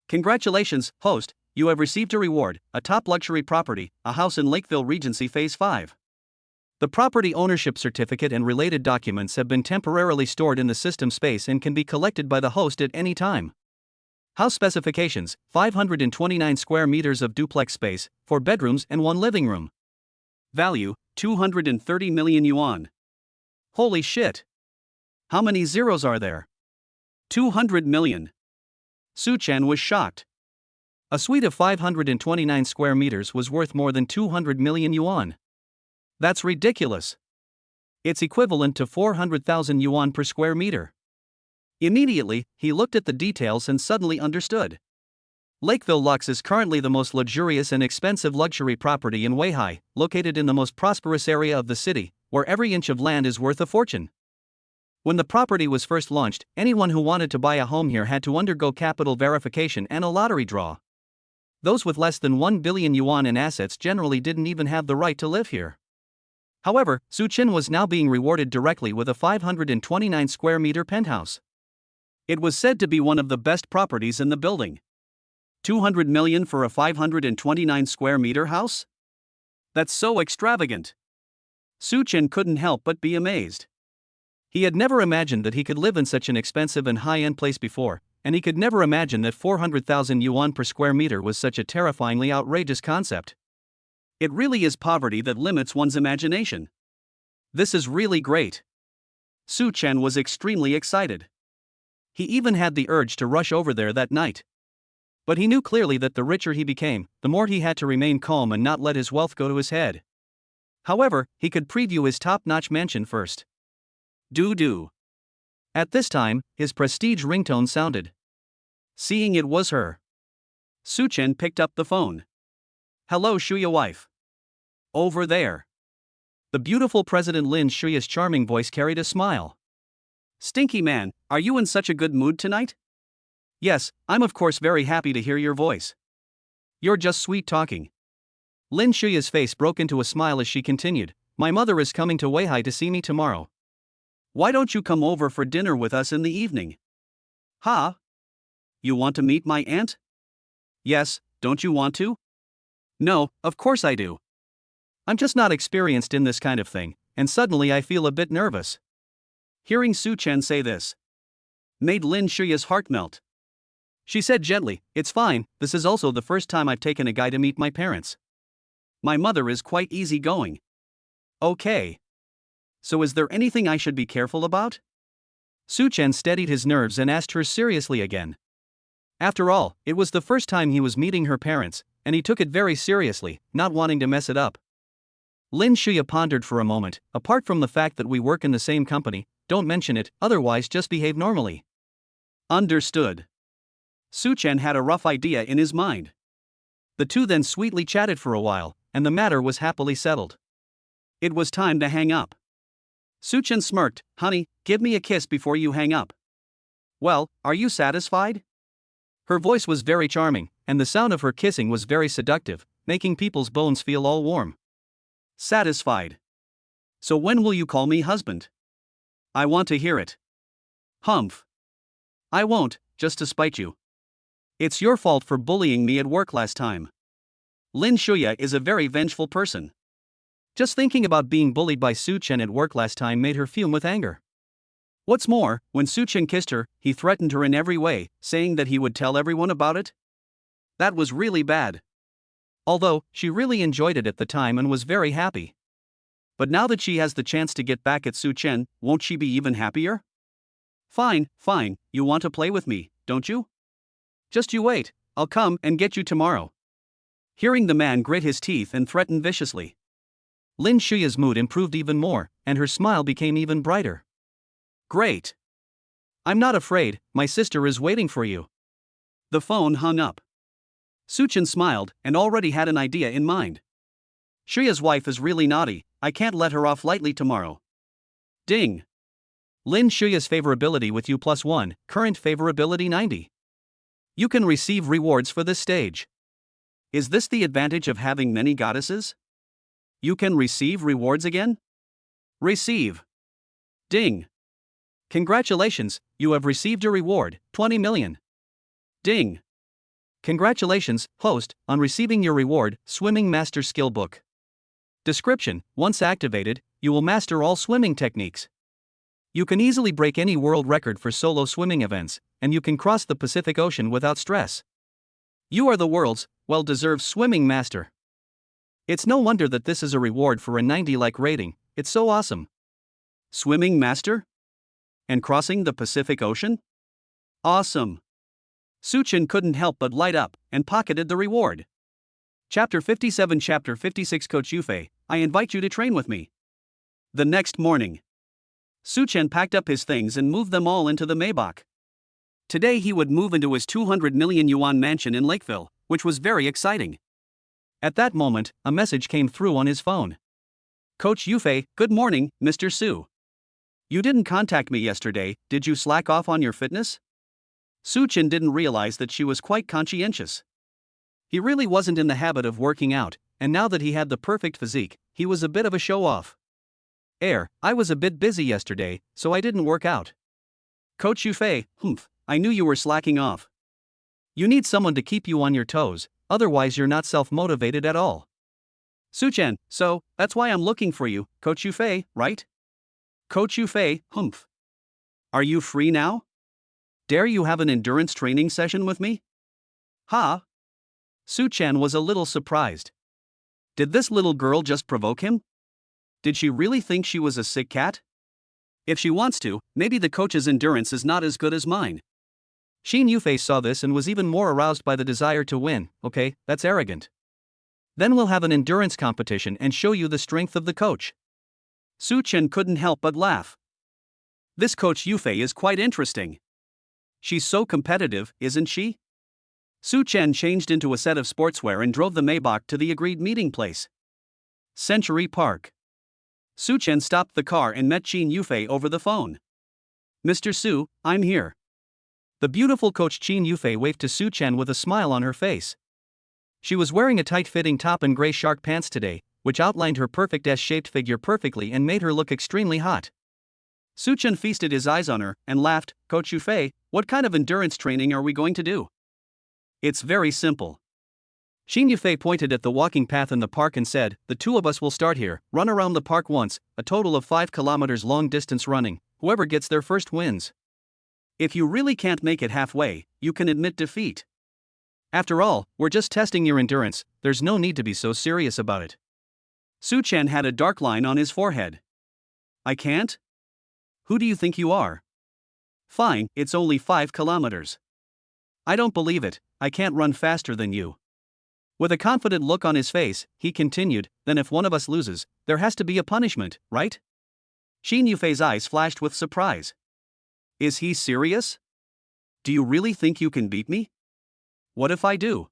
Congratulations, host, you have received a reward, a top luxury property, a house in Lakeville Regency Phase 5. The property ownership certificate and related documents have been temporarily stored in the system space and can be collected by the host at any time. House specifications: 529 square meters of duplex space, 4 bedrooms and 1 living room. Value: 230 million yuan. Holy shit! How many zeros are there? 200 million. Su Chen was shocked. A suite of 529 square meters was worth more than 200 million yuan. That's ridiculous. It's equivalent to 400,000 yuan per square meter. Immediately, he looked at the details and suddenly understood. Lakeville Lux is currently the most luxurious and expensive luxury property in Weihai, located in the most prosperous area of the city, where every inch of land is worth a fortune. When the property was first launched, anyone who wanted to buy a home here had to undergo capital verification and a lottery draw. Those with less than 1 billion yuan in assets generally didn't even have the right to live here. However, Su Chen was now being rewarded directly with a 529 square meter penthouse. It was said to be one of the best properties in the building. 200 million for a 529 square meter house? That's so extravagant. Su Chen couldn't help but be amazed. He had never imagined that he could live in such an expensive and high-end place before, and he could never imagine that 400,000 yuan per square meter was such a terrifyingly outrageous concept. It really is poverty that limits one's imagination. This is really great. Su Chen was extremely excited. He even had the urge to rush over there that night. But he knew clearly that the richer he became, the more he had to remain calm and not let his wealth go to his head. However, he could preview his top-notch mansion first. Doo-doo. At this time, his prestige ringtone sounded. Seeing it was her, Su Chen picked up the phone. Hello, Shuya wife. Over there. The beautiful President Lin Shuya's charming voice carried a smile. Stinky man, are you in such a good mood tonight? Yes, I'm of course very happy to hear your voice. You're just sweet talking. Lin Shuya's face broke into a smile as she continued. My mother is coming to Weihai to see me tomorrow. Why don't you come over for dinner with us in the evening? Ha? You want to meet my aunt? Yes, don't you want to? No, of course I do. I'm just not experienced in this kind of thing, and suddenly I feel a bit nervous. Hearing Su Chen say this made Lin Shuya's heart melt. She said gently, It's fine, this is also the first time I've taken a guy to meet my parents. My mother is quite easygoing. Okay. So is there anything I should be careful about? Su Chen steadied his nerves and asked her seriously again. After all, it was the first time he was meeting her parents, and he took it very seriously, not wanting to mess it up. Lin Shuya pondered for a moment. Apart from the fact that we work in the same company, don't mention it, otherwise just behave normally. Understood. Su Chen had a rough idea in his mind. The two then sweetly chatted for a while, and the matter was happily settled. It was time to hang up. Su Chen smirked, "Honey, give me a kiss before you hang up." "Well, are you satisfied?" Her voice was very charming, and the sound of her kissing was very seductive, making people's bones feel all warm. "Satisfied. So when will you call me husband?" "I want to hear it." "Humph. I won't, just to spite you. It's your fault for bullying me at work last time." Lin Shuya is a very vengeful person. Just thinking about being bullied by Su Chen at work last time made her fume with anger. What's more, when Su Chen kissed her, he threatened her in every way, saying that he would tell everyone about it. That was really bad. Although, she really enjoyed it at the time and was very happy. But now that she has the chance to get back at Su Chen, won't she be even happier? Fine, you want to play with me, don't you? Just you wait, I'll come and get you tomorrow. Hearing the man grit his teeth and threaten viciously, Lin Shuya's mood improved even more, and her smile became even brighter. Great. I'm not afraid, my sister is waiting for you. The phone hung up. Su Chen smiled and already had an idea in mind. Shuya's wife is really naughty, I can't let her off lightly tomorrow. Ding. Lin Shuya's favorability with you +1, current favorability 90. You can receive rewards for this stage. Is this the advantage of having many goddesses? You can receive rewards again? Receive. Ding. Congratulations, you have received your reward, 20 million. Ding. Congratulations, host, on receiving your reward, Swimming Master Skill Book. Description: once activated, you will master all swimming techniques. You can easily break any world record for solo swimming events, and you can cross the Pacific Ocean without stress. You are the world's well-deserved swimming master. It's no wonder that this is a reward for a 90-like rating, it's so awesome. Swimming master? And crossing the Pacific Ocean? Awesome. Su Chen couldn't help but light up and pocketed the reward. Chapter 57 Chapter 56 Coach Yufei, I invite you to train with me. The next morning, Su Chen packed up his things and moved them all into the Maybach. Today he would move into his 200 million yuan mansion in Lakeville, which was very exciting. At that moment, a message came through on his phone. Coach Yufei, good morning, Mr. Su. You didn't contact me yesterday, did you slack off on your fitness? Su Chen didn't realize that she was quite conscientious. He really wasn't in the habit of working out, and now that he had the perfect physique, he was a bit of a show-off. I was a bit busy yesterday, so I didn't work out. Coach Yufei, I knew you were slacking off. You need someone to keep you on your toes, otherwise you're not self-motivated at all. Su Chen, so, that's why I'm looking for you, Coach Yufei, right? Coach Yufei, Are you free now? Dare you have an endurance training session with me? Ha! Su Chen was a little surprised. Did this little girl just provoke him? Did she really think she was a sick cat? If she wants to, maybe the coach's endurance is not as good as mine. Xin Yufei saw this and was even more aroused by the desire to win. Okay, that's arrogant. Then we'll have an endurance competition and show you the strength of the coach. Su Chen couldn't help but laugh. This Coach Yufei is quite interesting. She's so competitive, isn't she? Su Chen changed into a set of sportswear and drove the Maybach to the agreed meeting place. Century Park. Su Chen stopped the car and met Xin Yufei over the phone. Mr. Su, I'm here. The beautiful Coach Xin Yufei waved to Su Chen with a smile on her face. She was wearing a tight-fitting top and gray shark pants today, which outlined her perfect S-shaped figure perfectly and made her look extremely hot. Su Chen feasted his eyes on her and laughed. Coach Yufei, what kind of endurance training are we going to do? It's very simple. Xin Yufei pointed at the walking path in the park and said, the two of us will start here, run around the park once, a total of 5 kilometers long distance running, whoever gets there first wins. If you really can't make it halfway, you can admit defeat. After all, we're just testing your endurance, there's no need to be so serious about it. Su Chen had a dark line on his forehead. I can't? Who do you think you are? Fine, it's only 5 kilometers. I don't believe it, I can't run faster than you. With a confident look on his face, he continued, then if one of us loses, there has to be a punishment, right? Xin Yufei's eyes flashed with surprise. Is he serious? Do you really think you can beat me? What if I do?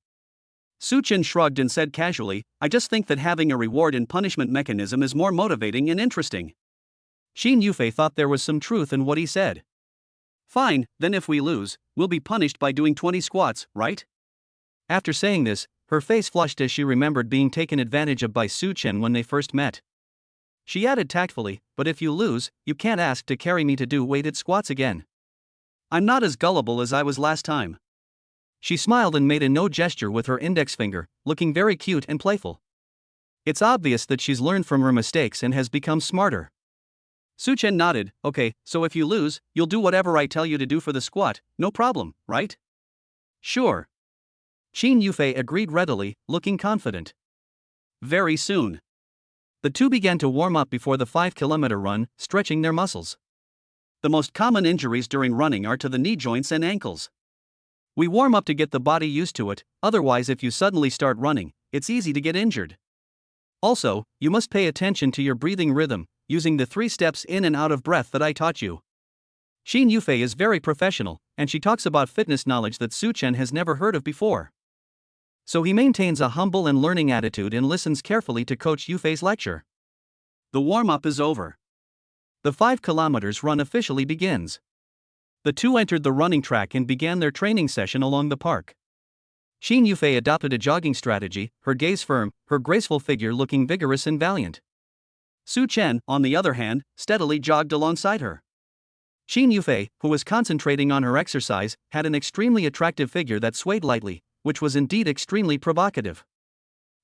Su Chen shrugged and said casually, I just think that having a reward and punishment mechanism is more motivating and interesting. Xin Yufei thought there was some truth in what he said. Fine, then if we lose, we'll be punished by doing 20 squats, right? After saying this, her face flushed as she remembered being taken advantage of by Su Chen when they first met. She added tactfully, but if you lose, you can't ask to carry me to do weighted squats again. I'm not as gullible as I was last time. She smiled and made a no gesture with her index finger, looking very cute and playful. It's obvious that she's learned from her mistakes and has become smarter. Su Chen nodded, okay, so if you lose, you'll do whatever I tell you to do for the squat, no problem, right? Sure. Xin Yufei agreed readily, looking confident. Very soon. The two began to warm up before the 5-kilometer run, stretching their muscles. The most common injuries during running are to the knee joints and ankles. We warm up to get the body used to it, otherwise if you suddenly start running, it's easy to get injured. Also, you must pay attention to your breathing rhythm, using the 3 steps in and out of breath that I taught you. Xin Yufei is very professional, and she talks about fitness knowledge that Su Chen has never heard of before. So he maintains a humble and learning attitude and listens carefully to Coach Yufei's lecture. The warm-up is over. The 5 kilometers run officially begins. The two entered the running track and began their training session along the park. Xin Yufei adopted a jogging strategy, her gaze firm, her graceful figure looking vigorous and valiant. Su Chen, on the other hand, steadily jogged alongside her. Xin Yufei, who was concentrating on her exercise, had an extremely attractive figure that swayed lightly, which was indeed extremely provocative.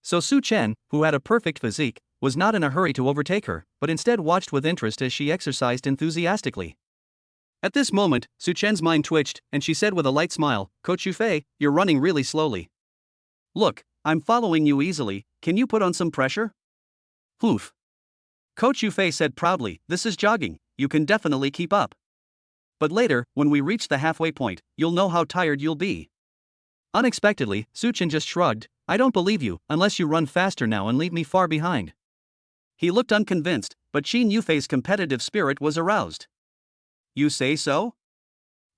So Su Chen, who had a perfect physique, was not in a hurry to overtake her, but instead watched with interest as she exercised enthusiastically. At this moment, Su Chen's mind twitched, and she said with a light smile, Coach Yufei, you're running really slowly. Look, I'm following you easily, can you put on some pressure? Oof. Coach Yufei said proudly, this is jogging, you can definitely keep up. But later, when we reach the halfway point, you'll know how tired you'll be. Unexpectedly, Su Chen just shrugged, I don't believe you, unless you run faster now and leave me far behind. He looked unconvinced, but Xin Yufei's competitive spirit was aroused. You say so?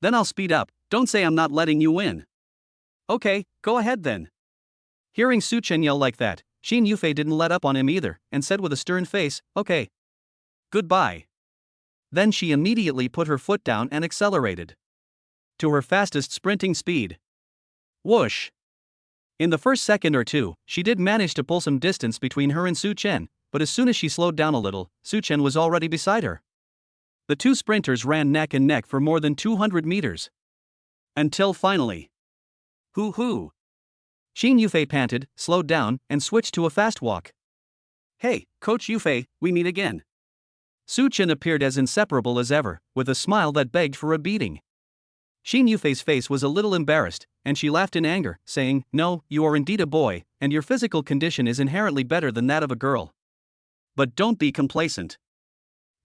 Then I'll speed up, don't say I'm not letting you win. Okay, go ahead then. Hearing Su Chen yell like that, Xin Yufei didn't let up on him either, and said with a stern face, okay. Goodbye. Then she immediately put her foot down and accelerated. To her fastest sprinting speed. Whoosh! In the first second or two, she did manage to pull some distance between her and Su Chen, but as soon as she slowed down a little, Su Chen was already beside her. The two sprinters ran neck and neck for more than 200 meters. Until finally. Hoo-hoo! Xin Yufei panted, slowed down, and switched to a fast walk. Hey, Coach Yufei, we meet again. Su Chen appeared as inseparable as ever, with a smile that begged for a beating. Xin Yufei's face was a little embarrassed, and she laughed in anger, saying, no, you are indeed a boy, and your physical condition is inherently better than that of a girl. But don't be complacent.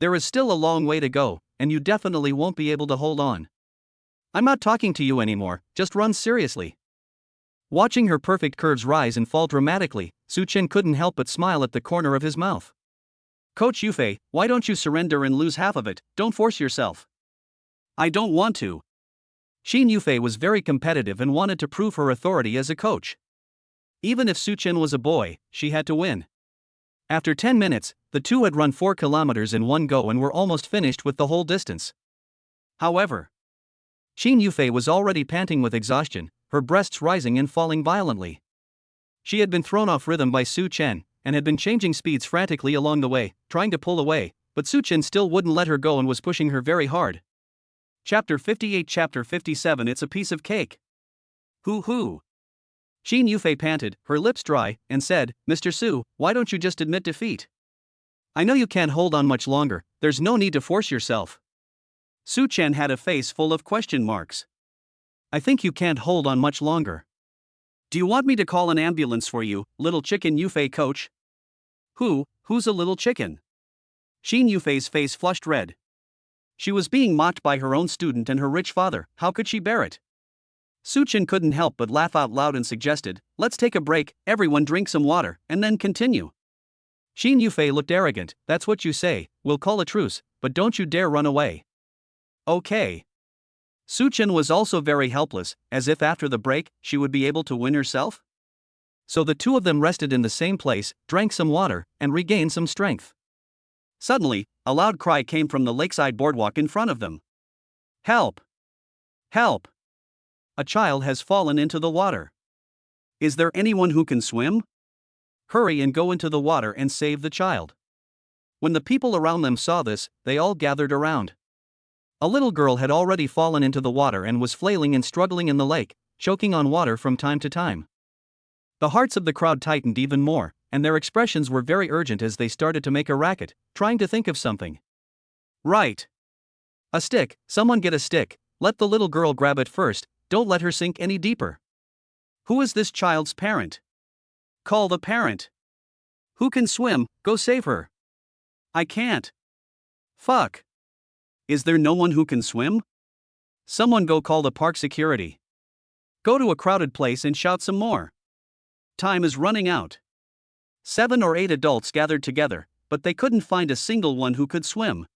There is still a long way to go, and you definitely won't be able to hold on. I'm not talking to you anymore, just run seriously. Watching her perfect curves rise and fall dramatically, Su Chen couldn't help but smile at the corner of his mouth. Coach Yufei, why don't you surrender and lose half of it, don't force yourself. I don't want to. Xin Yufei was very competitive and wanted to prove her authority as a coach. Even if Su Chen was a boy, she had to win. After 10 minutes, the two had run 4 kilometers in one go and were almost finished with the whole distance. However, Xin Yufei was already panting with exhaustion, her breasts rising and falling violently. She had been thrown off rhythm by Su Chen, and had been changing speeds frantically along the way, trying to pull away, but Su Chen still wouldn't let her go and was pushing her very hard. Chapter 58 Chapter 57 It's a piece of cake. Hoo-hoo! Xin Yufei panted, her lips dry, and said, Mr. Su, why don't you just admit defeat? I know you can't hold on much longer, there's no need to force yourself. Su Chen had a face full of question marks. I think you can't hold on much longer. Do you want me to call an ambulance for you, little chicken Yufei coach? Who's a little chicken? Xin Yufei's face flushed red. She was being mocked by her own student and her rich father, how could she bear it? Su Chen couldn't help but laugh out loud and suggested, let's take a break, everyone drink some water, and then continue. Xin Yufei looked arrogant. That's what you say, we'll call a truce, but don't you dare run away. Okay. Su Chen was also very helpless, as if after the break, she would be able to win herself. So the two of them rested in the same place, drank some water, and regained some strength. Suddenly, a loud cry came from the lakeside boardwalk in front of them. Help! Help! A child has fallen into the water. Is there anyone who can swim? Hurry and go into the water and save the child. When the people around them saw this, they all gathered around. A little girl had already fallen into the water and was flailing and struggling in the lake, choking on water from time to time. The hearts of the crowd tightened even more, and their expressions were very urgent as they started to make a racket, trying to think of something. Right. A stick, someone get a stick, let the little girl grab it first, don't let her sink any deeper. Who is this child's parent? Call the parent. Who can swim, go save her. I can't. Fuck. Is there no one who can swim? Someone go call the park security. Go to a crowded place and shout some more. Time is running out. 7 or 8 adults gathered together, but they couldn't find a single one who could swim.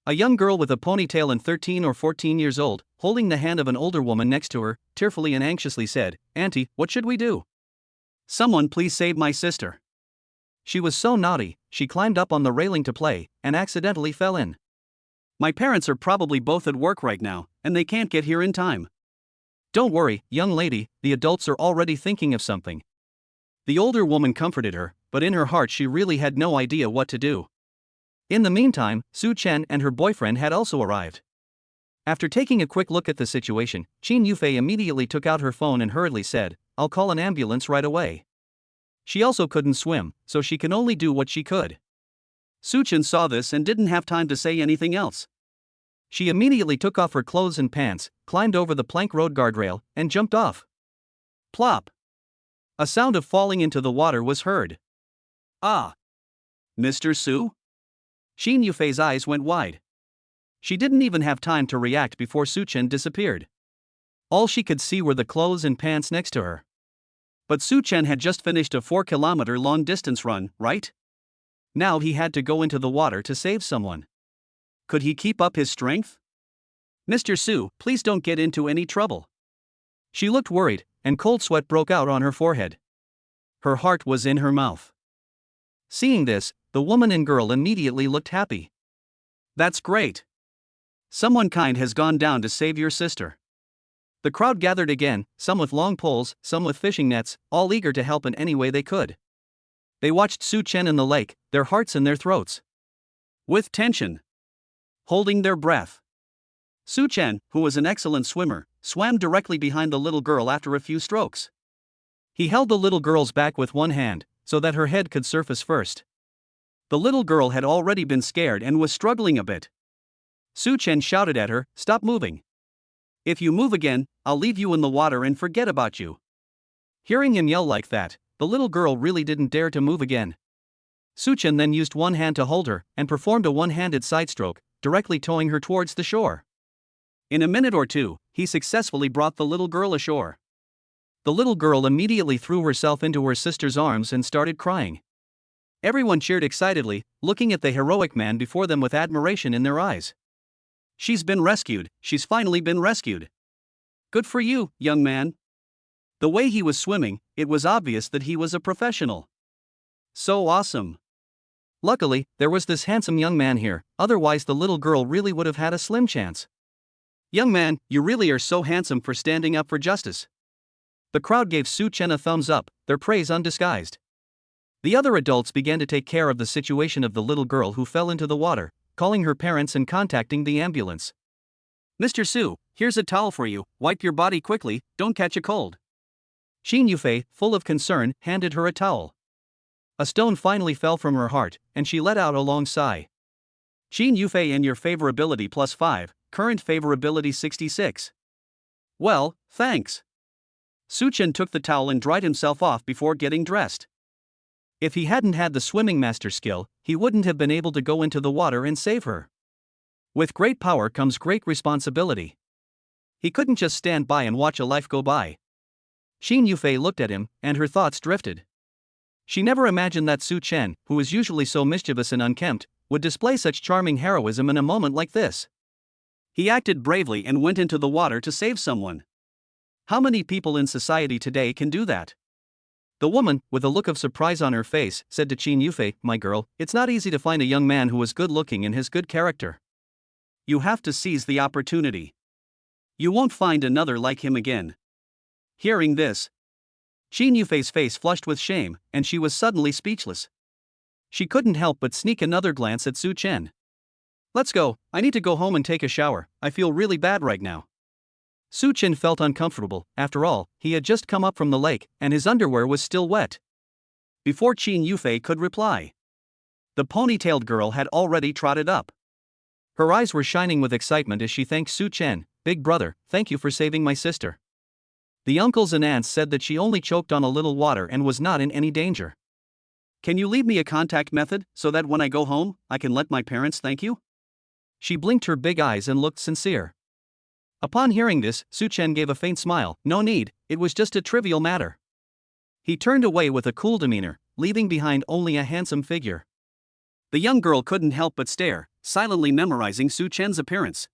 A young girl with a ponytail and 13 or 14 years old, holding the hand of an older woman next to her, tearfully and anxiously said, "Auntie, what should we do? Someone please save my sister." She was so naughty, she climbed up on the railing to play, and accidentally fell in. My parents are probably both at work right now, and they can't get here in time. Don't worry, young lady, the adults are already thinking of something. The older woman comforted her, but in her heart she really had no idea what to do. In the meantime, Su Chen and her boyfriend had also arrived. After taking a quick look at the situation, Qin Yufei immediately took out her phone and hurriedly said, "I'll call an ambulance right away." She also couldn't swim, so she can only do what she could. Su Chen saw this and didn't have time to say anything else. She immediately took off her clothes and pants, climbed over the plank road guardrail, and jumped off. Plop! A sound of falling into the water was heard. Ah! Mr. Su? Qin Yufei's eyes went wide. She didn't even have time to react before Su Chen disappeared. All she could see were the clothes and pants next to her. But Su Chen had just finished a 4-kilometer long distance run, right? Now he had to go into the water to save someone. Could he keep up his strength? Mr. Su, please don't get into any trouble. She looked worried, and cold sweat broke out on her forehead. Her heart was in her mouth. Seeing this, the woman and girl immediately looked happy. That's great. Someone kind has gone down to save your sister. The crowd gathered again, some with long poles, some with fishing nets, all eager to help in any way they could. They watched Su Chen in the lake, their hearts in their throats. With tension. Holding their breath. Su Chen, who was an excellent swimmer, swam directly behind the little girl after a few strokes. He held the little girl's back with one hand, so that her head could surface first. The little girl had already been scared and was struggling a bit. Su Chen shouted at her, "Stop moving. If you move again, I'll leave you in the water and forget about you." Hearing him yell like that, the little girl really didn't dare to move again. Su Chen then used one hand to hold her and performed a one-handed side stroke, directly towing her towards the shore. In a minute or two, he successfully brought the little girl ashore. The little girl immediately threw herself into her sister's arms and started crying. Everyone cheered excitedly, looking at the heroic man before them with admiration in their eyes. She's been rescued, she's finally been rescued. Good for you, young man. The way he was swimming, it was obvious that he was a professional. So awesome. Luckily, there was this handsome young man here, otherwise the little girl really would have had a slim chance. Young man, you really are so handsome for standing up for justice. The crowd gave Su Chen a thumbs up, their praise undisguised. The other adults began to take care of the situation of the little girl who fell into the water, calling her parents and contacting the ambulance. Mr. Su, here's a towel for you, wipe your body quickly, don't catch a cold. Qin Yufei, full of concern, handed her a towel. A stone finally fell from her heart, and she let out a long sigh. Qin Yufei and your favorability +5, current favorability 66. Well, thanks. Su Chen took the towel and dried himself off before getting dressed. If he hadn't had the swimming master skill, he wouldn't have been able to go into the water and save her. With great power comes great responsibility. He couldn't just stand by and watch a life go by. Qin Yufei looked at him, and her thoughts drifted. She never imagined that Su Chen, who was usually so mischievous and unkempt, would display such charming heroism in a moment like this. He acted bravely and went into the water to save someone. How many people in society today can do that? The woman, with a look of surprise on her face, said to Qin Yufei, "My girl, it's not easy to find a young man who is good-looking and has good character. You have to seize the opportunity. You won't find another like him again." Hearing this, Qin Yufei's face flushed with shame, and she was suddenly speechless. She couldn't help but sneak another glance at Su Chen. "Let's go, I need to go home and take a shower, I feel really bad right now." Su Chen felt uncomfortable. After all, he had just come up from the lake, and his underwear was still wet. Before Qin Yufei could reply, the ponytailed girl had already trotted up. Her eyes were shining with excitement as she thanked Su Chen. "Big brother, thank you for saving my sister." The uncles and aunts said that she only choked on a little water and was not in any danger. "Can you leave me a contact method, so that when I go home, I can let my parents thank you?" She blinked her big eyes and looked sincere. Upon hearing this, Su Chen gave a faint smile. "No need, it was just a trivial matter." He turned away with a cool demeanor, leaving behind only a handsome figure. The young girl couldn't help but stare, silently memorizing Su Chen's appearance.